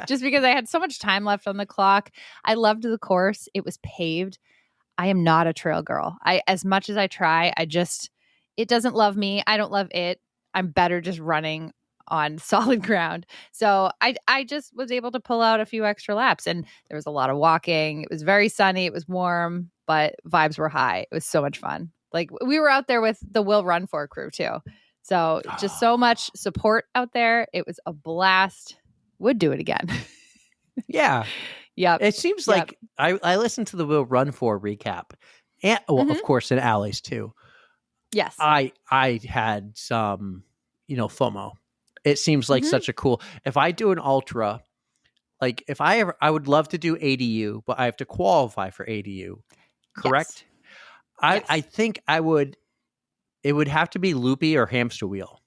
[SPEAKER 2] just because I had so much time left on the clock. I loved the course. It was paved. I am not a trail girl. As much as I try, it doesn't love me. I don't love it. I'm better just running on solid ground. So I just was able to pull out a few extra laps, and there was a lot of walking. It was very sunny. It was warm, but vibes were high. It was so much fun. Like, we were out there with the Will Run For crew too. So just so much support out there. It was a blast. Would do it again.
[SPEAKER 4] Yeah.
[SPEAKER 2] Yep.
[SPEAKER 4] It seems like I listened to the Will Run For recap. And of course, in Allie's too.
[SPEAKER 2] Yes.
[SPEAKER 4] I had some, FOMO. It seems like such a cool, if I do an ultra, like I would love to do ADU, but I have to qualify for ADU. Correct?
[SPEAKER 2] Yes.
[SPEAKER 4] I think it would have to be Loopy or Hamster Wheel.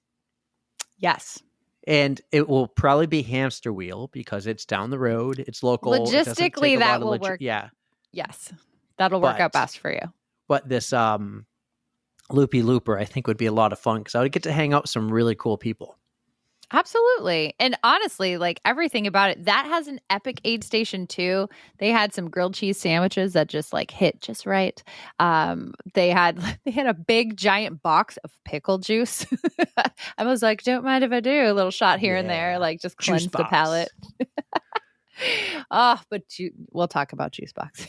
[SPEAKER 2] Yes.
[SPEAKER 4] And it will probably be Hamster Wheel because it's down the road. It's local.
[SPEAKER 2] Logistically, that will work.
[SPEAKER 4] Yeah.
[SPEAKER 2] Yes. That'll work out best for you.
[SPEAKER 4] But this Loopy Looper, I think, would be a lot of fun because I would get to hang out with some really cool people.
[SPEAKER 2] Absolutely. And honestly, like, everything about it, that has an epic aid station too. They had some grilled cheese sandwiches that just like hit just right. They had a big giant box of pickle juice. I was like, don't mind if I do a little shot here and there, like just cleanse the palate. But we'll talk about juice boxes.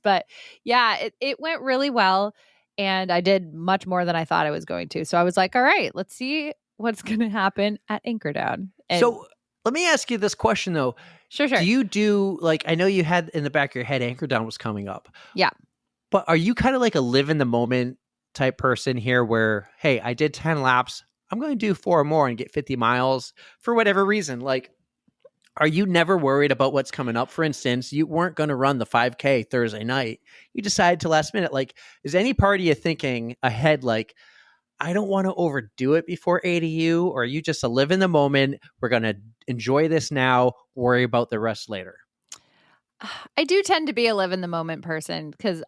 [SPEAKER 2] But yeah, it went really well. And I did much more than I thought I was going to. So I was like, all right, let's see what's going to happen at Anchor Down.
[SPEAKER 4] So let me ask you this question, though.
[SPEAKER 2] Sure.
[SPEAKER 4] Do you do, like, I know you had in the back of your head Anchor Down was coming up.
[SPEAKER 2] Yeah.
[SPEAKER 4] But are you kind of like a live in the moment type person here where, hey, I did 10 laps. I'm going to do 4 more and get 50 miles for whatever reason. Like, are you never worried about what's coming up? For instance, you weren't going to run the 5K Thursday night. You decided to last minute. Like, is any part of you thinking ahead, like, I don't want to overdo it before ADU, or are you just a live in the moment? We're going to enjoy this now, worry about the rest later.
[SPEAKER 2] I do tend to be a live in the moment person because,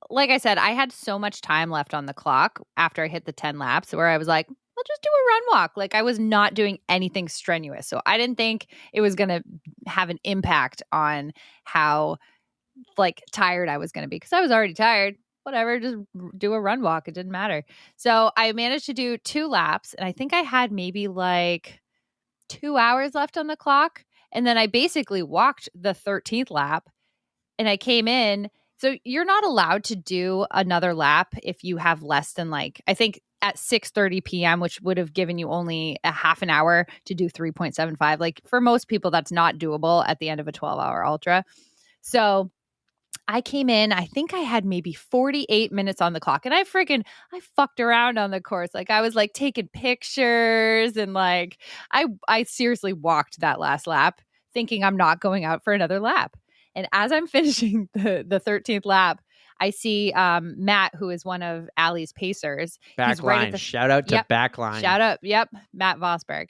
[SPEAKER 2] like I said, I had so much time left on the clock after I hit the 10 laps where I was like, I'll just do a run walk. Like, I was not doing anything strenuous. So I didn't think it was going to have an impact on how like tired I was going to be because I was already tired. Whatever, just do a run walk. It didn't matter. So I managed to do 2 laps, and I think I had maybe like 2 hours left on the clock. And then I basically walked the 13th lap, and I came in. So you're not allowed to do another lap if you have less than, like, I think at 6:30 p.m., which would have given you only a half an hour to do 3.75. Like, for most people, that's not doable at the end of a 12-hour ultra. So I came in, I think I had maybe 48 minutes on the clock, and I fucked around on the course. Like, I was like taking pictures, and like, I seriously walked that last lap thinking I'm not going out for another lap. And as I'm finishing the 13th lap, I see Matt, who is one of Allie's pacers.
[SPEAKER 4] Backline. Shout out to Backline.
[SPEAKER 2] Shout out. Yep. Matt Vosberg.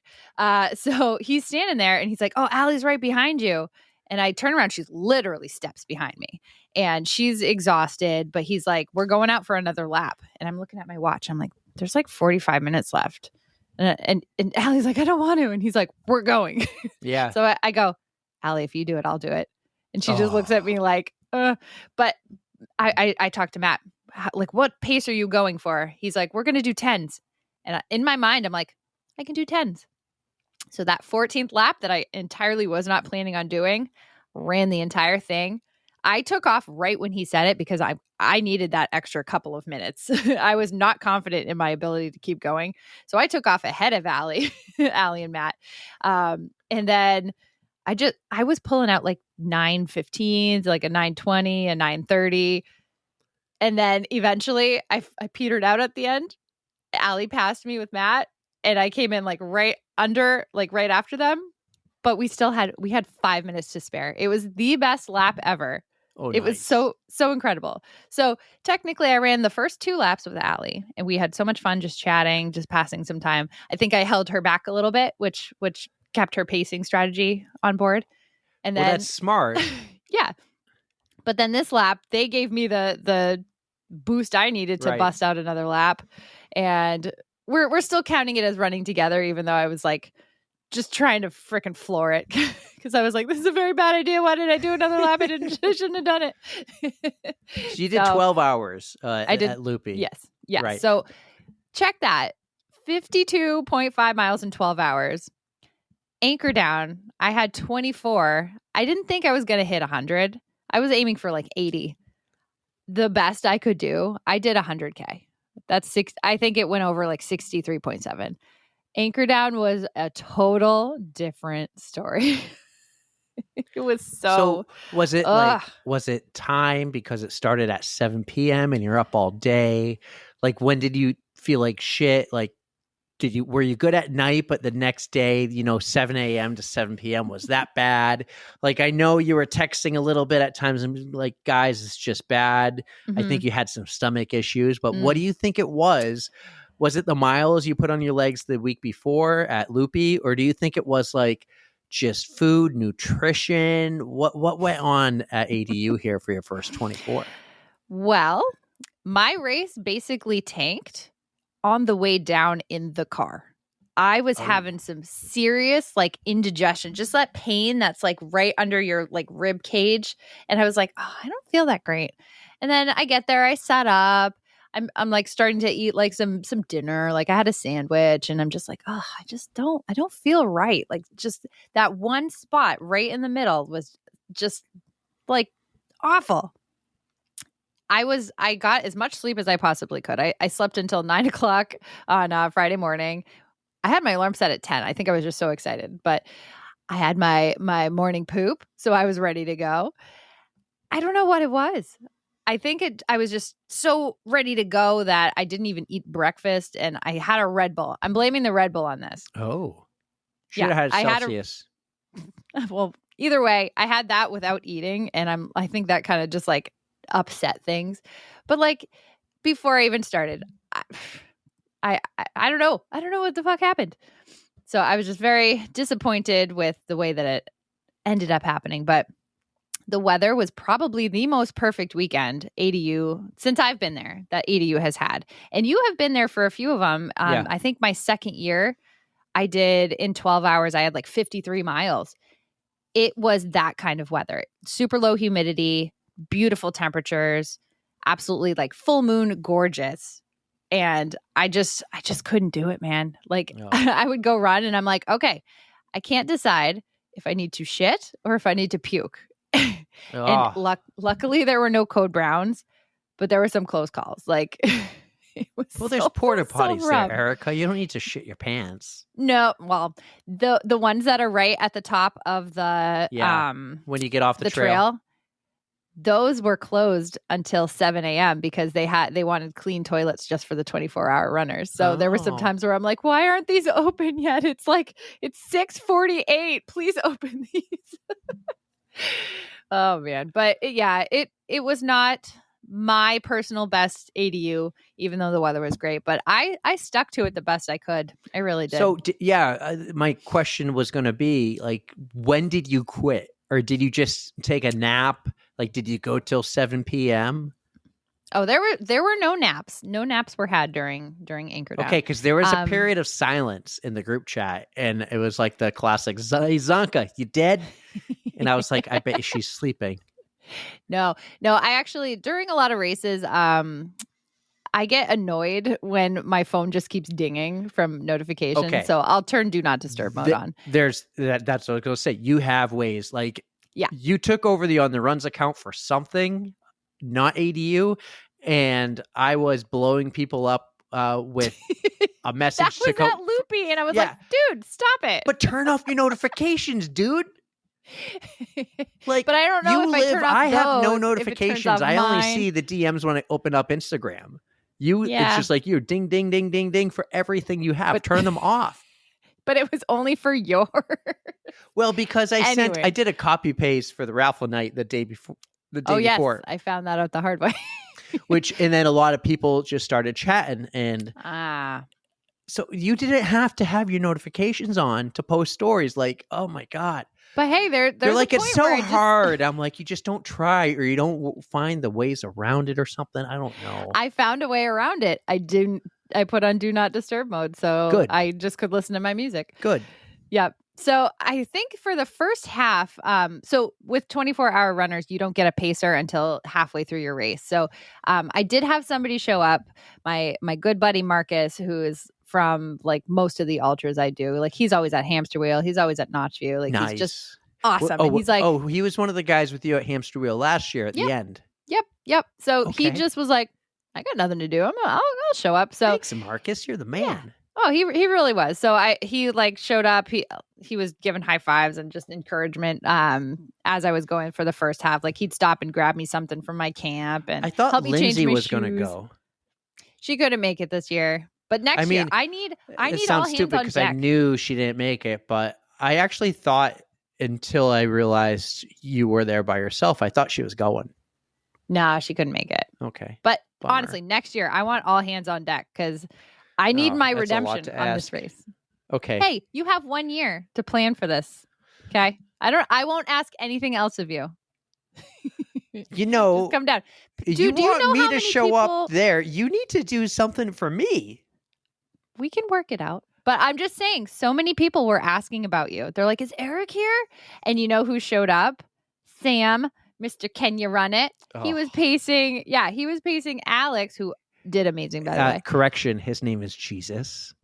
[SPEAKER 2] So he's standing there and he's like, oh, Allie's right behind you. And I turn around. She's literally steps behind me. and she's exhausted, but he's like, we're going out for another lap. And I'm looking at my watch. I'm like, there's like 45 minutes left. And Allie's like, I don't want to. And he's like, we're going.
[SPEAKER 4] Yeah.
[SPEAKER 2] So I go, Allie, if you do it, I'll do it. And she just looks at me like, but I talked to Matt, like, what pace are you going for? He's like, we're going to do 10s. And in my mind, I'm like, I can do 10s. So that 14th lap that I entirely was not planning on doing, ran the entire thing. I took off right when he said it because I needed that extra couple of minutes. I was not confident in my ability to keep going. So I took off ahead of Allie and Matt. And then I was pulling out like 9:15, like a 9:20, a 9:30. And then eventually I petered out at the end. Allie passed me with Matt and I came in like right after them. But we had 5 minutes to spare. It was the best lap ever.
[SPEAKER 4] Oh,
[SPEAKER 2] it was so incredible. So technically I ran the first 2 laps with Allie and we had so much fun just chatting, just passing some time. I think I held her back a little bit, which kept her pacing strategy on board. And then
[SPEAKER 4] that's smart.
[SPEAKER 2] Yeah. But then this lap, they gave me the boost I needed to bust out another lap. And we're still counting it as running together, even though I was like just trying to freaking floor it because I was like, this is a very bad idea. Why did I do another lap? I shouldn't have done it.
[SPEAKER 4] So you did 12 hours I did, at Loopy.
[SPEAKER 2] Yes. Yes.
[SPEAKER 4] Right.
[SPEAKER 2] So check that. 52.5 miles in 12 hours. Anchor down. I had 24. I didn't think I was going to hit 100. I was aiming for like 80. The best I could do, I did 100K. That's 6. I think it went over like 63.7. Anchor down was a total different story. It was so
[SPEAKER 4] was it like, was it time because it started at 7 p.m. and you're up all day? Like, when did you feel like shit? Like, were you good at night, but the next day, 7 a.m. to 7 p.m. was that bad? Like, I know you were texting a little bit at times and like, guys, it's just bad.
[SPEAKER 2] Mm-hmm.
[SPEAKER 4] I think you had some stomach issues, but what do you think it was? Was it the miles you put on your legs the week before at Loopy? Or do you think it was like just food, nutrition? What went on at ADU here for your first 24?
[SPEAKER 2] Well, my race basically tanked on the way down in the car. I was having some serious like indigestion, just that pain that's like right under your like rib cage. And I was like, I don't feel that great. And then I get there, I sat up. I'm like starting to eat like some dinner. Like I had a sandwich and I'm just like, I don't feel right. Like just that one spot right in the middle was just like awful. I got as much sleep as I possibly could. I slept until 9:00 on Friday morning. I had my alarm set at 10. I think I was just so excited, but I had my morning poop. So I was ready to go. I don't know what it was. I think I was just so ready to go that I didn't even eat breakfast and I had a Red Bull. I'm blaming the Red Bull on this.
[SPEAKER 4] Oh, should have had Celsius.
[SPEAKER 2] Well, either way, I had that without eating. And I think that kind of just like upset things. But like before I even started, I don't know. I don't know what the fuck happened. So I was just very disappointed with the way that it ended up happening. But the weather was probably the most perfect weekend ADU since I've been there that ADU has had. And you have been there for a few of them. I think my second year I did in 12 hours, I had like 53 miles. It was that kind of weather. Super low humidity, beautiful temperatures, absolutely like full moon, gorgeous. And I just couldn't do it, man. Like I would go run and I'm like, okay, I can't decide if I need to shit or if I need to puke. And luckily there were no code browns, but there were some close calls. Like, it was
[SPEAKER 4] there's porta potties there, Erika. You don't need to shit your pants.
[SPEAKER 2] No, well, the ones that are right at the top of the
[SPEAKER 4] when you get off the
[SPEAKER 2] trail, those were closed until 7 a.m. because they wanted clean toilets just for the 24-hour runners. So there were some times where I'm like, why aren't these open yet? It's 6:48. Please open these. Oh man. But it was not my personal best ADU, even though the weather was great, but I stuck to it the best I could. I really did.
[SPEAKER 4] So my question was going to be like, when did you quit? Or did you just take a nap Like, did you go till 7 p.m.?
[SPEAKER 2] Oh, there were no naps. No naps were had during Anchor Down.
[SPEAKER 4] Okay, because there was a period of silence in the group chat, and it was like the classic, Zonka, you dead? And I was like, I bet she's sleeping.
[SPEAKER 2] No, I actually, during a lot of races, I get annoyed when my phone just keeps dinging from notifications.
[SPEAKER 4] Okay.
[SPEAKER 2] So I'll turn do not disturb mode on.
[SPEAKER 4] That's what I was going to say. You have ways, like, you took over the On the Runs account for something, not ADU, and I was blowing people up with a message
[SPEAKER 2] that was at Loopy, and I was like, dude, stop it.
[SPEAKER 4] But turn off your notifications, dude. Like,
[SPEAKER 2] but I don't know if I turn off
[SPEAKER 4] I have no
[SPEAKER 2] those,
[SPEAKER 4] notifications. I only see the DMs when I open up Instagram. It's just like you, ding, ding, ding, ding, ding for everything you have. But turn them off.
[SPEAKER 2] But it was only for your.
[SPEAKER 4] Well, because I did a copy paste for the raffle night the day before. Before.
[SPEAKER 2] I found that out the hard way.
[SPEAKER 4] And then a lot of people just started chatting, and so you didn't have to have your notifications on to post stories. Like, oh my God.
[SPEAKER 2] But hey, they're
[SPEAKER 4] like, it's so hard. I'm like, you just don't try, or you don't find the ways around it or something. I don't know.
[SPEAKER 2] I found a way around it. I put on do not disturb mode. So
[SPEAKER 4] good.
[SPEAKER 2] I just could listen to my music.
[SPEAKER 4] Good.
[SPEAKER 2] Yep. So I think for the first half, so with 24-hour runners, you don't get a pacer until halfway through your race. So I did have somebody show up, my good buddy Marcus, who is from like most of the ultras I do. Like, he's always at Hamster Wheel. He's always at Notch View. Like,
[SPEAKER 4] nice.
[SPEAKER 2] He's just awesome.
[SPEAKER 4] And
[SPEAKER 2] he's like,
[SPEAKER 4] he was one of the guys with you at Hamster Wheel last year at the end.
[SPEAKER 2] Yep. So he just was like, I got nothing to do. I'll show up. So
[SPEAKER 4] thanks, Marcus. You're the man.
[SPEAKER 2] Yeah. Oh, he really was. So he like showed up. He was giving high fives and just encouragement as I was going for the first half. Like, he'd stop and grab me something from my camp and
[SPEAKER 4] I thought
[SPEAKER 2] help me
[SPEAKER 4] Lindsay
[SPEAKER 2] change my
[SPEAKER 4] was going to
[SPEAKER 2] shoes.
[SPEAKER 4] go.
[SPEAKER 2] She couldn't make it this year, but next year I need
[SPEAKER 4] it
[SPEAKER 2] all
[SPEAKER 4] sounds
[SPEAKER 2] hands
[SPEAKER 4] stupid
[SPEAKER 2] on
[SPEAKER 4] because
[SPEAKER 2] deck.
[SPEAKER 4] I knew she didn't make it, but I actually thought, until I realized you were there by yourself, I thought she was going.
[SPEAKER 2] Nah, she couldn't make it.
[SPEAKER 4] Okay,
[SPEAKER 2] but
[SPEAKER 4] bummer.
[SPEAKER 2] Honestly, next year I want all hands on deck because I need my redemption on this race.
[SPEAKER 4] Okay.
[SPEAKER 2] Hey, you have 1 year to plan for this. Okay. I won't ask anything else of you.
[SPEAKER 4] You know,
[SPEAKER 2] just come down.
[SPEAKER 4] Do you
[SPEAKER 2] know
[SPEAKER 4] want me
[SPEAKER 2] how
[SPEAKER 4] to
[SPEAKER 2] many
[SPEAKER 4] show up there? You need to do something for me.
[SPEAKER 2] We can work it out. But I'm just saying, so many people were asking about you. They're like, is Eric here? And you know who showed up? Sam, Mr. Can You Run It?
[SPEAKER 4] Oh.
[SPEAKER 2] He was pacing Alex, who did amazing, by the way.
[SPEAKER 4] Correction, his name is Jesus.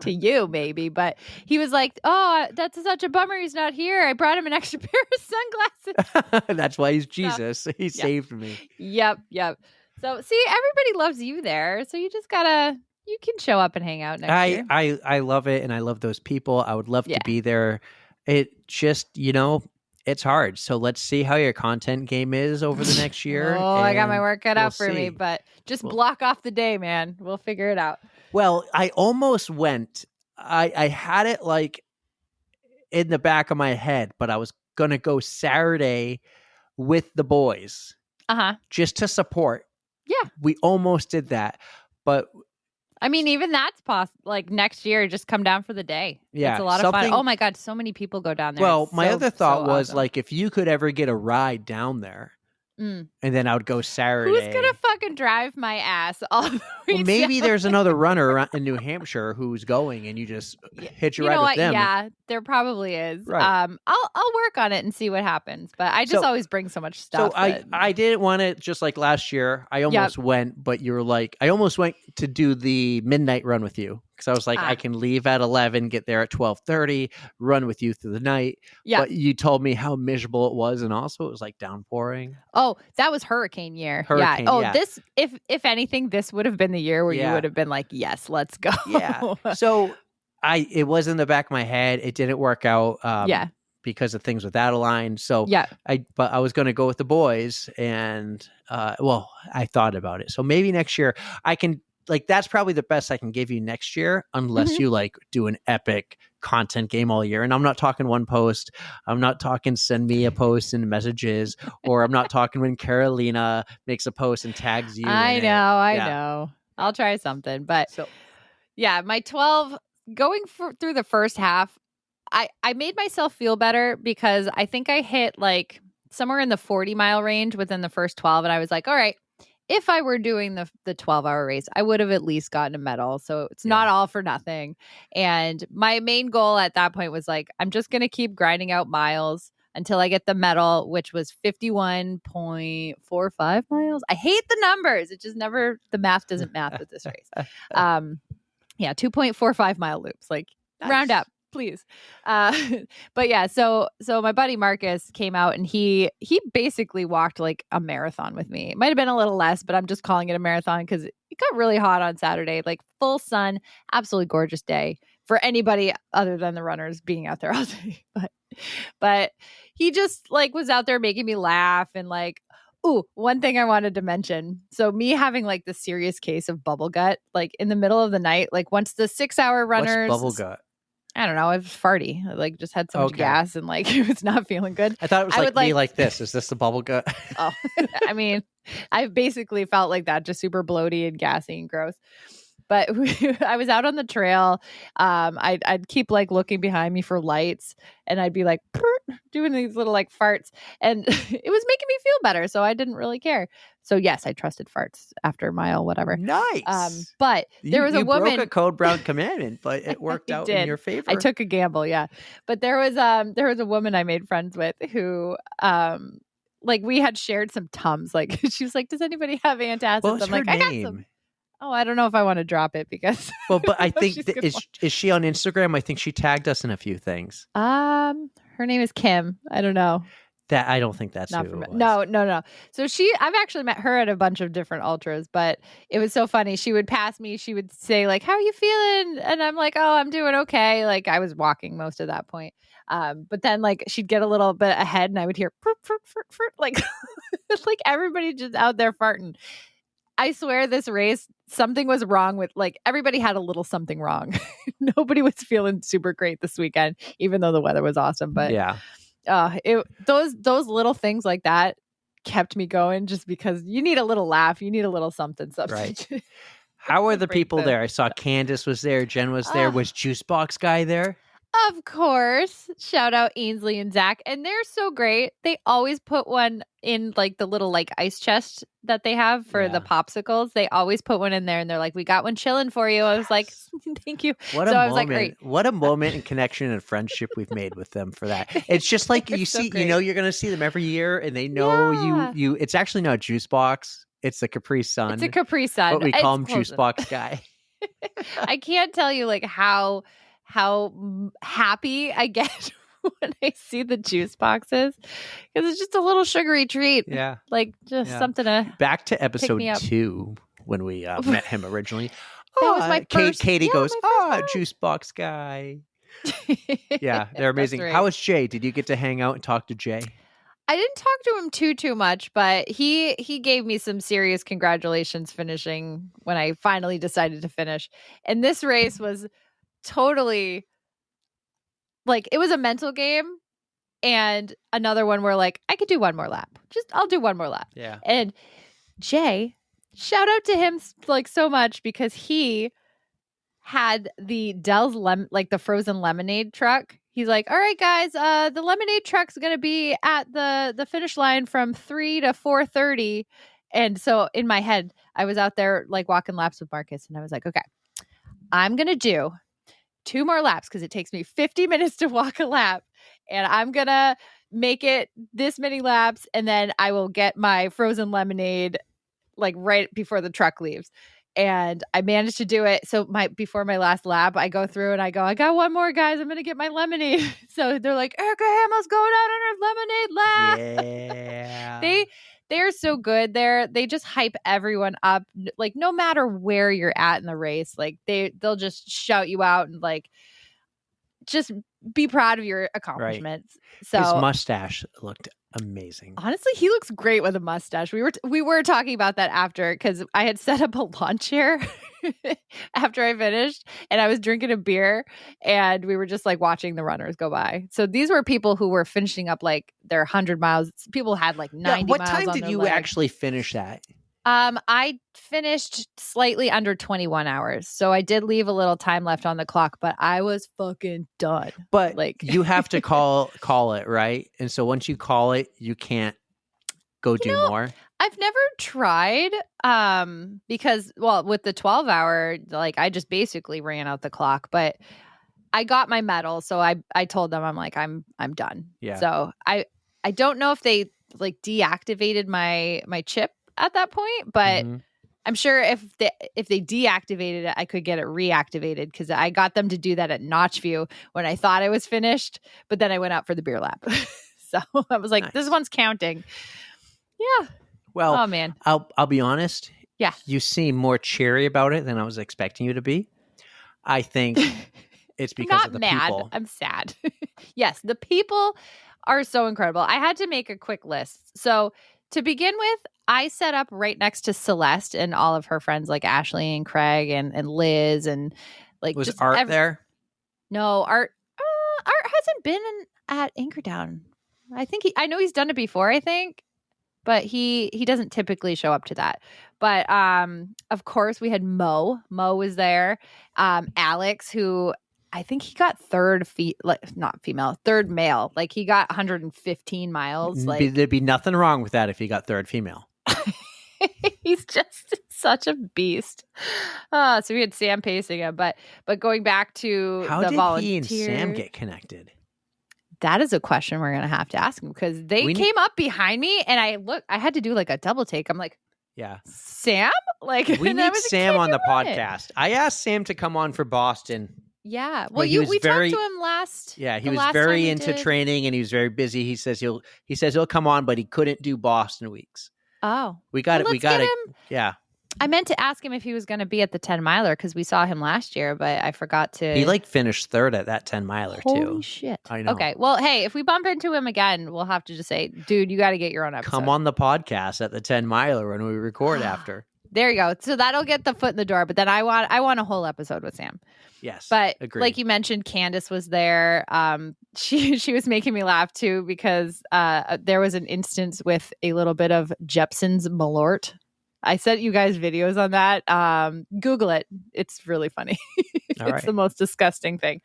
[SPEAKER 2] To you, maybe, but he was like, oh, that's such a bummer he's not here. I brought him an extra pair of sunglasses.
[SPEAKER 4] That's why he's Jesus. He saved me.
[SPEAKER 2] Yep. So see, everybody loves you there. So you just you can show up and hang out next year.
[SPEAKER 4] I love it, and I love those people. I would love to be there. It just, it's hard. So let's see how your content game is over the next year.
[SPEAKER 2] I got my work cut out for me, but just block off the day, man. We'll figure it out.
[SPEAKER 4] Well, I almost went. I had it like in the back of my head, but I was going to go Saturday with the boys. Just to support.
[SPEAKER 2] Yeah.
[SPEAKER 4] We almost did that. But
[SPEAKER 2] I mean, even that's possible. Like, next year, just come down for the day.
[SPEAKER 4] Yeah.
[SPEAKER 2] It's a lot of fun. Oh my God, so many people go down there.
[SPEAKER 4] Well, my other thought was
[SPEAKER 2] awesome.
[SPEAKER 4] like, if you could ever get a ride down there, and then I would go Saturday.
[SPEAKER 2] Who's gonna fucking drive my ass all the way
[SPEAKER 4] Well, maybe
[SPEAKER 2] down?
[SPEAKER 4] there's another runner around in New Hampshire who's going, and you just hitch a
[SPEAKER 2] You
[SPEAKER 4] ride
[SPEAKER 2] know
[SPEAKER 4] with
[SPEAKER 2] what?
[SPEAKER 4] them.
[SPEAKER 2] Yeah, there probably is.
[SPEAKER 4] Right.
[SPEAKER 2] I'll work on it and see what happens. But I just always bring so much stuff.
[SPEAKER 4] So I didn't want it just like last year. I almost went, but you were like, I almost went to do the midnight run with you. Because I was like, I can leave at 11, get there at 12:30, run with you through the night.
[SPEAKER 2] Yeah.
[SPEAKER 4] But you told me how miserable it was, and also it was like downpouring.
[SPEAKER 2] Oh, that was hurricane year.
[SPEAKER 4] Hurricane,
[SPEAKER 2] Oh,
[SPEAKER 4] yeah.
[SPEAKER 2] This, if anything, this would have been the year where you would have been like, yes, let's go.
[SPEAKER 4] Yeah. So it was in the back of my head. It didn't work out. Because of things with Adeline. So but I was going to go with the boys, and I thought about it. So maybe next year I can. Like, that's probably the best I can give you next year, unless you like do an epic content game all year. And I'm not talking one post. I'm not talking send me a post and messages, or I'm not talking when Carolina makes a post and tags you.
[SPEAKER 2] I know. I'll try something. But my 12 going through the first half, I made myself feel better because I think I hit like somewhere in the 40-mile range within the first 12. And I was like, all right, if I were doing the 12-hour race, I would have at least gotten a medal. So it's not all for nothing. And my main goal at that point was like, I'm just going to keep grinding out miles until I get the medal, which was 51.45 miles. I hate the numbers. It just never, the math doesn't math with this race. 2.45 mile loops, like round up, please. But yeah, so my buddy Marcus came out and he basically walked like a marathon with me. It might have been a little less, but I'm just calling it a marathon because it got really hot on Saturday, like full sun, absolutely gorgeous day for anybody other than the runners being out there all day. But he just like was out there making me laugh and like, ooh, one thing I wanted to mention. So me having like the serious case of bubble gut, like in the middle of the night, like once the 6-hour runners.
[SPEAKER 4] What's bubble gut?
[SPEAKER 2] I don't know. I was farty. I like just had so much gas and like it was not feeling good.
[SPEAKER 4] I thought it was like me like this. Is this the bubble gut?
[SPEAKER 2] Oh, I mean, I basically felt like that, just super bloaty and gassy and gross. But I was out on the trail. I'd keep like looking behind me for lights and I'd be like doing these little like farts and it was making me feel better. So I didn't really care. So yes, I trusted farts after mile, whatever.
[SPEAKER 4] Nice.
[SPEAKER 2] But there was a woman.
[SPEAKER 4] You broke a code brown commandment, but it worked out in your favor.
[SPEAKER 2] I took a gamble. Yeah. But there was a woman I made friends with who, like we had shared some Tums. Like she was like, does anybody have antacids?
[SPEAKER 4] What was
[SPEAKER 2] I'm
[SPEAKER 4] her
[SPEAKER 2] like,
[SPEAKER 4] name?
[SPEAKER 2] I got some. Oh, I don't know if I want to drop it because.
[SPEAKER 4] Well, but I think is she on Instagram? I think she tagged us in a few things.
[SPEAKER 2] Her name is Kim. I don't know.
[SPEAKER 4] That I don't think that's
[SPEAKER 2] Not
[SPEAKER 4] who
[SPEAKER 2] from
[SPEAKER 4] it was.
[SPEAKER 2] No. So I've actually met her at a bunch of different ultras, but it was so funny. She would pass me. She would say like, "How are you feeling?" And I'm like, "Oh, I'm doing okay." Like I was walking most of that point. But then like she'd get a little bit ahead, and I would hear like like everybody just out there farting. I swear this race, something was wrong with like everybody had a little something wrong. Nobody was feeling super great this weekend, even though the weather was awesome. But
[SPEAKER 4] yeah,
[SPEAKER 2] those little things like that kept me going just because you need a little laugh. You need a little something.
[SPEAKER 4] Right. How were the people there? I saw Candace was there. Jen was there. Was Juice Box Guy there?
[SPEAKER 2] Of course. Shout out Ainsley and Zach. And they're so great. They always put one in like the little like ice chest that they have for the popsicles. They always put one in there and they're like, we got one chilling for you. I was like, thank you.
[SPEAKER 4] What a moment. I was like, great. What a moment and connection and friendship we've made with them for that. It's just like you see, you know, you're going to see them every year and they know you. It's actually not Juice Box. It's the Capri Sun.
[SPEAKER 2] It's a Capri Sun.
[SPEAKER 4] But we call him Juice Box Guy.
[SPEAKER 2] I can't tell you like how happy I get when I see the juice boxes because it's just a little sugary treat.
[SPEAKER 4] Yeah.
[SPEAKER 2] Like just something to
[SPEAKER 4] back to episode 2 when we met him originally.
[SPEAKER 2] That was my first.
[SPEAKER 4] Katie goes, Juice Box Guy. Yeah, they're amazing.
[SPEAKER 2] Right.
[SPEAKER 4] How was Jay? Did you get to hang out and talk to Jay?
[SPEAKER 2] I didn't talk to him too much, but he gave me some serious congratulations finishing when I finally decided to finish. And this race was totally like it was a mental game and another one where like I could do one more lap. I'll do one more lap.
[SPEAKER 4] Yeah.
[SPEAKER 2] And Jay, shout out to him like so much because he had the Dell's like the frozen lemonade truck. He's like, all right, guys, the lemonade truck's gonna be at the finish line from 3 to 4:30. And so in my head, I was out there like walking laps with Marcus, and I was like, okay, I'm gonna do 2 more laps because it takes me 50 minutes to walk a lap, and I'm gonna make it this many laps, and then I will get my frozen lemonade like right before the truck leaves. And I managed to do it. So before my last lap, I go through and I go, I got one more, guys. I'm gonna get my lemonade. So they're like, Erika Hamill's going out on her lemonade lap.
[SPEAKER 4] Yeah.
[SPEAKER 2] They are so good there. They just hype everyone up. Like no matter where you're at in the race, like they'll just shout you out and like just be proud of your accomplishments. Right. So
[SPEAKER 4] his mustache looked amazing.
[SPEAKER 2] Honestly, he looks great with a mustache. We were talking about that after because I had set up a lawn chair after I finished and I was drinking a beer and we were just like watching the runners go by. So these were people who were finishing up like their 100 miles. People had like 90 miles.
[SPEAKER 4] What time
[SPEAKER 2] on
[SPEAKER 4] did
[SPEAKER 2] their
[SPEAKER 4] you
[SPEAKER 2] leg.
[SPEAKER 4] actually finish that?
[SPEAKER 2] I finished slightly under 21 hours. So I did leave a little time left on the clock, but I was fucking done.
[SPEAKER 4] But
[SPEAKER 2] Like
[SPEAKER 4] you have to call it, right? And so once you call it, you can't go do more.
[SPEAKER 2] I've never tried because with the 12-hour, like I just basically ran out the clock, but I got my medal, so I told them I'm done.
[SPEAKER 4] Yeah.
[SPEAKER 2] So I don't know if they like deactivated my chip at that point, but I'm sure if they deactivated it, I could get it reactivated because I got them to do that at Notchview when I thought I was finished, but then I went out for the beer lap. So I was like,
[SPEAKER 4] Nice.
[SPEAKER 2] This one's counting. Yeah.
[SPEAKER 4] Well,
[SPEAKER 2] oh man.
[SPEAKER 4] I'll be honest.
[SPEAKER 2] Yeah.
[SPEAKER 4] You seem more cheery about it than I was expecting you to be. I think it's because
[SPEAKER 2] I'm not
[SPEAKER 4] of the
[SPEAKER 2] mad.
[SPEAKER 4] people.
[SPEAKER 2] I'm sad. Yes, the people are so incredible. I had to make a quick list. So to begin with, I set up right next to Celeste and all of her friends like Ashley and Craig and Liz and like
[SPEAKER 4] Was
[SPEAKER 2] just
[SPEAKER 4] Art there?
[SPEAKER 2] No, Art hasn't been at Anchordown. I know he's done it before, I think, but he doesn't typically show up to that. But of course we had Mo. Mo was there. Alex, who I think he got third male. Like he got 115 miles. Like
[SPEAKER 4] There'd be nothing wrong with that if he got third female.
[SPEAKER 2] he's just such a beast. So we had Sam pacing him, but going back to
[SPEAKER 4] How
[SPEAKER 2] the
[SPEAKER 4] did
[SPEAKER 2] volunteer,
[SPEAKER 4] he and Sam get connected?
[SPEAKER 2] that is a question we're gonna have to ask him because they came up behind me and I had to do like a double take. I'm like,
[SPEAKER 4] Yeah.
[SPEAKER 2] Sam? Like
[SPEAKER 4] We
[SPEAKER 2] and I
[SPEAKER 4] need
[SPEAKER 2] was like,
[SPEAKER 4] Sam
[SPEAKER 2] "Can
[SPEAKER 4] on
[SPEAKER 2] you
[SPEAKER 4] the
[SPEAKER 2] run it?"
[SPEAKER 4] podcast. I asked Sam to come on for Boston.
[SPEAKER 2] Yeah.
[SPEAKER 4] But
[SPEAKER 2] Well,
[SPEAKER 4] he was
[SPEAKER 2] we
[SPEAKER 4] very-
[SPEAKER 2] talked to him last.
[SPEAKER 4] Yeah, he
[SPEAKER 2] the
[SPEAKER 4] was
[SPEAKER 2] last time
[SPEAKER 4] very
[SPEAKER 2] we
[SPEAKER 4] into
[SPEAKER 2] did.
[SPEAKER 4] training and he was very busy. He says he'll come on, but he couldn't do Boston weeks.
[SPEAKER 2] Oh.
[SPEAKER 4] We got
[SPEAKER 2] Well,
[SPEAKER 4] it. We
[SPEAKER 2] let's
[SPEAKER 4] got
[SPEAKER 2] get
[SPEAKER 4] it.
[SPEAKER 2] him-
[SPEAKER 4] Yeah.
[SPEAKER 2] I meant to ask him if he was going to be at the 10 miler because we saw him last year, but I forgot to.
[SPEAKER 4] He finished third at that 10 miler
[SPEAKER 2] Holy
[SPEAKER 4] too.
[SPEAKER 2] shit.
[SPEAKER 4] I know.
[SPEAKER 2] Okay. Well, hey, if we bump into him again, we'll have to just say, dude, you got to get your own episode.
[SPEAKER 4] Come on the podcast at the 10 miler when we record after.
[SPEAKER 2] There you go. So that'll get the foot in the door. But then I want a whole episode with Sam.
[SPEAKER 4] Yes.
[SPEAKER 2] But
[SPEAKER 4] agreed.
[SPEAKER 2] like you mentioned, Candace was there. She was making me laugh too because there was an instance with a little bit of Jepson's Malort. I sent you guys videos on that. Google it. It's really funny.
[SPEAKER 4] All
[SPEAKER 2] It's
[SPEAKER 4] right.
[SPEAKER 2] the most disgusting thing.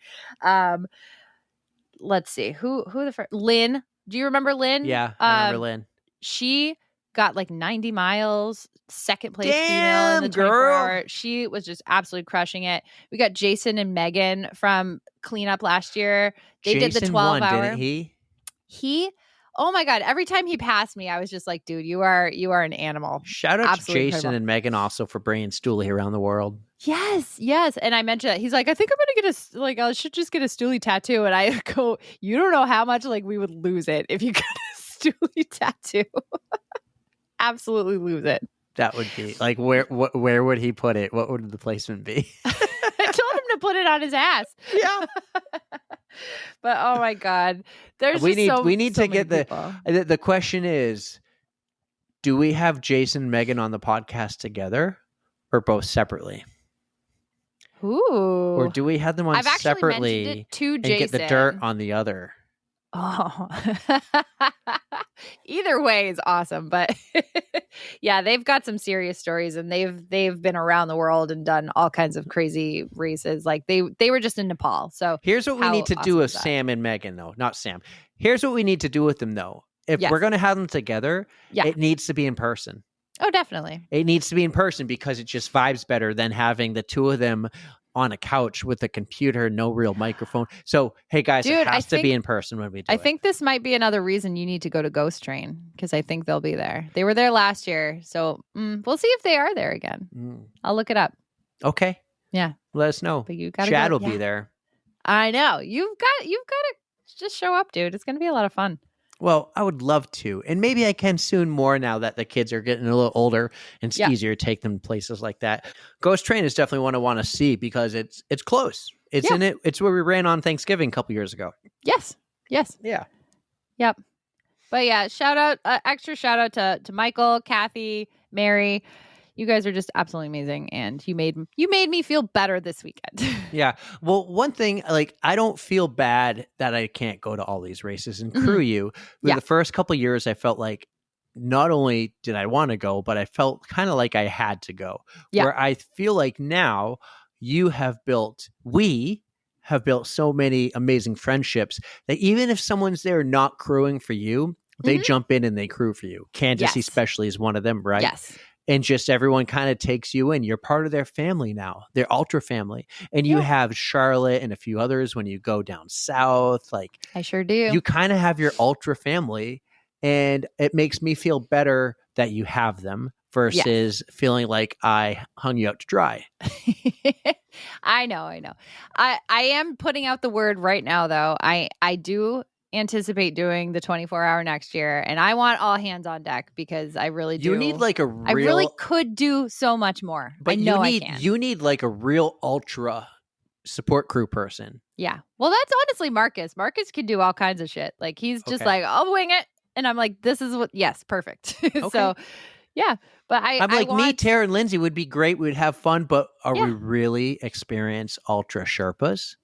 [SPEAKER 2] Let's see. Who the first? Lynn. Do you remember Lynn?
[SPEAKER 4] Yeah, I remember Lynn.
[SPEAKER 2] She got like 90 miles, second place female
[SPEAKER 4] Damn,
[SPEAKER 2] in the 24
[SPEAKER 4] girl.
[SPEAKER 2] hour. She was just absolutely crushing it. We got Jason and Megan from cleanup last year. They did the
[SPEAKER 4] Jason
[SPEAKER 2] 12
[SPEAKER 4] won,
[SPEAKER 2] hour.
[SPEAKER 4] didn't he?
[SPEAKER 2] Oh my God. Every time he passed me, I was just like, dude, you are an animal.
[SPEAKER 4] Shout out
[SPEAKER 2] Absolutely
[SPEAKER 4] to Jason
[SPEAKER 2] incredible.
[SPEAKER 4] and Megan also for bringing Stooley around the world.
[SPEAKER 2] Yes. And I mentioned that. He's like, I think I'm going to get I should just get a Stooley tattoo. And I go, you don't know how much we would lose it if you got a Stooley tattoo. Absolutely lose it.
[SPEAKER 4] That would be where would he put it? What would the placement be?
[SPEAKER 2] I told him to put it on his ass.
[SPEAKER 4] Yeah.
[SPEAKER 2] But oh my God. There's
[SPEAKER 4] we
[SPEAKER 2] just
[SPEAKER 4] need
[SPEAKER 2] so
[SPEAKER 4] to get
[SPEAKER 2] many
[SPEAKER 4] the question is, do we have Jason and Megan on the podcast together or both separately?
[SPEAKER 2] people. Ooh.
[SPEAKER 4] Or do we have them on
[SPEAKER 2] I've actually
[SPEAKER 4] separately
[SPEAKER 2] mentioned it to
[SPEAKER 4] and
[SPEAKER 2] Jason.
[SPEAKER 4] get the dirt on the other?
[SPEAKER 2] Oh. Either way is awesome, but yeah, they've got some serious stories and they've been around the world and done all kinds of crazy races. Like they were just in Nepal. So
[SPEAKER 4] Here's what we
[SPEAKER 2] how
[SPEAKER 4] need to do
[SPEAKER 2] awesome
[SPEAKER 4] with
[SPEAKER 2] is that?
[SPEAKER 4] Sam and Megan, though. Not Sam. Here's what we need to do with them, though. If
[SPEAKER 2] Yes.
[SPEAKER 4] we're going to have them together,
[SPEAKER 2] Yeah.
[SPEAKER 4] it needs to be in person.
[SPEAKER 2] Oh, definitely.
[SPEAKER 4] It needs to be in person because it just vibes better than having the two of them on a couch with a computer, no real microphone. So, hey guys,
[SPEAKER 2] Dude,
[SPEAKER 4] it
[SPEAKER 2] I
[SPEAKER 4] has to be
[SPEAKER 2] think-
[SPEAKER 4] in person when we do
[SPEAKER 2] I
[SPEAKER 4] it.
[SPEAKER 2] think this might be another reason you need to go to Ghost Train because I think they'll be there. They were there last year. So we'll see if they are there again.
[SPEAKER 4] Mm.
[SPEAKER 2] I'll look it up.
[SPEAKER 4] Okay.
[SPEAKER 2] Yeah.
[SPEAKER 4] Let us know.
[SPEAKER 2] But you got to
[SPEAKER 4] Chad
[SPEAKER 2] go.
[SPEAKER 4] will be there.
[SPEAKER 2] I know. You've got to just show up, dude. It's going to be a lot of fun.
[SPEAKER 4] Well, I would love to. And maybe I can soon more now that the kids are getting a little older and it's
[SPEAKER 2] Yeah.
[SPEAKER 4] easier to take them to places like that. Ghost Train is definitely one I want to see because it's close. It's
[SPEAKER 2] Yeah.
[SPEAKER 4] in it. It's where we ran on Thanksgiving a couple years ago.
[SPEAKER 2] Yes.
[SPEAKER 4] Yeah.
[SPEAKER 2] Yep. But yeah, extra shout out to Michael, Kathy, Mary. You guys are just absolutely amazing, and you made me feel better this weekend.
[SPEAKER 4] Yeah. Well, one thing, I don't feel bad that I can't go to all these races and crew you. With
[SPEAKER 2] Yeah.
[SPEAKER 4] the first couple of years, I felt like not only did I want to go, but I felt kind of like I had to go.
[SPEAKER 2] Yeah.
[SPEAKER 4] Where I feel like now we have built so many amazing friendships that even if someone's there not crewing for you, they jump in and they crew for you. Candace especially is one of them, right?
[SPEAKER 2] Yes.
[SPEAKER 4] And just everyone kind of takes you in. You're part of their family now, their ultra family. And you have Charlotte and a few others when you go down south. Like,
[SPEAKER 2] I sure do.
[SPEAKER 4] you kind of have your ultra family, and it makes me feel better that you have them versus feeling like I hung you out to dry.
[SPEAKER 2] I know. I am putting out the word right now, though. I do anticipate doing the 24-hour next year, and I want all hands on deck because I really do.
[SPEAKER 4] You need like a real.
[SPEAKER 2] I really could do so much more.
[SPEAKER 4] But
[SPEAKER 2] I know
[SPEAKER 4] you need,
[SPEAKER 2] I can.
[SPEAKER 4] You need like a real ultra support crew person.
[SPEAKER 2] Yeah. Well, that's honestly Marcus. Marcus can do all kinds of shit. Like, he's just like, I'll wing it. And I'm like, this is what, yes, perfect. So, yeah. But I'm
[SPEAKER 4] like,
[SPEAKER 2] want...
[SPEAKER 4] me, Tara, and Lindsay would be great. We'd have fun. But are we really experienced ultra Sherpas?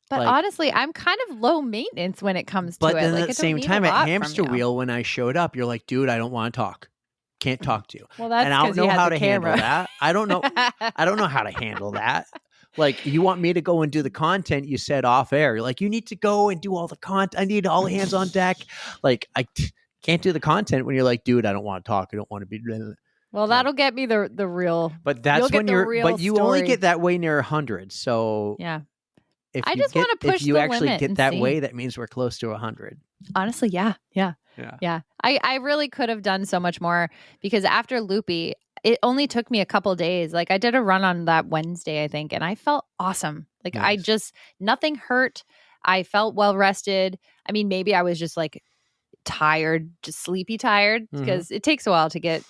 [SPEAKER 2] But
[SPEAKER 4] like,
[SPEAKER 2] honestly, I'm kind of low maintenance when it comes to it.
[SPEAKER 4] But then
[SPEAKER 2] like,
[SPEAKER 4] at the same time, at Hamster Wheel, when I showed up, you're like, dude, I don't want to talk. Can't talk to you.
[SPEAKER 2] Well, that's
[SPEAKER 4] and I don't know how to
[SPEAKER 2] camera.
[SPEAKER 4] handle that. I don't know. I don't know how to handle that. Like, you want me to go and do the content you said off air. You're like, you need to go and do all the content. I need all hands on deck. Like, I can't do the content when you're like, dude, I don't want to talk. I don't want to be.
[SPEAKER 2] Well, that'll get me the real.
[SPEAKER 4] But that's when you're. But you only get that way near 100. So
[SPEAKER 2] yeah.
[SPEAKER 4] I just want to push. If you actually get that way, that means we're close to 100.
[SPEAKER 2] Honestly, yeah. I really could have done so much more because after Loopy, it only took me a couple days. Like, I did a run on that Wednesday, I think, and I felt awesome. Like, nice. Nothing hurt. I felt well rested. I mean, maybe I was just like tired, just sleepy tired, because it takes a while to get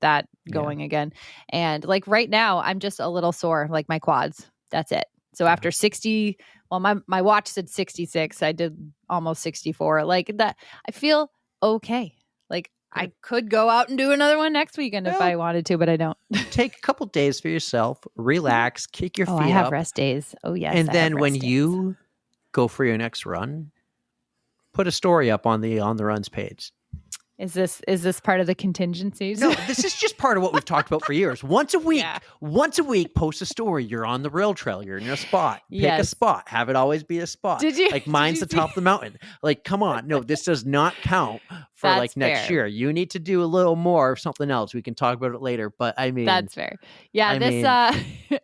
[SPEAKER 2] that going again. And like right now, I'm just a little sore, like my quads. That's it. So after 60, well, my watch said 66. I did almost 64. Like that, I feel okay. Like I could go out and do another one next weekend if I wanted to, but I don't.
[SPEAKER 4] Take a couple days for yourself, relax, kick your feet up.
[SPEAKER 2] I have rest days. Oh yes.
[SPEAKER 4] And then when you go for your next run, put a story up on the runs page.
[SPEAKER 2] Is this part of the contingencies?
[SPEAKER 4] No, this is just part of what we've talked about for years. Once a week, post a story. You're on the rail trail. You're in a spot. Pick a spot. Have it always be a spot. Like mine's the top of the mountain. Like, come on. No, this does not count for
[SPEAKER 2] That's
[SPEAKER 4] next year. You need to do a little more of something else. We can talk about it later. But I mean,
[SPEAKER 2] that's fair. Yeah,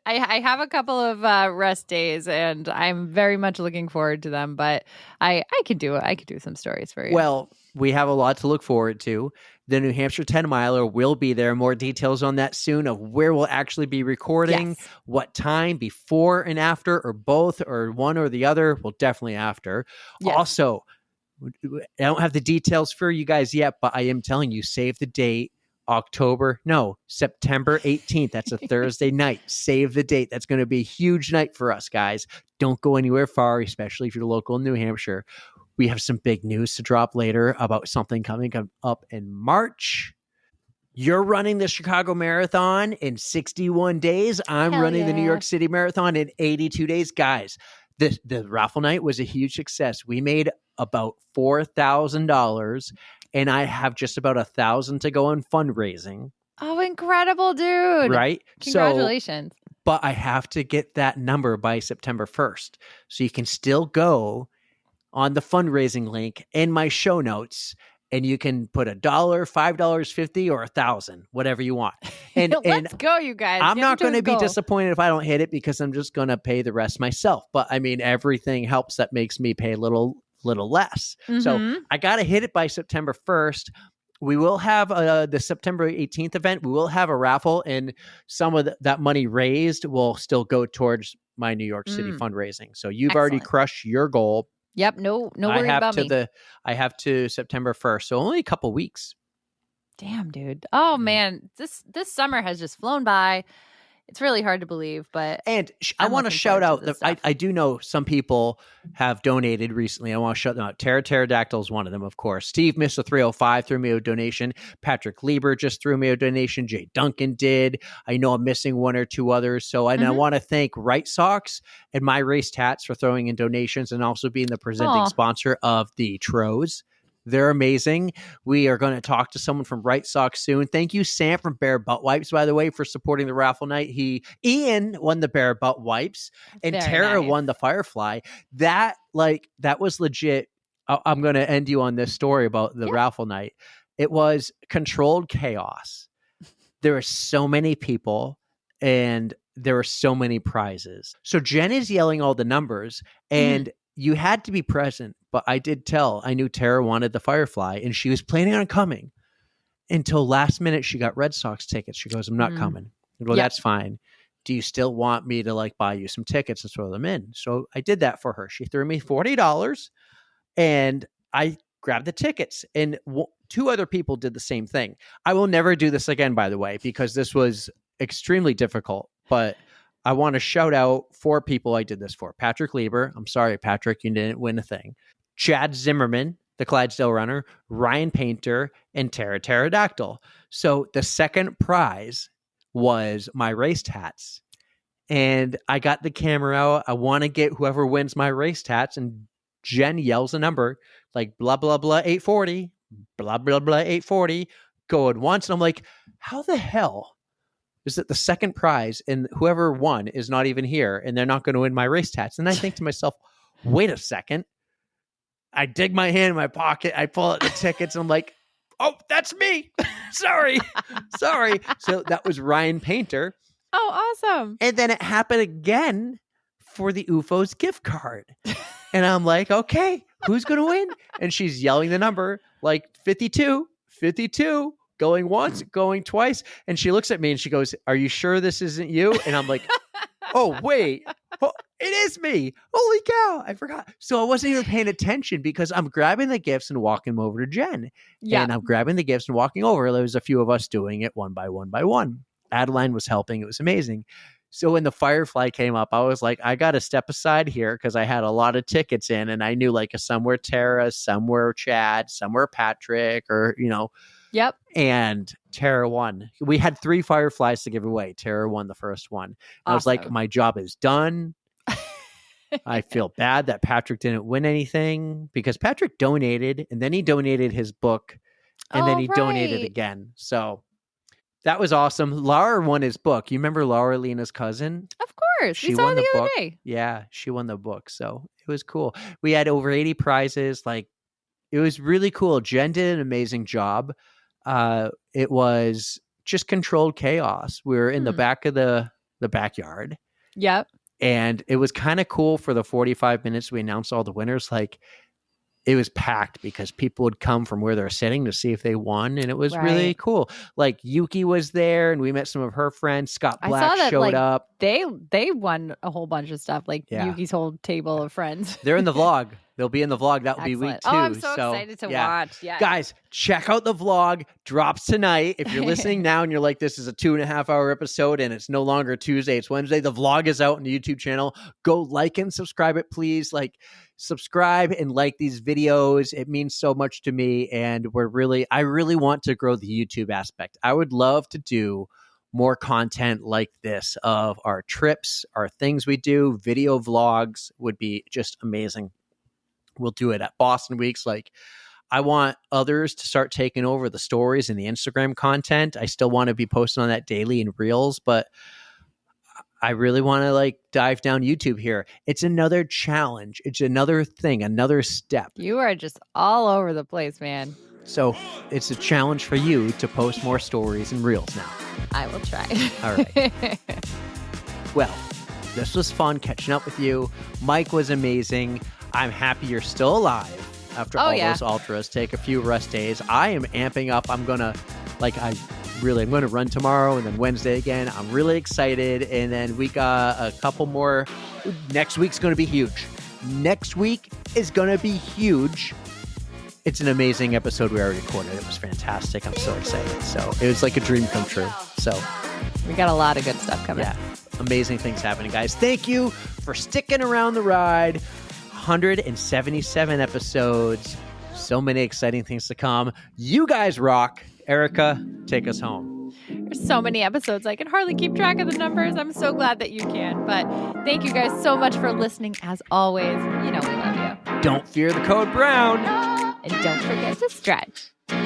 [SPEAKER 2] I have a couple of rest days, and I'm very much looking forward to them. But I could do it. I could do some stories for you.
[SPEAKER 4] Well, we have a lot to look forward to. The New Hampshire 10 miler will be there. More details on that soon of where we'll actually be recording, what time, before and after, or both, or one or the other. Well, definitely after. Yes. Also, I don't have the details for you guys yet, but I am telling you, save the date. September 18th. That's a Thursday night. Save the date. That's going to be a huge night for us, guys. Don't go anywhere far, especially if you're local in New Hampshire. We have some big news to drop later about something coming up in March. You're running the Chicago Marathon in 61 days. I'm running the New York City Marathon in 82 days. Guys, the raffle night was a huge success. We made about $4,000, and I have just about 1,000 to go in fundraising.
[SPEAKER 2] Oh, incredible, dude.
[SPEAKER 4] Right?
[SPEAKER 2] Congratulations.
[SPEAKER 4] But I have to get that number by September 1st. So you can still go on the fundraising link in my show notes, and you can put $1, $5, $50, or $1,000, whatever you want. And
[SPEAKER 2] let's go, you guys.
[SPEAKER 4] I'm not going to be disappointed if I don't hit it, because I'm just going to pay the rest myself. But I mean, everything helps that makes me pay a little less. So I got to hit it by September 1st. We will have the September 18th event. We will have a raffle, and some of that money raised will still go towards my New York City fundraising. So you've already crushed your goal.
[SPEAKER 2] Yep. No worry about me.
[SPEAKER 4] I have to September 1st. So only a couple weeks.
[SPEAKER 2] Damn, dude. Oh man. This summer has just flown by. It's really hard to believe, but
[SPEAKER 4] I want to shout out I do know some people have donated recently. I want to shout them out. Pterodactyl is one of them, of course. Steve Mr. 305 threw me a donation. Patrick Lieber just threw me a donation. Jay Duncan did. I know I'm missing one or two others. So I want to thank Right Sox and My Race Tats for throwing in donations and also being the presenting sponsor of the Tros. They're amazing. We are going to talk to someone from Right Socks soon. Thank you, Sam from Bear Butt Wipes, by the way, for supporting the raffle night. Ian won the Bear Butt Wipes, and
[SPEAKER 2] Very
[SPEAKER 4] Tara
[SPEAKER 2] nice.
[SPEAKER 4] won the Firefly. That was legit. I'm going to end you on this story about the raffle night. It was controlled chaos. There were so many people, and there were so many prizes. So Jen is yelling all the numbers, and you had to be present. But I knew Tara wanted the Firefly, and she was planning on coming until last minute. She got Red Sox tickets. She goes, I'm not coming. I go, that's fine. Do you still want me to buy you some tickets and throw them in? So I did that for her. She threw me $40, and I grabbed the tickets, and two other people did the same thing. I will never do this again, by the way, because this was extremely difficult, but I want to shout out 4 people I did this for. Patrick Lieber. I'm sorry, Patrick, you didn't win a thing. Chad Zimmerman, the Clydesdale runner, Ryan Painter, and Tara Pterodactyl. So the second prize was my race hats. And I got the camera out. I want to get whoever wins my race hats. And Jen yells a number like blah, blah, blah, 840, blah, blah, blah, 840, going once. And I'm like, how the hell is it the second prize and whoever won is not even here and they're not going to win my race hats? And I think to myself, wait a second. I dig my hand in my pocket. I pull out the tickets and I'm like, oh, that's me. Sorry. So that was Ryan Painter.
[SPEAKER 2] Oh, awesome.
[SPEAKER 4] And then it happened again for the UFOs gift card. And I'm like, okay, who's going to win? And she's yelling the number like 52, going once, going twice. And she looks at me and she goes, are you sure this isn't you? And I'm like, oh, wait. Oh, it is me. Holy cow. I forgot. So I wasn't even paying attention because I'm grabbing the gifts and walking them over to Jen. Yeah. And I'm grabbing the gifts and walking over. There was a few of us doing it one by one. Adeline was helping. It was amazing. So when the Firefly came up, I was like, I got to step aside here because I had a lot of tickets in and I knew somewhere Tara, somewhere Chad, somewhere Patrick, or,
[SPEAKER 2] Yep.
[SPEAKER 4] And Tara won. We had 3 Fireflies to give away. Tara won the first one. I was like, my job is done. I feel bad that Patrick didn't win anything because Patrick donated and then he donated his book and then he donated again. So that was awesome. Laura won his book. You remember Laura Lena's cousin?
[SPEAKER 2] Of course.
[SPEAKER 4] She won the other day. Yeah, she won the book. So it was cool. We had over 80 prizes. It was really cool. Jen did an amazing job. It was just controlled chaos. We were in the back of the backyard.
[SPEAKER 2] Yep.
[SPEAKER 4] And it was kind of cool for the 45 minutes we announced all the winners. It was packed because people would come from where they're sitting to see if they won. And it was really cool. Yuki was there and we met some of her friends. Scott Black showed up.
[SPEAKER 2] They won a whole bunch of stuff, Yuki's whole table of friends.
[SPEAKER 4] They're in the vlog. They'll be in the vlog. That will be week 2.
[SPEAKER 2] Oh, I'm so excited to watch. Yeah.
[SPEAKER 4] Guys, check out the vlog. Drops tonight. If you're listening now and you're like, this is a 2.5-hour episode and it's no longer Tuesday, it's Wednesday. The vlog is out on the YouTube channel. Go like and subscribe it, please. Subscribe and like these videos. It means so much to me. And I really want to grow the YouTube aspect. I would love to do more content like this of our trips, our things we do. Video vlogs would be just amazing. We'll do it at Boston Weeks. I want others to start taking over the stories and the Instagram content. I still want to be posting on that daily in Reels, but I really want to dive down YouTube here. It's another challenge. It's another thing, another step.
[SPEAKER 2] You are just all over the place, man.
[SPEAKER 4] So it's a challenge for you to post more stories and Reels now.
[SPEAKER 2] I will try.
[SPEAKER 4] All right. Well, this was fun catching up with you. Mike was amazing. I'm happy you're still alive after all those ultras. Take a few rest days. I am amping up. I'm going to I'm going to run tomorrow and then Wednesday again. I'm really excited. And then we got a couple more. Next week's going to be huge. Next week is going to be huge. It's an amazing episode we already recorded. It was fantastic. I'm so excited. So it was like a dream come true. So
[SPEAKER 2] we got a lot of good stuff coming.
[SPEAKER 4] Yeah. Amazing things happening, guys. Thank you for sticking around the ride. 177 episodes. So many exciting things to come. You guys rock. Erika, take us home.
[SPEAKER 2] There's so many episodes. I can hardly keep track of the numbers. I'm so glad that you can. But thank you guys so much for listening. As always, we love you.
[SPEAKER 4] Don't fear the code brown.
[SPEAKER 2] And And don't forget to stretch.
[SPEAKER 9] 3,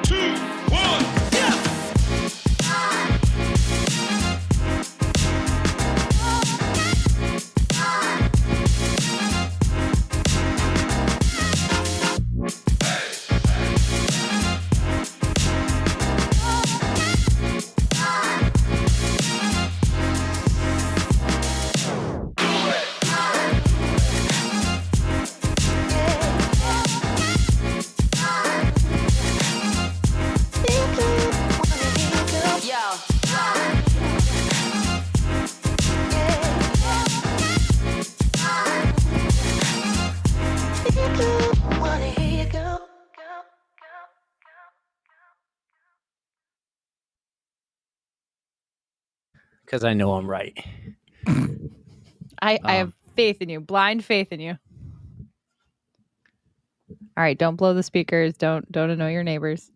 [SPEAKER 9] 2, 1.
[SPEAKER 4] Because I know I'm right.
[SPEAKER 2] I have faith in you, blind faith in you. All right, don't blow the speakers. Don't annoy your neighbors.